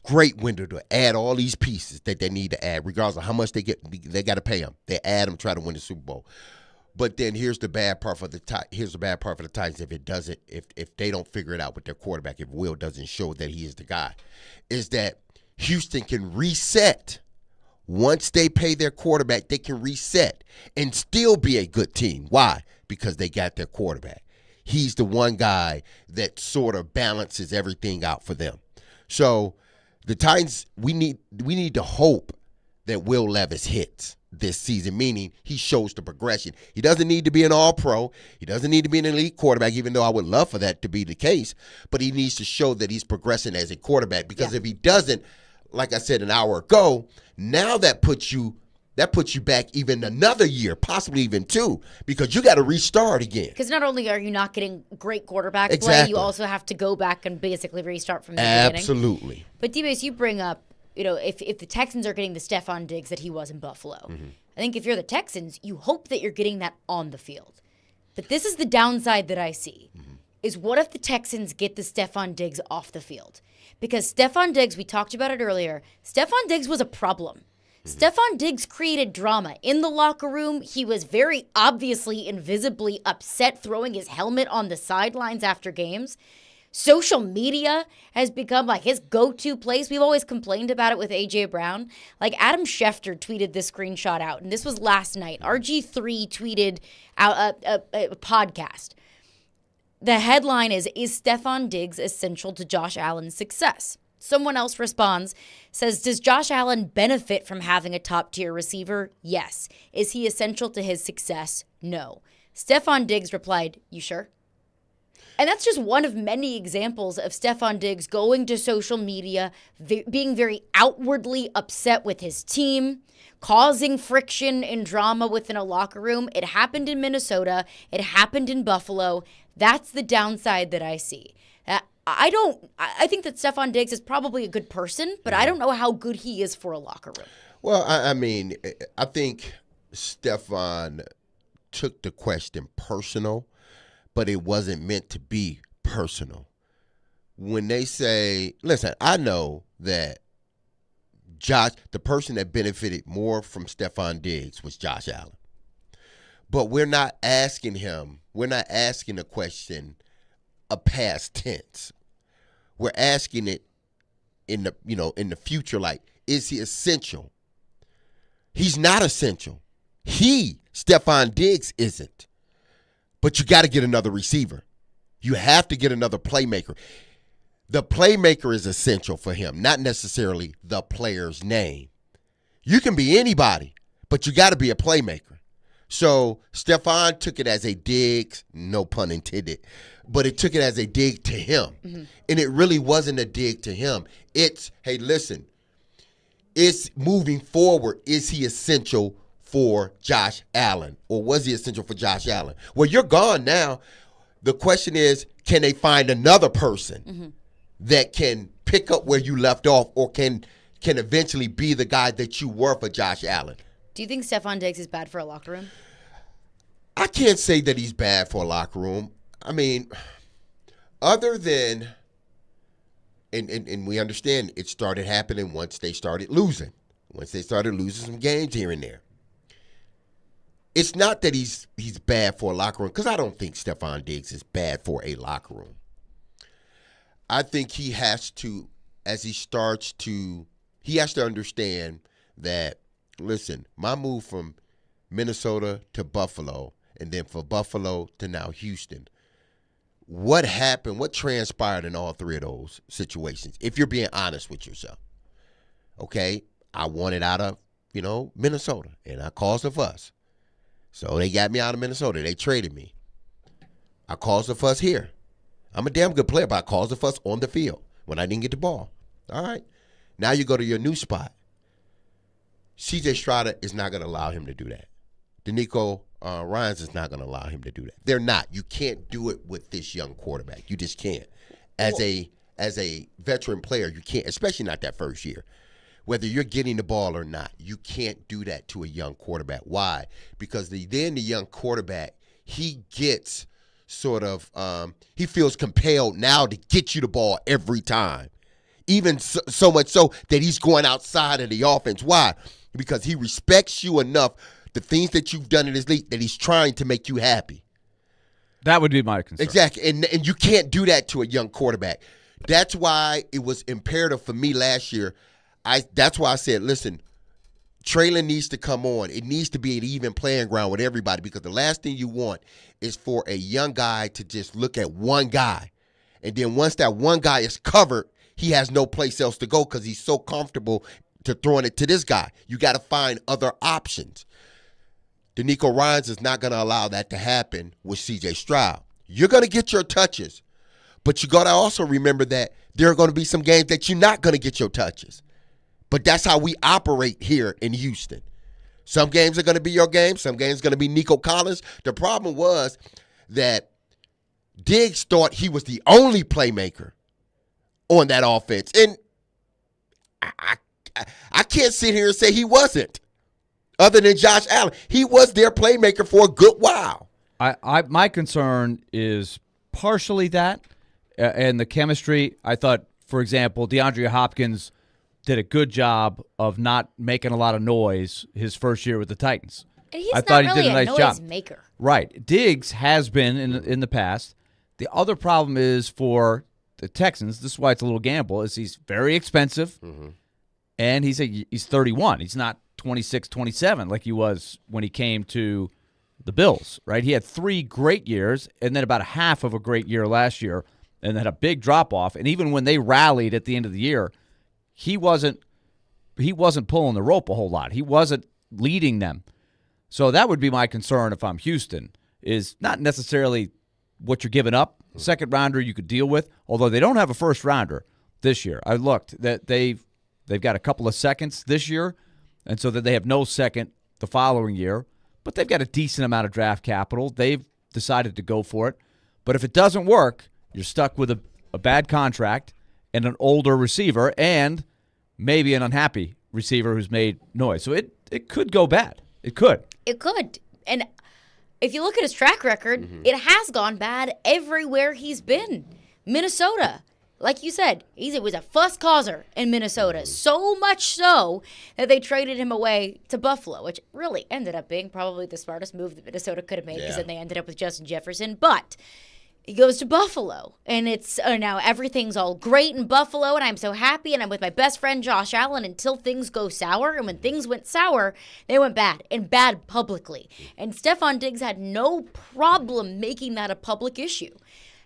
great window to add all these pieces that they need to add, regardless of how much they get. They got to pay them. They add them, try to win the Super Bowl. But then here's the bad part for the Titans. If they don't figure it out with their quarterback, if Will doesn't show that he is the guy, is that Houston can reset. Once they pay their quarterback, they can reset and still be a good team. Why? Because they got their quarterback. He's the one guy that sort of balances everything out for them. So the Titans, we need to hope that Will Levis hits this season, meaning he shows the progression. He doesn't need to be an all-pro. He doesn't need to be an elite quarterback, even though I would love for that to be the case. But he needs to show that he's progressing as a quarterback, because if he doesn't, like I said an hour ago, now that puts you back even another year, possibly even 2, because you got to restart again. Because not only are you not getting great quarterback play, you also have to go back and basically restart from the beginning. Absolutely. But D-Base, you bring up, if the Texans are getting the Stefon Diggs that he was in Buffalo, I think if you're the Texans, you hope that you're getting that on the field. But this is the downside that I see, is what if the Texans get the Stefon Diggs off the field? Because Stefon Diggs, we talked about it earlier, Stefon Diggs was a problem. Stefon Diggs created drama in the locker room. He was very obviously and visibly upset, throwing his helmet on the sidelines after games. Social media has become like his go-to place. We've always complained about it with A.J. Brown. Like Adam Schefter tweeted this screenshot out, and this was last night. RG3 tweeted out a podcast. The headline is Stefon Diggs essential to Josh Allen's success? Someone else responds, says, does Josh Allen benefit from having a top-tier receiver? Yes. Is he essential to his success? No. Stefon Diggs replied, you sure? And that's just one of many examples of Stephon Diggs going to social media, being very outwardly upset with his team, causing friction and drama within a locker room. It happened in Minnesota. It happened in Buffalo. That's the downside that I see. I think that Stephon Diggs is probably a good person, but I don't know how good he is for a locker room. Well, I mean, I think Stephon took the question personal, but it wasn't meant to be personal. When they say, listen, I know that the person that benefited more from Stephon Diggs was Josh Allen. But we're not asking the question a past tense. We're asking it in the future, like, is he essential? He's not essential. Stephon Diggs, isn't. But you got to get another receiver. You have to get another playmaker. The playmaker is essential for him, not necessarily the player's name. You can be anybody, but you got to be a playmaker. So Stephon took it as a dig, no pun intended, but it took it as a dig to him. Mm-hmm. And it really wasn't a dig to him. It's, hey, listen, it's moving forward. Is he essential for Josh Allen, or was he essential for Josh Allen? Well, you're gone now. The question is, can they find another person that can pick up where you left off, or can eventually be the guy that you were for Josh Allen? Do you think Stephon Diggs is bad for a locker room? I can't say that he's bad for a locker room. I mean, other than, and we understand it started happening once they started losing. Once they started losing some games here and there. It's not that he's bad for a locker room, because I don't think Stephon Diggs is bad for a locker room. I think he has to, as he starts to, he has to understand that, listen, my move from Minnesota to Buffalo, and then from Buffalo to now Houston, what happened, what transpired in all three of those situations, if you're being honest with yourself? Okay, I wanted out of, Minnesota, and I caused a fuss. So they got me out of Minnesota. They traded me. I caused a fuss here. I'm a damn good player, but I caused a fuss on the field when I didn't get the ball. All right. Now you go to your new spot. C.J. Stroud is not going to allow him to do that. D'Amico Ryans is not going to allow him to do that. They're not. You can't do it with this young quarterback. You just can't. As a veteran player, you can't, especially not that first year. Whether you're getting the ball or not, you can't do that to a young quarterback. Why? Because then the young quarterback, he gets sort of, he feels compelled now to get you the ball every time. Even so much so that he's going outside of the offense. Why? Because he respects you enough, the things that you've done in this league, that he's trying to make you happy. That would be my concern. Exactly. And you can't do that to a young quarterback. That's why it was imperative for me last year. That's why I said, listen, Traylon needs to come on. It needs to be an even playing ground with everybody, because the last thing you want is for a young guy to just look at one guy. And then once that one guy is covered, he has no place else to go because he's so comfortable to throwing it to this guy. You got to find other options. D'Amico Ryans is not going to allow that to happen with C.J. Stroud. You're going to get your touches, but you got to also remember that there are going to be some games that you're not going to get your touches. But that's how we operate here in Houston. Some games are going to be your game. Some games are going to be Nico Collins. The problem was that Diggs thought he was the only playmaker on that offense. And I can't sit here and say he wasn't. Other than Josh Allen, he was their playmaker for a good while. My concern is partially that and the chemistry. I thought, for example, DeAndre Hopkins did a good job of not making a lot of noise his first year with the Titans. And he's I thought not he did really a nice job. Maker. Right. Diggs has been in the past. The other problem is for the Texans, this is why it's a little gamble, is he's very expensive, and he's 31. He's not 26, 27 like he was when he came to the Bills, right? He had 3 great years and then about a half of a great year last year and then a big drop-off. And even when they rallied at the end of the year, he wasn't pulling the rope a whole lot. He wasn't leading them. So that would be my concern if I'm Houston, is not necessarily what you're giving up, Second rounder you could deal with, although they don't have a first rounder this year. I looked that they've got a couple of seconds this year, and so that they have no second the following year. But they've got a decent amount of draft capital. They've decided to go for it. But if it doesn't work, you're stuck with a bad contract and an older receiver and maybe an unhappy receiver who's made noise. So it could go bad. It could. It could. And if you look at his track record, it has gone bad everywhere he's been. Minnesota, like you said, he was a fuss causer in Minnesota. So much so that they traded him away to Buffalo, which really ended up being probably the smartest move that Minnesota could have made because then they ended up with Justin Jefferson. But he goes to Buffalo, and it's now everything's all great in Buffalo, and I'm so happy, and I'm with my best friend Josh Allen until things go sour. And when things went sour, they went bad, and bad publicly. And Stephon Diggs had no problem making that a public issue.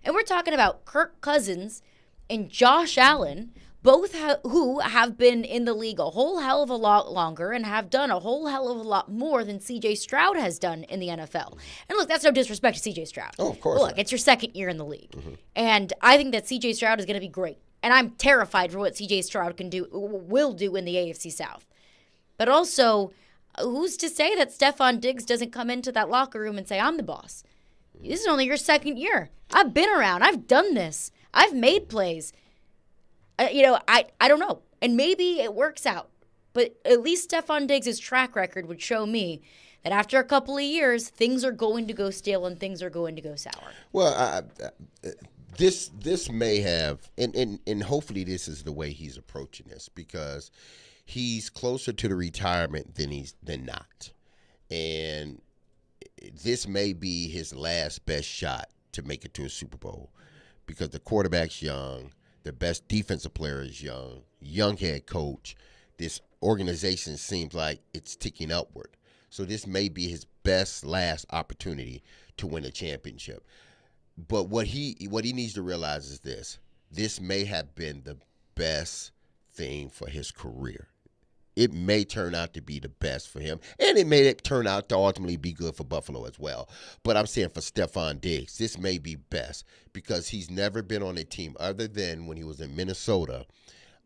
And we're talking about Kirk Cousins and Josh Allen, both who have been in the league a whole hell of a lot longer and have done a whole hell of a lot more than C.J. Stroud has done in the NFL. And look, that's no disrespect to C.J. Stroud. Oh, of course Look, it's your second year in the league. And I think that C.J. Stroud is going to be great. And I'm terrified for what C.J. Stroud will do in the AFC South. But also, who's to say that Stephon Diggs doesn't come into that locker room and say, I'm the boss? This is only your second year. I've been around. I've done this. I've made plays. I don't know. And maybe it works out. But at least Stephon Diggs' track record would show me that after a couple of years, things are going to go stale and things are going to go sour. Well, this may have, and hopefully this is the way he's approaching this, because he's closer to the retirement than not. And this may be his last best shot to make it to a Super Bowl, because the quarterback's young. The best defensive player is young head coach. This organization seems like it's ticking upward. So this may be his last opportunity to win a championship. But what he needs to realize is this. This may have been the best thing for his career. It may turn out to be the best for him, and it may turn out to ultimately be good for Buffalo as well. But I'm saying for Stephon Diggs, this may be best because he's never been on a team other than when he was in Minnesota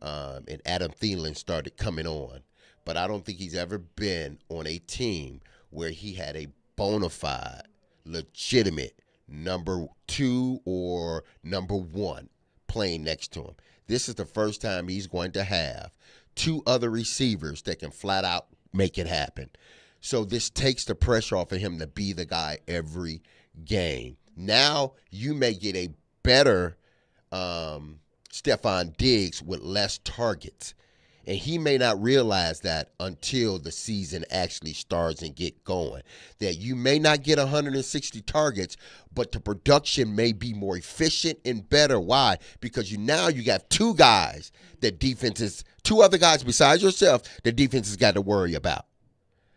and Adam Thielen started coming on. But I don't think he's ever been on a team where he had a bona fide, legitimate number 2 or number 1 playing next to him. This is the first time he's going to have 2 other receivers that can flat out make it happen. So this takes the pressure off of him to be the guy every game. Now you may get a better Stephon Diggs with less targets. And he may not realize that until the season actually starts and get going. That you may not get 160 targets, but the production may be more efficient and better. Why? Because you got 2 guys that defenses, 2 other guys besides yourself, the defense has got to worry about.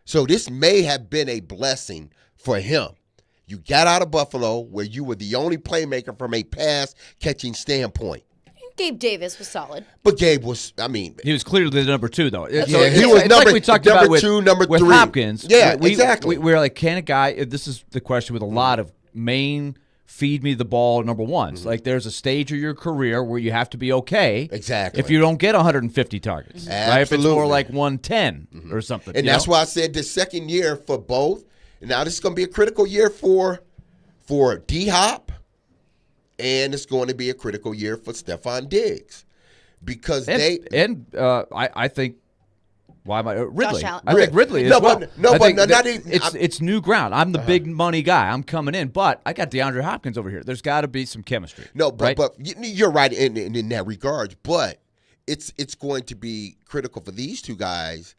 So this may have been a blessing for him. You got out of Buffalo where you were the only playmaker from a pass catching standpoint. Gabe Davis was solid. But Gabe was, he was clearly the number 2, though. He was number, like we talked number about 2, number 3. With Hopkins. Yeah, exactly. We're like, can a guy, this is the question with a lot of main feed me the ball number 1s. Like there's a stage of your career where you have to be okay. Exactly. If you don't get 150 targets. Right? If it's more like 110 or something. And that's why I said the second year for both. Now this is going to be a critical year for D-Hop. And it's going to be a critical year for Stephon Diggs because I think Ridley. I think Ridley is it's new ground. I'm the big money guy. I'm coming in, but I got DeAndre Hopkins over here. There's got to be some chemistry. No, but you're right in that regard. But it's going to be critical for these 2 guys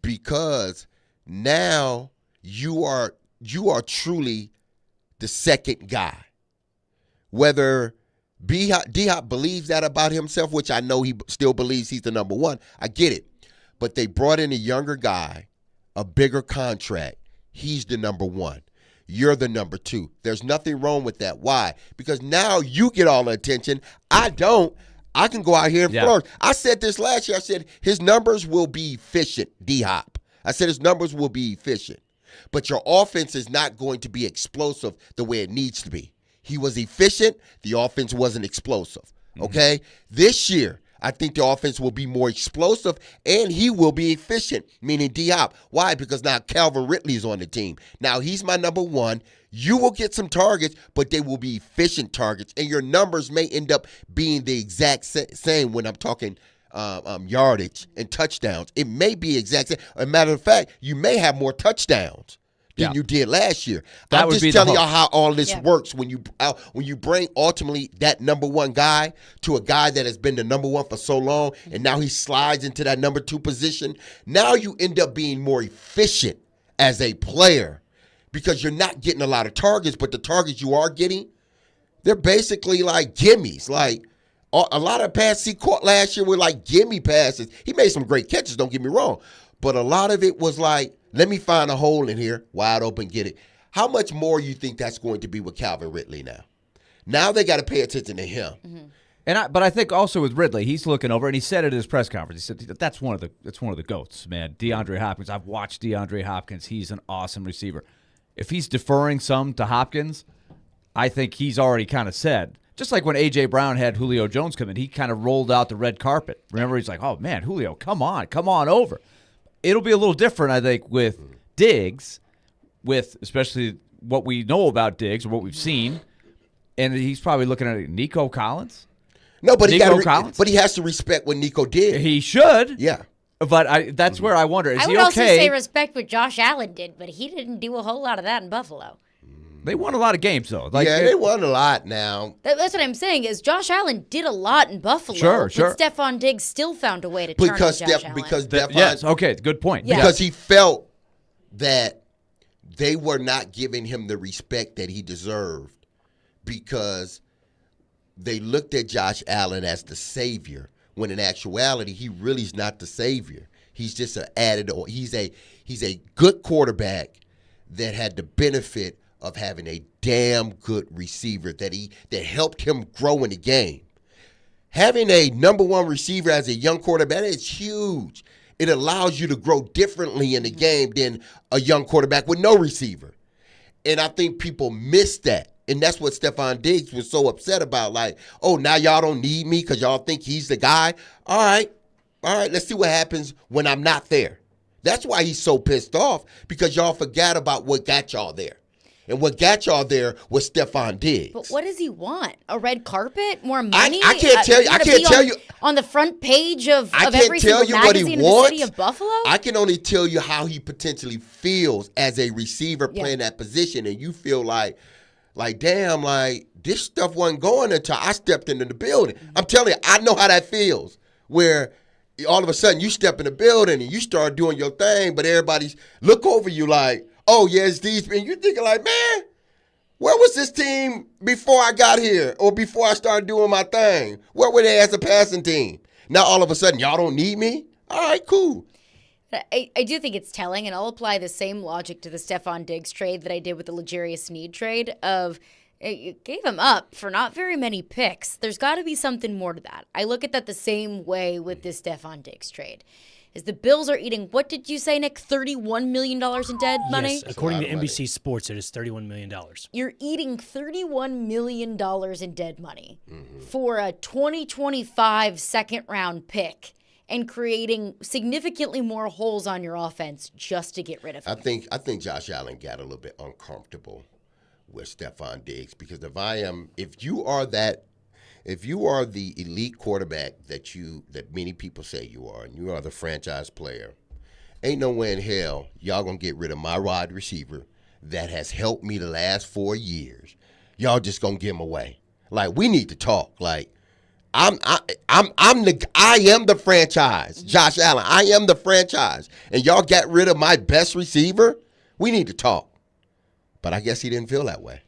because now you are truly the second guy. Whether D-Hop believes that about himself, which I know he still believes he's the number 1, I get it. But they brought in a younger guy, a bigger contract. He's the number 1. You're the number 2. There's nothing wrong with that. Why? Because now you get all the attention. I don't. I can go out here and flourish. I said this last year. I said his numbers will be efficient, D-Hop. I said his numbers will be efficient. But your offense is not going to be explosive the way it needs to be. he was efficient. The offense wasn't explosive. Okay? This year, I think the offense will be more explosive, and he will be efficient, meaning D-Hop. Why? Because now Calvin Ridley's on the team. Now, he's my number one. You will get some targets, but they will be efficient targets, and your numbers may end up being the exact same when I'm talking yardage and touchdowns. It may be exact same. As a matter of fact, you may have more touchdowns than you did last year. I'm just telling y'all how all this works when you bring ultimately that number one guy to a guy that has been the number one for so long, and now he slides into that number two position. Now you end up being more efficient as a player because you're not getting a lot of targets, but the targets you are getting, they're basically like gimmies. Like a lot of passes he caught last year were like gimme passes. He made some great catches, don't get me wrong, but a lot of it was like, let me find a hole in here, wide open, get it. How much more you think that's going to be with Calvin Ridley now? Now they got to pay attention to him. But I think also with Ridley, he's looking over, and he said at his press conference, he said that's one of the goats, man. DeAndre Hopkins. I've watched DeAndre Hopkins. He's an awesome receiver. If he's deferring some to Hopkins, I think he's already kind of said. Just like when A.J. Brown had Julio Jones come in, he kind of rolled out the red carpet. Remember, he's like, oh, man, Julio, come on over. It'll be a little different, I think, with Diggs, with especially what we know about Diggs or what we've seen, and he's probably looking at Nico Collins. No, but Collins? But he has to respect what Nico did. He should. Yeah. But that's where I wonder, is he okay? I would also say respect what Josh Allen did, but he didn't do a whole lot of that in Buffalo. They won a lot of games, though. They won a lot now. That's what I'm saying is Josh Allen did a lot in Buffalo. Sure. But Stephon Diggs still found a way to turn on Josh Allen. Yes, okay, good point. Yeah. Because he felt that they were not giving him the respect that he deserved because they looked at Josh Allen as the savior, when in actuality, he really is not the savior. He's just an added, or he's a good quarterback that had the benefit of having a damn good receiver that helped him grow in the game. Having a number one receiver as a young quarterback is huge. It allows you to grow differently in the game than a young quarterback with no receiver. And I think people miss that. And that's what Stephon Diggs was so upset about. Like, oh, now y'all don't need me because y'all think he's the guy. All right, let's see what happens when I'm not there. That's why he's so pissed off, because y'all forgot about what got y'all there. And what got y'all there was Stephon Diggs. But what does he want? A red carpet? More money? I can't tell you. I can't tell you. On the front page of every tell single you what he magazine in the wants. city of Buffalo? I can only tell you how he potentially feels as a receiver playing that position. And you feel like damn, like this stuff wasn't going until I stepped into the building. I'm telling you, I know how that feels. Where all of a sudden you step in the building and you start doing your thing, but everybody's look over you like, oh, yeah, it's these. And you're thinking like, man, where was this team before I got here or before I started doing my thing? Where were they as a passing team? Now all of a sudden, y'all don't need me? All right, cool. I do think it's telling, and I'll apply the same logic to the Stephon Diggs trade that I did with the L'Jarius Sneed trade of you gave him up for not very many picks. There's got to be something more to that. I look at that the same way with this Stephon Diggs trade. Is the Bills are eating, what did you say, Nick, $31 million in dead money? Yes, according to NBC Sports, it is $31 million. You're eating $31 million in dead money for a 2025 second-round pick and creating significantly more holes on your offense just to get rid of him. I think Josh Allen got a little bit uncomfortable with Stephon Diggs because if you are the elite quarterback that many people say you are, and you are the franchise player, ain't no way in hell y'all gonna get rid of my wide receiver that has helped me the last 4 years. Y'all just gonna give him away. Like, we need to talk. Like, I am the franchise, Josh Allen. I am the franchise, and y'all got rid of my best receiver. We need to talk. But I guess he didn't feel that way.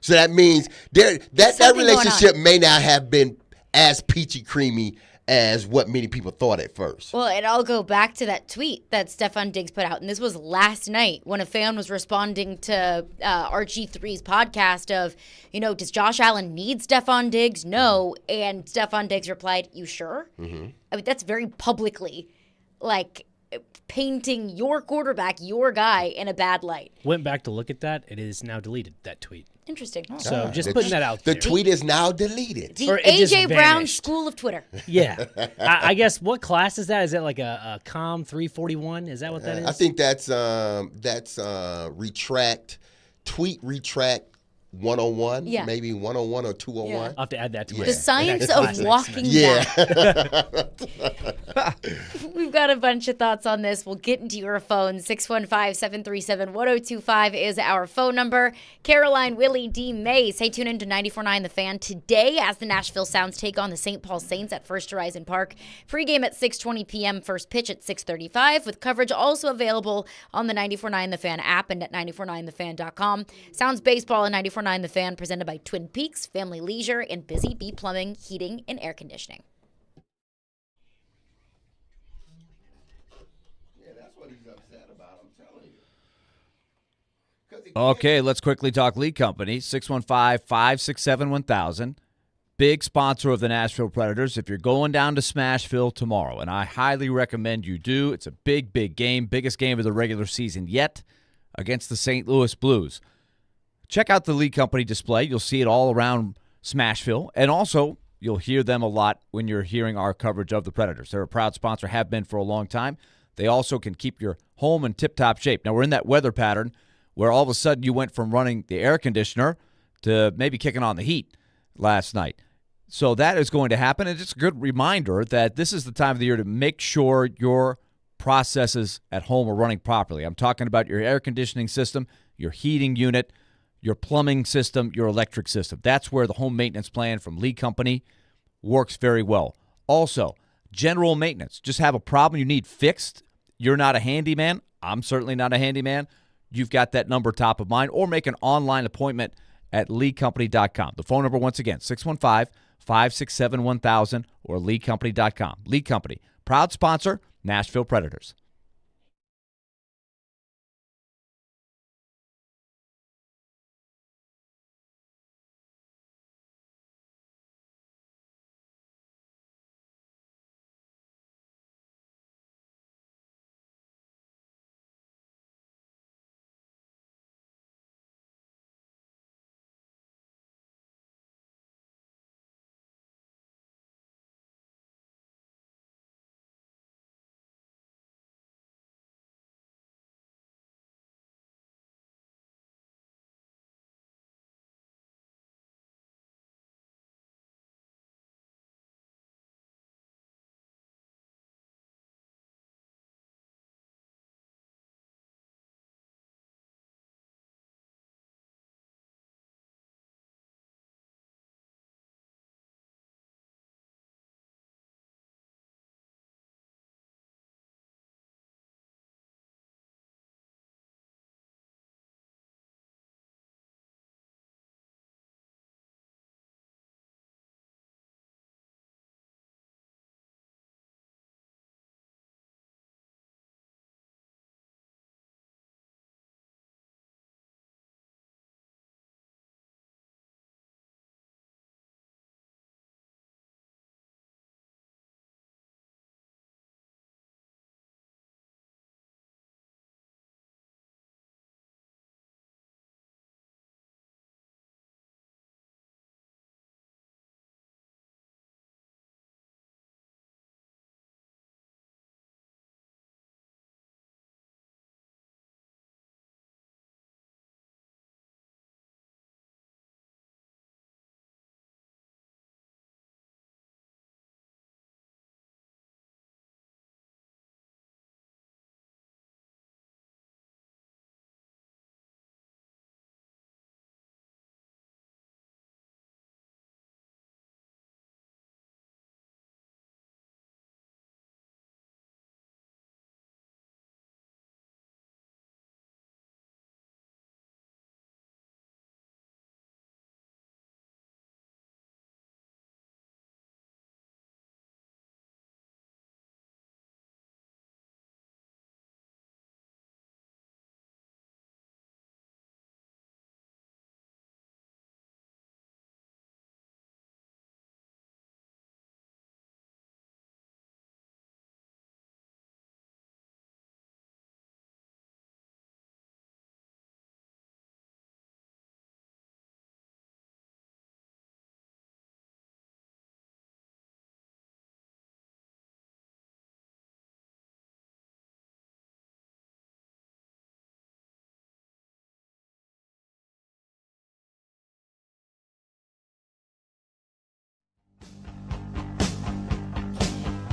So that means that relationship may not have been as peachy creamy as what many people thought at first. Well, and I'll go back to that tweet that Stephon Diggs put out, and this was last night when a fan was responding to RG3's podcast of, does Josh Allen need Stephon Diggs? No. And Stephon Diggs replied, you sure? Mm-hmm. I mean, that's very publicly, painting your quarterback, your guy, in a bad light. Went back to look at that. It is now deleted, that tweet. Interesting. So just The putting that out The there. tweet is now deleted. The Or it just AJ Brown vanished. School of Twitter. Yeah. I guess what class is that? Is that like a COM 341? Is that what that is? I think that's tweet retract 101, Yeah. maybe 101 or 201. I'll have to add that to my The science class of next walking Yeah. back. We've got a bunch of thoughts on this. We'll get into your phone. 615-737-1025 is our phone number. Caroline, Willy, D-Mase. Hey, tune in to 94.9 The Fan today as the Nashville Sounds take on the St. Paul Saints at First Horizon Park. Pregame at 6:20 p.m., first pitch at 6:35, with coverage also available on the 94.9 The Fan app and at 949thefan.com. Sounds baseball and 94.9 The Fan, presented by Twin Peaks, Family Leisure, and Busy Bee Plumbing, Heating, and Air Conditioning. Yeah, that's what he's upset about, I'm telling you. Okay, let's quickly talk lead company. 615-567-1000. Big sponsor of the Nashville Predators. If you're going down to Smashville tomorrow, and I highly recommend you do, it's a big, big game, biggest game of the regular season yet, against the St. Louis Blues. Check out the lead company display. You'll see it all around Smashville. And also, you'll hear them a lot when you're hearing our coverage of the Predators. They're a proud sponsor, have been for a long time. They also can keep your home in tip-top shape. Now, we're in that weather pattern where all of a sudden you went from running the air conditioner to maybe kicking on the heat last night. So that is going to happen. And it's a good reminder that this is the time of the year to make sure your processes at home are running properly. I'm talking about your air conditioning system, your heating unit, your plumbing system, your electric system. That's where the home maintenance plan from Lee Company works very well. Also, general maintenance. Just have a problem you need fixed. You're not a handyman. I'm certainly not a handyman. You've got that number top of mind, or make an online appointment at leecompany.com. The phone number, once again, 615-567-1000 or leecompany.com. Lee Company, proud sponsor, Nashville Predators.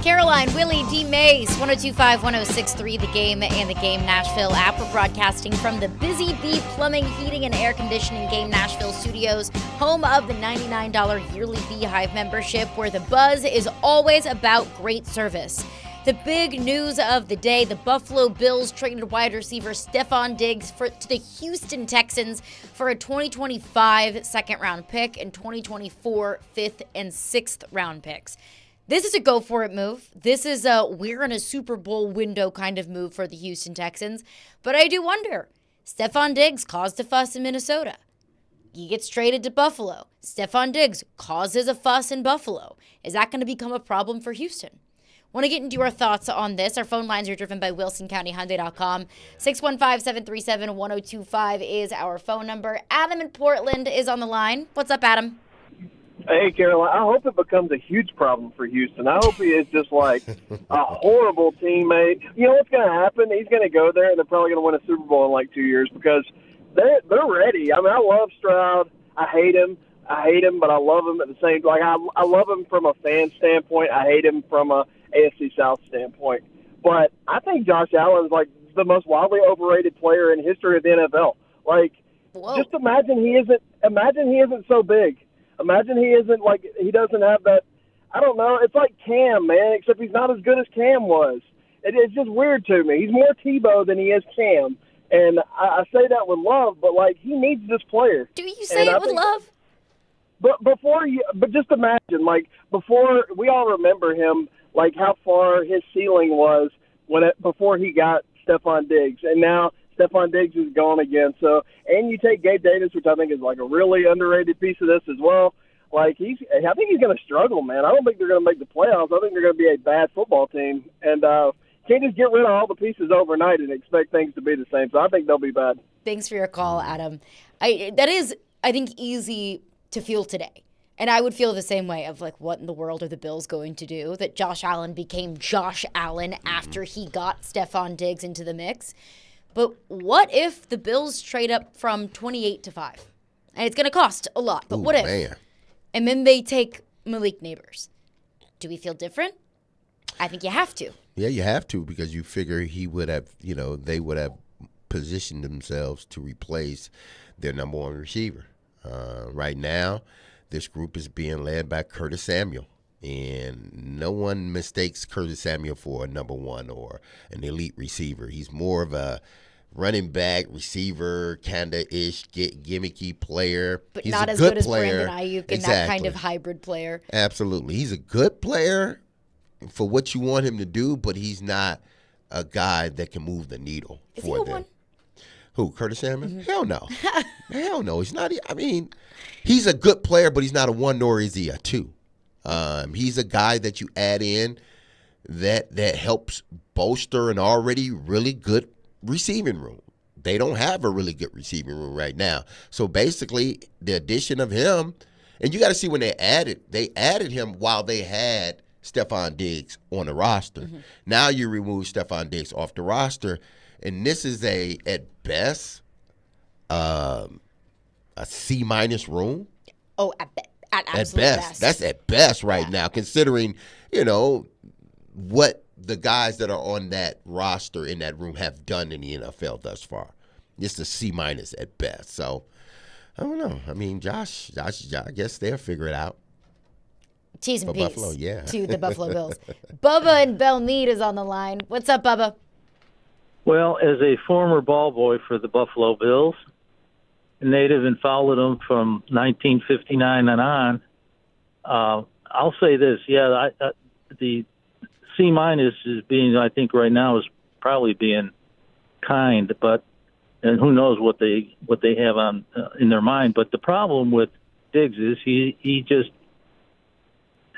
Caroline, Willy, D-Mase, 102.5, 106.3, The Game and The Game Nashville app. We're broadcasting from the Busy Bee Plumbing, Heating, and Air Conditioning Game Nashville studios, home of the $99 yearly Beehive membership, where the buzz is always about great service. The big news of the day, the Buffalo Bills traded wide receiver Stephon Diggs to the Houston Texans for a 2025 second-round pick and 2024 fifth and sixth round picks. This is a go-for-it move. This is a we're in a Super Bowl window kind of move for the Houston Texans. But I do wonder, Stephon Diggs caused a fuss in Minnesota. He gets traded to Buffalo. Stephon Diggs causes a fuss in Buffalo. Is that going to become a problem for Houston? Want to get into our thoughts on this? Our phone lines are driven by WilsonCountyHyundai.com. 615-737-1025 is our phone number. Adam in Portland is on the line. What's up, Adam? Hey, Caroline, I hope it becomes a huge problem for Houston. I hope he is just like a horrible teammate. You know what's going to happen? He's going to go there, and they're probably going to win a Super Bowl in like 2 years because they're ready. I mean, I love Stroud. I hate him, but I love him at the same time. Like, I love him from a fan standpoint. I hate him from a AFC South standpoint. But I think Josh Allen is like the most wildly overrated player in history of the NFL. Like, just imagine he isn't so big. Imagine he isn't like he doesn't have that. I don't know. It's like Cam, man, except he's not as good as Cam was. It's just weird to me. He's more Tebow than he is Cam, and I say that with love. But like he needs this player. Do you say it with love? But just imagine, like before, we all remember him, like how far his ceiling was before he got Stephon Diggs, and now Stephon Diggs is gone again. So, and you take Gabe Davis, which I think is like a really underrated piece of this as well. Like I think he's going to struggle, man. I don't think they're going to make the playoffs. I think they're going to be a bad football team, and can't just get rid of all the pieces overnight and expect things to be the same. So I think they'll be bad. Thanks for your call, Adam. That is, I think, easy to feel today. And I would feel the same way of like, what in the world are the Bills going to do? That Josh Allen became Josh Allen after he got Stephon Diggs into the mix. But what if the Bills trade up from 28 to 5? And it's going to cost a lot, but what if? Man. And then they take Malik Neighbors. Do we feel different? I think you have to. Yeah, you have to, because you figure he would have, they would have positioned themselves to replace their number one receiver. Right now, this group is being led by Curtis Samuel. And no one mistakes Curtis Samuel for a number one or an elite receiver. He's more of a running back, receiver, kind of ish, gimmicky player. But he's not a as good good player. as Brandon Ayuk and that kind of hybrid player. Absolutely. He's a good player for what you want him to do, but he's not a guy that can move the needle for them. Who, Curtis Samuel? Mm-hmm. Hell no. Hell no. He's not. I mean, he's a good player, but he's not a one, nor is he a two. He's a guy that you add in that helps bolster an already really good receiving room. They don't have a really good receiving room right now. So basically, the addition of him, and you got to see when they added him while they had Stephon Diggs on the roster. Mm-hmm. Now you remove Stephon Diggs off the roster, and this is at best a C- room. Oh, at best. best. That's at best right now, considering, what the guys that are on that roster in that room have done in the NFL thus far. It's a C- at best. So, I don't know. I mean, Josh, I guess they'll figure it out. T's and P's Buffalo, yeah. to the Buffalo Bills. Bubba in Belmead is on the line. What's up, Bubba? Well, as a former ball boy for the Buffalo Bills, native and followed them from 1959 and on, I'll say this. Yeah, the C- is being, I think right now, is probably being kind, but and who knows what they have on in their mind. But the problem with Diggs is he just,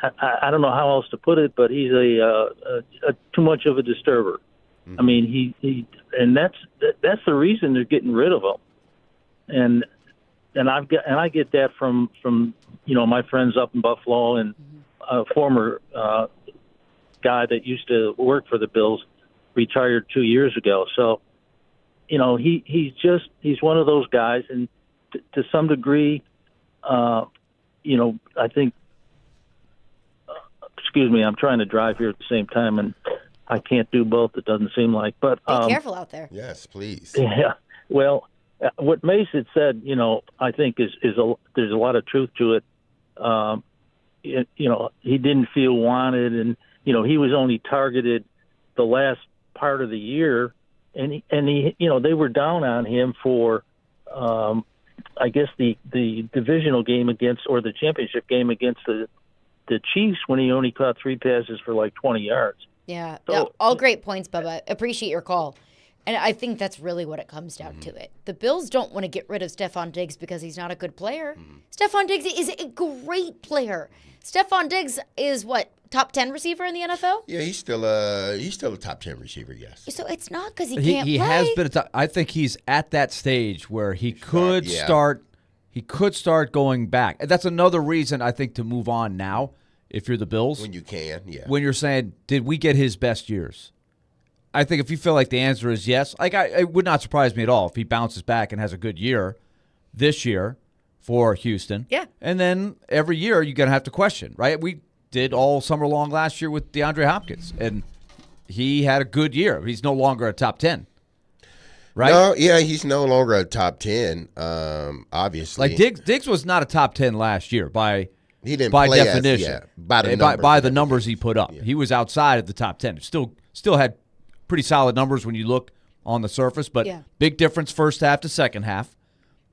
I don't know how else to put it, but he's a too much of a disturber. Mm-hmm. I mean, he and that's the reason they're getting rid of him. And I get that from my friends up in Buffalo and a former guy that used to work for the Bills retired 2 years ago. So, he's one of those guys, and to some degree, I think excuse me, I'm trying to drive here at the same time, and I can't do both. It doesn't seem like. But Be careful out there. Yes, please. Yeah. Well, what Mase had said, I think there's a lot of truth to it. He didn't feel wanted, and he was only targeted the last part of the year, and he they were down on him for, I guess the divisional game or the championship game against the Chiefs when he only caught 3 passes for like 20 yards. Yeah. So, all great points, Bubba. Appreciate your call. And I think that's really what it comes down to it. The Bills don't want to get rid of Stephon Diggs because he's not a good player. Stephon Diggs is a great player. Stephon Diggs is top 10 receiver in the NFL? Yeah, he's still a top 10 receiver, yes. So it's not because he can't he play. has been I think he's at that stage where he could start going back. And that's another reason I think to move on now if you're the Bills. When you can, yeah. When you're saying, did we get his best years? I think if you feel like the answer is yes, it would not surprise me at all if he bounces back and has a good year this year for Houston. Yeah. And then every year you're going to have to question, right? We did all summer long last year with DeAndre Hopkins, and he had a good year. He's no longer a top 10, right? No, yeah, he's no longer a top 10, obviously. Like Diggs was not a top 10 last year by definition. By the numbers he put up. Yeah. He was outside of the top 10. Still had pretty solid numbers when you look on the surface, but big difference first half to second half,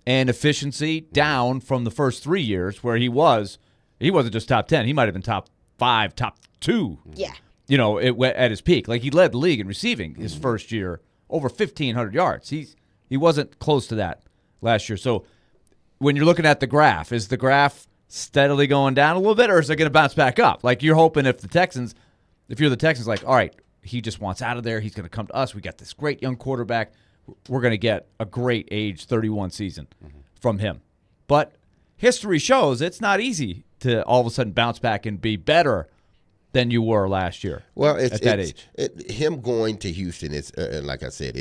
and efficiency down from the first 3 years where he wasn't just top 10. He might have been top 5, top 2. Yeah. At his peak. Like he led the league in receiving his first year, over 1,500 yards. He wasn't close to that last year. So when you're looking at the graph, is the graph steadily going down a little bit, or is it going to bounce back up? Like you're hoping if you're the Texans, like, all right, he just wants out of there. He's going to come to us. We got this great young quarterback. We're going to get a great age 31 season from him. But history shows it's not easy to all of a sudden bounce back and be better than you were last year. Well, at that age. Him going to Houston is, like I said,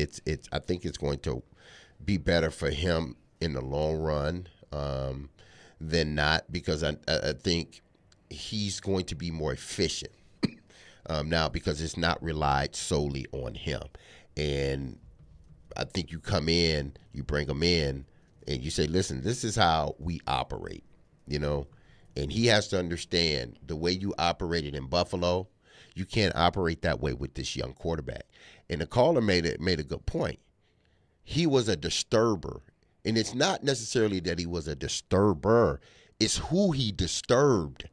I think it's going to be better for him in the long run than not, because I think he's going to be more efficient. Now, because it's not relied solely on him. And I think you come in, you bring him in, and you say, listen, this is how we operate, And he has to understand the way you operated in Buffalo, you can't operate that way with this young quarterback. And the caller made a good point. He was a disturber. And it's not necessarily that he was a disturber. It's who he disturbed.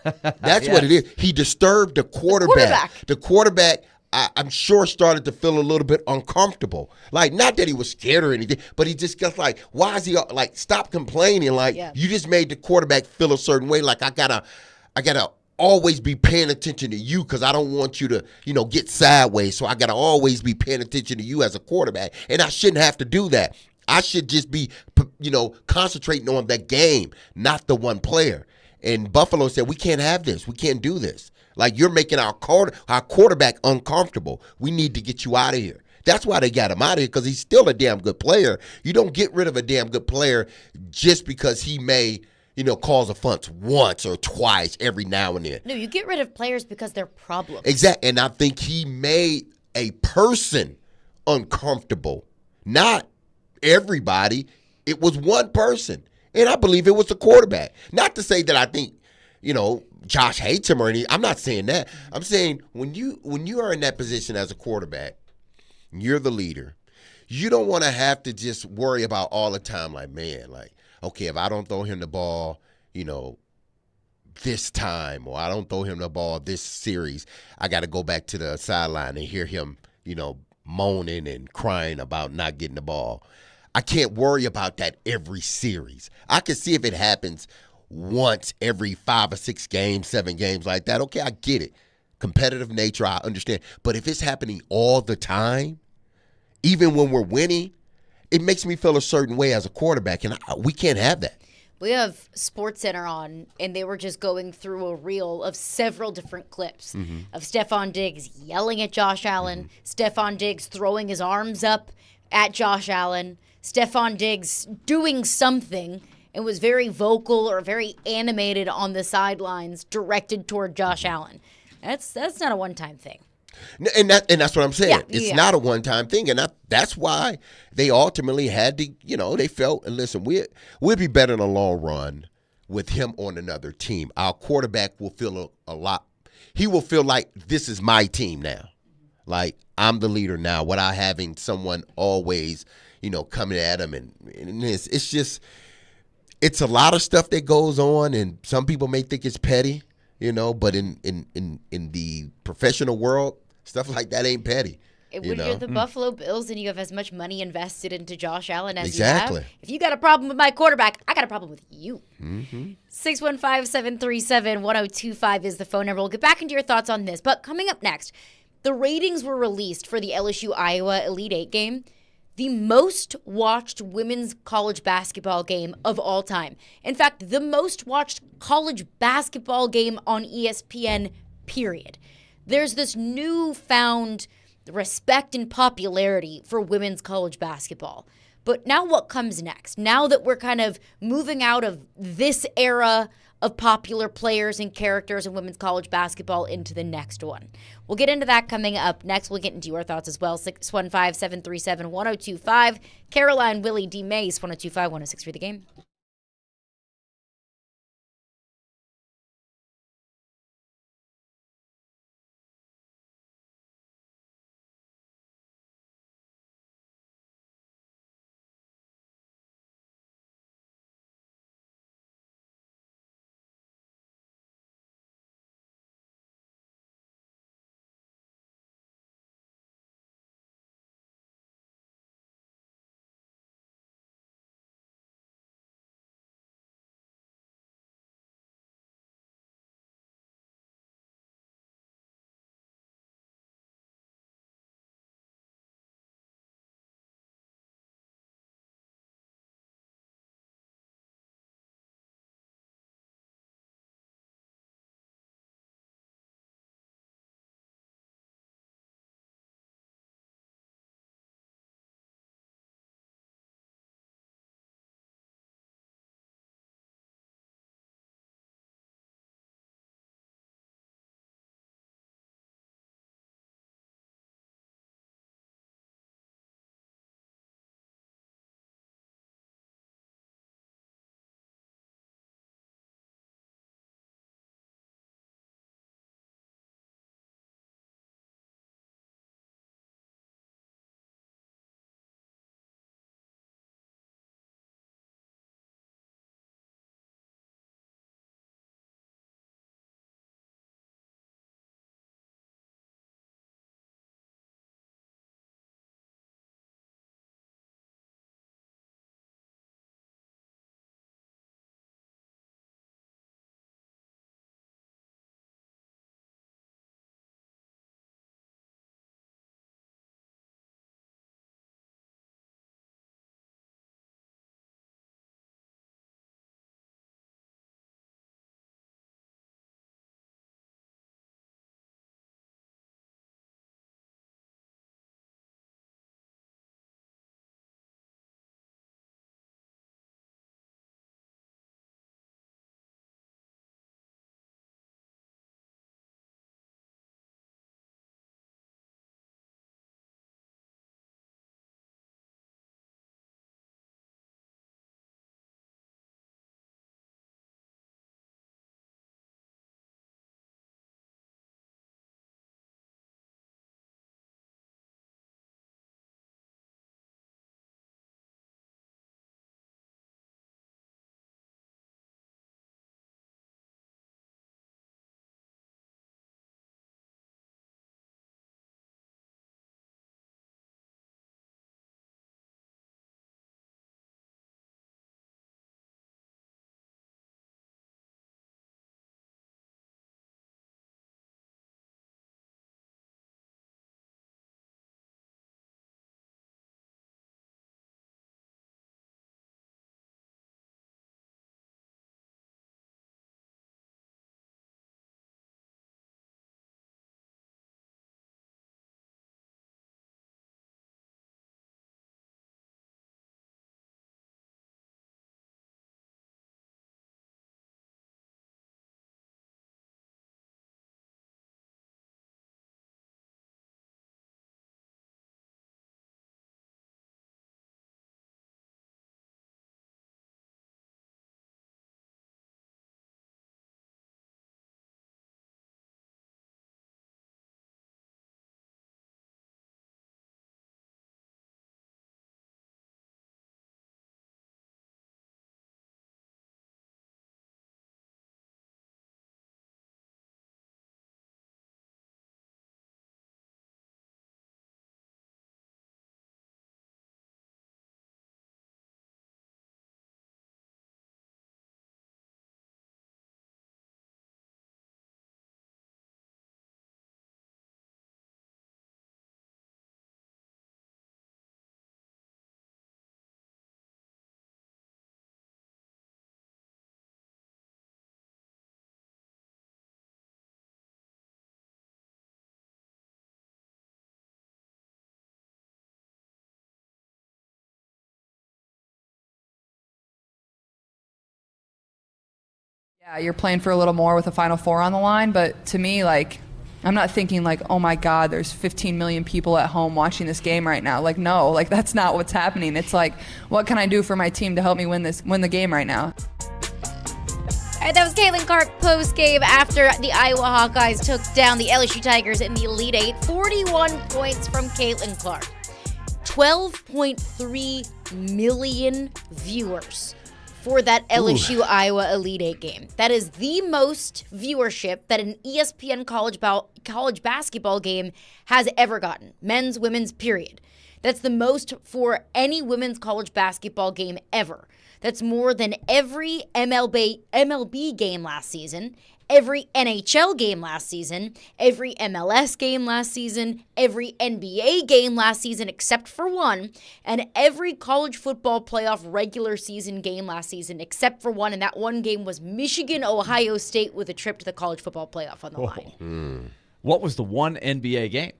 That's what it is. He disturbed the quarterback. The quarterback, I'm sure, started to feel a little bit uncomfortable. Like, not that he was scared or anything, but he just got like, why is he like, stop complaining? Like, you just made the quarterback feel a certain way. Like, I gotta always be paying attention to you because I don't want you to, get sideways. So I gotta always be paying attention to you as a quarterback, and I shouldn't have to do that. I should just be, concentrating on the game, not the one player. And Buffalo said, we can't have this. We can't do this. Like, you're making our quarterback uncomfortable. We need to get you out of here. That's why they got him out of here, because he's still a damn good player. You don't get rid of a damn good player just because he may, cause a fuss once or twice every now and then. No, you get rid of players because they're problems. Exactly. And I think he made a person uncomfortable. Not everybody. It was one person. And I believe it was the quarterback. Not to say that I think, Josh hates him or anything. I'm not saying that. I'm saying when you are in that position as a quarterback, you're the leader. You don't want to have to just worry about all the time, like, man, like, okay, if I don't throw him the ball, this time, or I don't throw him the ball this series, I got to go back to the sideline and hear him, moaning and crying about not getting the ball. I can't worry about that every series. I can see if it happens once every 5 or 6 games, 7 games like that. Okay, I get it. Competitive nature, I understand. But if it's happening all the time, even when we're winning, it makes me feel a certain way as a quarterback, and we can't have that. We have SportsCenter on, and they were just going through a reel of several different clips of Stephon Diggs yelling at Josh Allen, Stephon Diggs throwing his arms up at Josh Allen, Stephon Diggs doing something, and was very vocal or very animated on the sidelines directed toward Josh Allen. That's not a one-time thing. And that's what I'm saying. Yeah, It's yeah. not a one-time thing, and that's why they ultimately had to. They felt, and listen, we'll be better in the long run with him on another team. Our quarterback will feel a lot. He will feel like this is my team now. Like I'm the leader now, without having someone always, coming at him, and it's just it's a lot of stuff that goes on, and some people may think it's petty, but in the professional world, stuff like that ain't petty. When you're the Buffalo Bills and you have as much money invested into Josh Allen as Exactly. you have, if you got a problem with my quarterback, I got a problem with you. 615-737-1025 is the phone number. We'll get back into your thoughts on this. But coming up next, the ratings were released for the LSU-Iowa Elite Eight game. The most watched women's college basketball game of all time. In fact, the most watched college basketball game on ESPN, period. There's this newfound respect and popularity for women's college basketball. But now what comes next? Now that we're kind of moving out of this era of popular players and characters in women's college basketball into the next one. We'll get into that coming up next. We'll get into your thoughts as well. 615-737-1025. Caroline, Willy, D-Mase, 1025, 1063 The Game. Yeah, you're playing for a little more with a Final Four on the line, but to me, like, I'm not thinking like, oh my God, there's 15 million people at home watching this game right now. Like, no, like that's not what's happening. It's like, what can I do for my team to help me win the game right now? All right, that was Caitlin Clark post-game after the Iowa Hawkeyes took down the LSU Tigers in the Elite Eight. 41 points from Caitlin Clark. 12.3 million viewers for that LSU Iowa Elite Eight game. That is the most viewership that an ESPN college basketball game has ever gotten. Men's, women's, period. That's the most for any women's college basketball game ever. That's more than every MLB game last season, every NHL game last season, every MLS game last season, every NBA game last season except for one, and every college football playoff regular season game last season except for one, and that one game was Michigan-Ohio State with a trip to the college football playoff on the line. What was the one NBA game?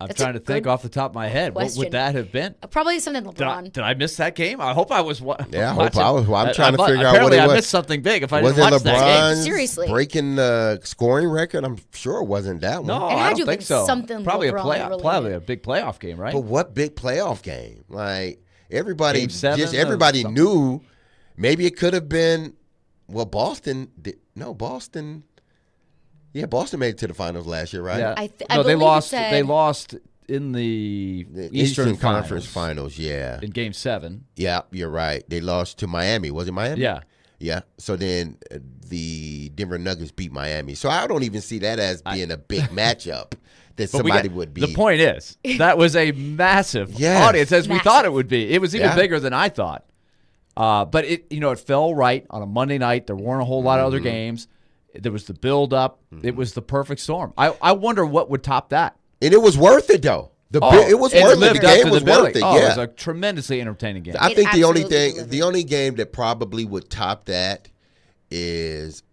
I'm trying to think off the top of my head. Question. What would that have been? Probably something LeBron. Did I miss that game? I hope I was. Yeah, I hope I was. I'm trying to figure out what it Apparently, was. I missed something big if I was didn't watch it that game. LeBron's Seriously. breaking the scoring record? I'm sure it wasn't that one. No, It had I to don't have think been so. something Probably a LeBron probably a big playoff game, right? But what big playoff game? Like everybody, Game 7 or everybody something. knew. Maybe it could have been. Well, Boston. Boston. Yeah, Boston made it to the finals last year, right? Yeah. I No, they believe it lost. said- They lost in the Eastern Conference Finals. Yeah. in Game 7. Yeah, you're right. They lost to Miami. Was it Miami? Yeah. Yeah. So then the Denver Nuggets beat Miami. So I don't even see that as being a big matchup that But somebody would beat. The point is, that was a massive Yes. audience, as we Massive. thought it would be. It was even Yeah. bigger than I thought. But it fell right on a Monday night. There weren't a whole lot of other games. There was the build-up. It was the perfect storm. I wonder what would top that. And it was worth it, though. It was it worth it. lived The up game to was the billing. worth it. Oh, it Yeah. was a tremendously entertaining game. I It think the only absolutely thing, delivered. the only game that probably would top that is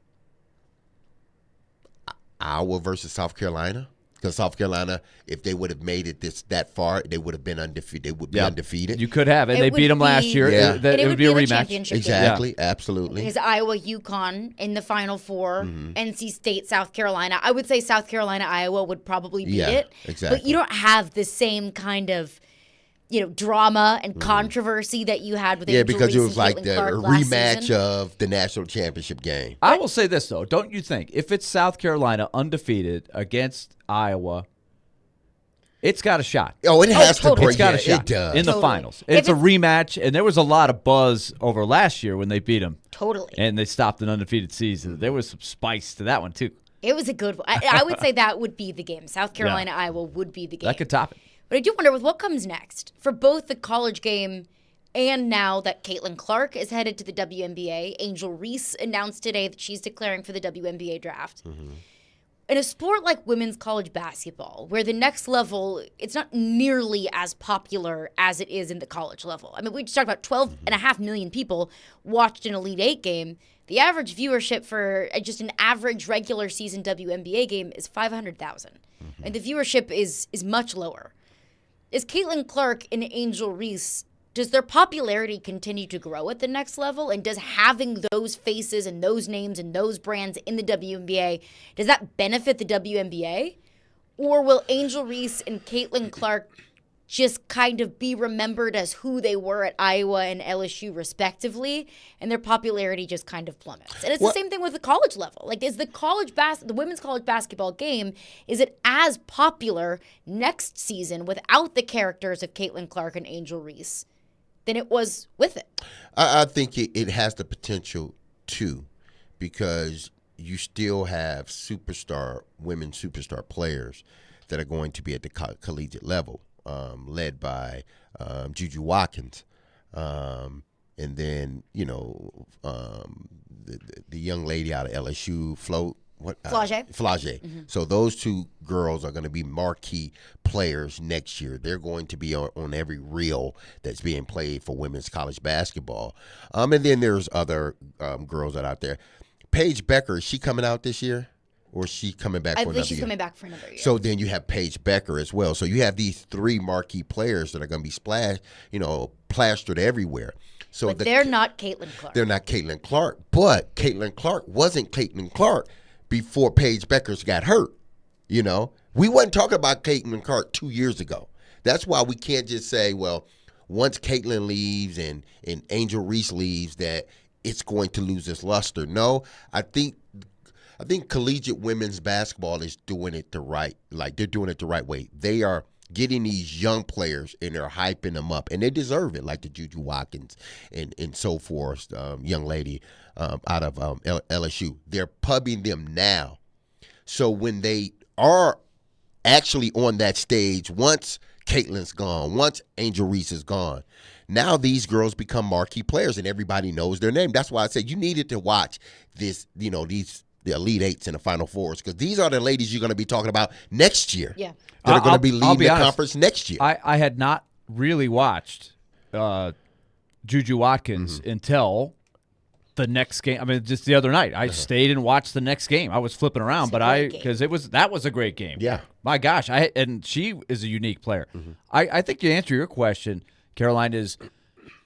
Iowa versus South Carolina. Because South Carolina, if they would have made it that far, they would have been undefeated. They would be undefeated. You could have, and It they would beat them last be- year. Yeah. It would be a the rematch. championship game. Exactly. Absolutely. Because Iowa, UConn in the Final Four, Mm-hmm. NC State, South Carolina. I would say South Carolina, Iowa would probably beat Yeah, it. exactly. But you don't have the same kind of, drama and controversy that you had with Mm-hmm. Yeah, Angel because it Reese was and like Caitlin the Clark last rematch season. of the national championship game. I will say this, though. Don't you think, if it's South Carolina undefeated against Iowa, it's got a shot. Oh, it has totally. to break. It's got a Yeah, shot It does. in the Totally. finals. If It's a it's- rematch, and there was a lot of buzz over last year when they beat them, Totally. and they stopped an undefeated season. There was some spice to that one, too. It was a good one. I would say that would be the game. South Carolina, Iowa would be the game. That could top it. But I do wonder with what comes next for both the college game and now that Caitlin Clark is headed to the WNBA. Angel Reese announced today that she's declaring for the WNBA draft. In a sport like women's college basketball, where the next level, it's not nearly as popular as it is in the college level. I mean, we just talked about 12.5 million people watched an Elite Eight game. The average viewership for just an average regular season WNBA game is 500,000. And the viewership is much lower. Is Caitlin Clark and Angel Reese, does their popularity continue to grow at the next level? And does having those faces and those names and those brands in the WNBA, does that benefit the WNBA? Or will Angel Reese and Caitlin Clark just kind of be remembered as who they were at Iowa and LSU respectively, and their popularity just kind of plummets? And it's the same thing with the college level. Like, is the women's college basketball game, is it as popular next season without the characters of Caitlin Clark and Angel Reese than it was with it? I think it has the potential to, because you still have women superstar players that are going to be at the collegiate level, led by Juju Watkins. And then, the young lady out of LSU, Flage. Flage. So those two girls are going to be marquee players next year. They're going to be on every reel that's being played for women's college basketball. And then there's other girls that are out there. Paige Becker, is she coming out this year? Or is she coming back for another year? I believe she's coming back for another year. So then you have Paige Becker as well. So you have these three marquee players that are going to be plastered everywhere. So But they're not Caitlin Clark. They're not Caitlin Clark. But Caitlin Clark wasn't Caitlin Clark before Paige Beckers got hurt. You know, we wasn't talking about Caitlin Clark 2 years ago. That's why we can't just say, well, once Caitlin leaves and Angel Reese leaves, that it's going to lose its luster. No, I think collegiate women's basketball is doing it they're doing it the right way. They are getting these young players and they're hyping them up, and they deserve it, like the Juju Watkins and so forth, young lady out of LSU. They're pubbing them now. So when they are actually on that stage, once Caitlin's gone, once Angel Reese is gone, now these girls become marquee players and everybody knows their name. That's why I said you needed to watch this, the Elite Eights and the Final Fours, because these are the ladies you're going to be talking about next year. Yeah. That are going to be leading the honest, conference next year. I had not really watched Juju Watkins until the next game. I mean, just the other night. I stayed and watched the next game. I was flipping around, because that was a great game. Yeah. My gosh, and she is a unique player. I think to answer your question, Caroline, is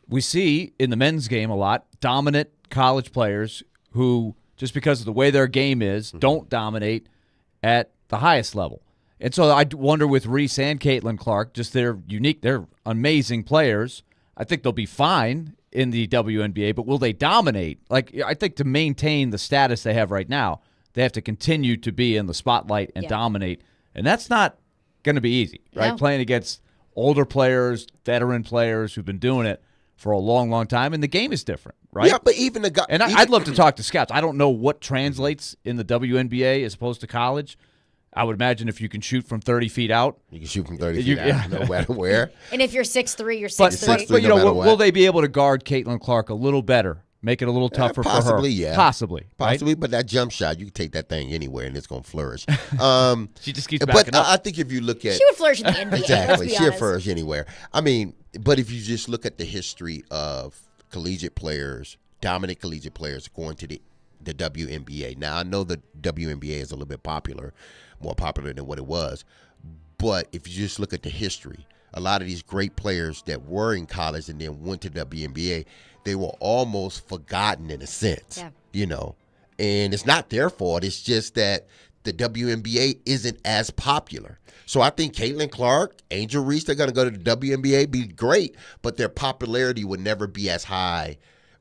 we see in the men's game a lot dominant college players who, just because of the way their game is, don't dominate at the highest level. And so I wonder with Reese and Caitlin Clark, just they're unique, they're amazing players. I think they'll be fine in the WNBA, but will they dominate? Like, I think to maintain the status they have right now, they have to continue to be in the spotlight and dominate. And that's not going to be easy, right? No. Playing against older players, veteran players who've been doing it for a long, long time, and the game is different, right? Yeah, but even the guy. And I'd love to talk to scouts. I don't know what translates in the WNBA as opposed to college. I would imagine if you can shoot from 30 feet out. You can shoot from 30 feet out, no matter where. And if you're 6'3", you're 6'3". But no matter will they be able to guard Caitlin Clark a little better? Make it a little tougher possibly, for her? Yeah. Possibly. Possibly, but that jump shot, you can take that thing anywhere and it's going to flourish. She just keeps backing up. I think if you look at... She would flourish in the NBA, exactly. let's be She'll honest. flourish anywhere. I mean, but if you just look at the history of collegiate players, dominant collegiate players going to the WNBA. Now, I know the WNBA is a little bit more popular than what it was. But if you just look at the history, a lot of these great players that were in college and then went to WNBA, they were almost forgotten in a sense, and it's not their fault. It's just that the WNBA isn't as popular. So I think Caitlin Clark, Angel Reese, they're going to go to the WNBA, be great, but their popularity would never be as high.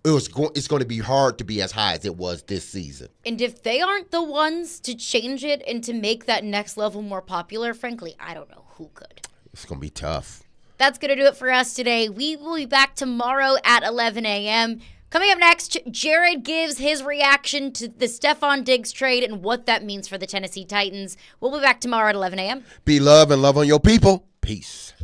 It's going to be hard to be as high as it was this season. And if they aren't the ones to change it and to make that next level more popular, frankly, I don't know who could. It's going to be tough. That's going to do it for us today. We will be back tomorrow at 11 a.m. Coming up next, Jared gives his reaction to the Stephon Diggs trade and what that means for the Tennessee Titans. We'll be back tomorrow at 11 a.m. Be love and love on your people. Peace.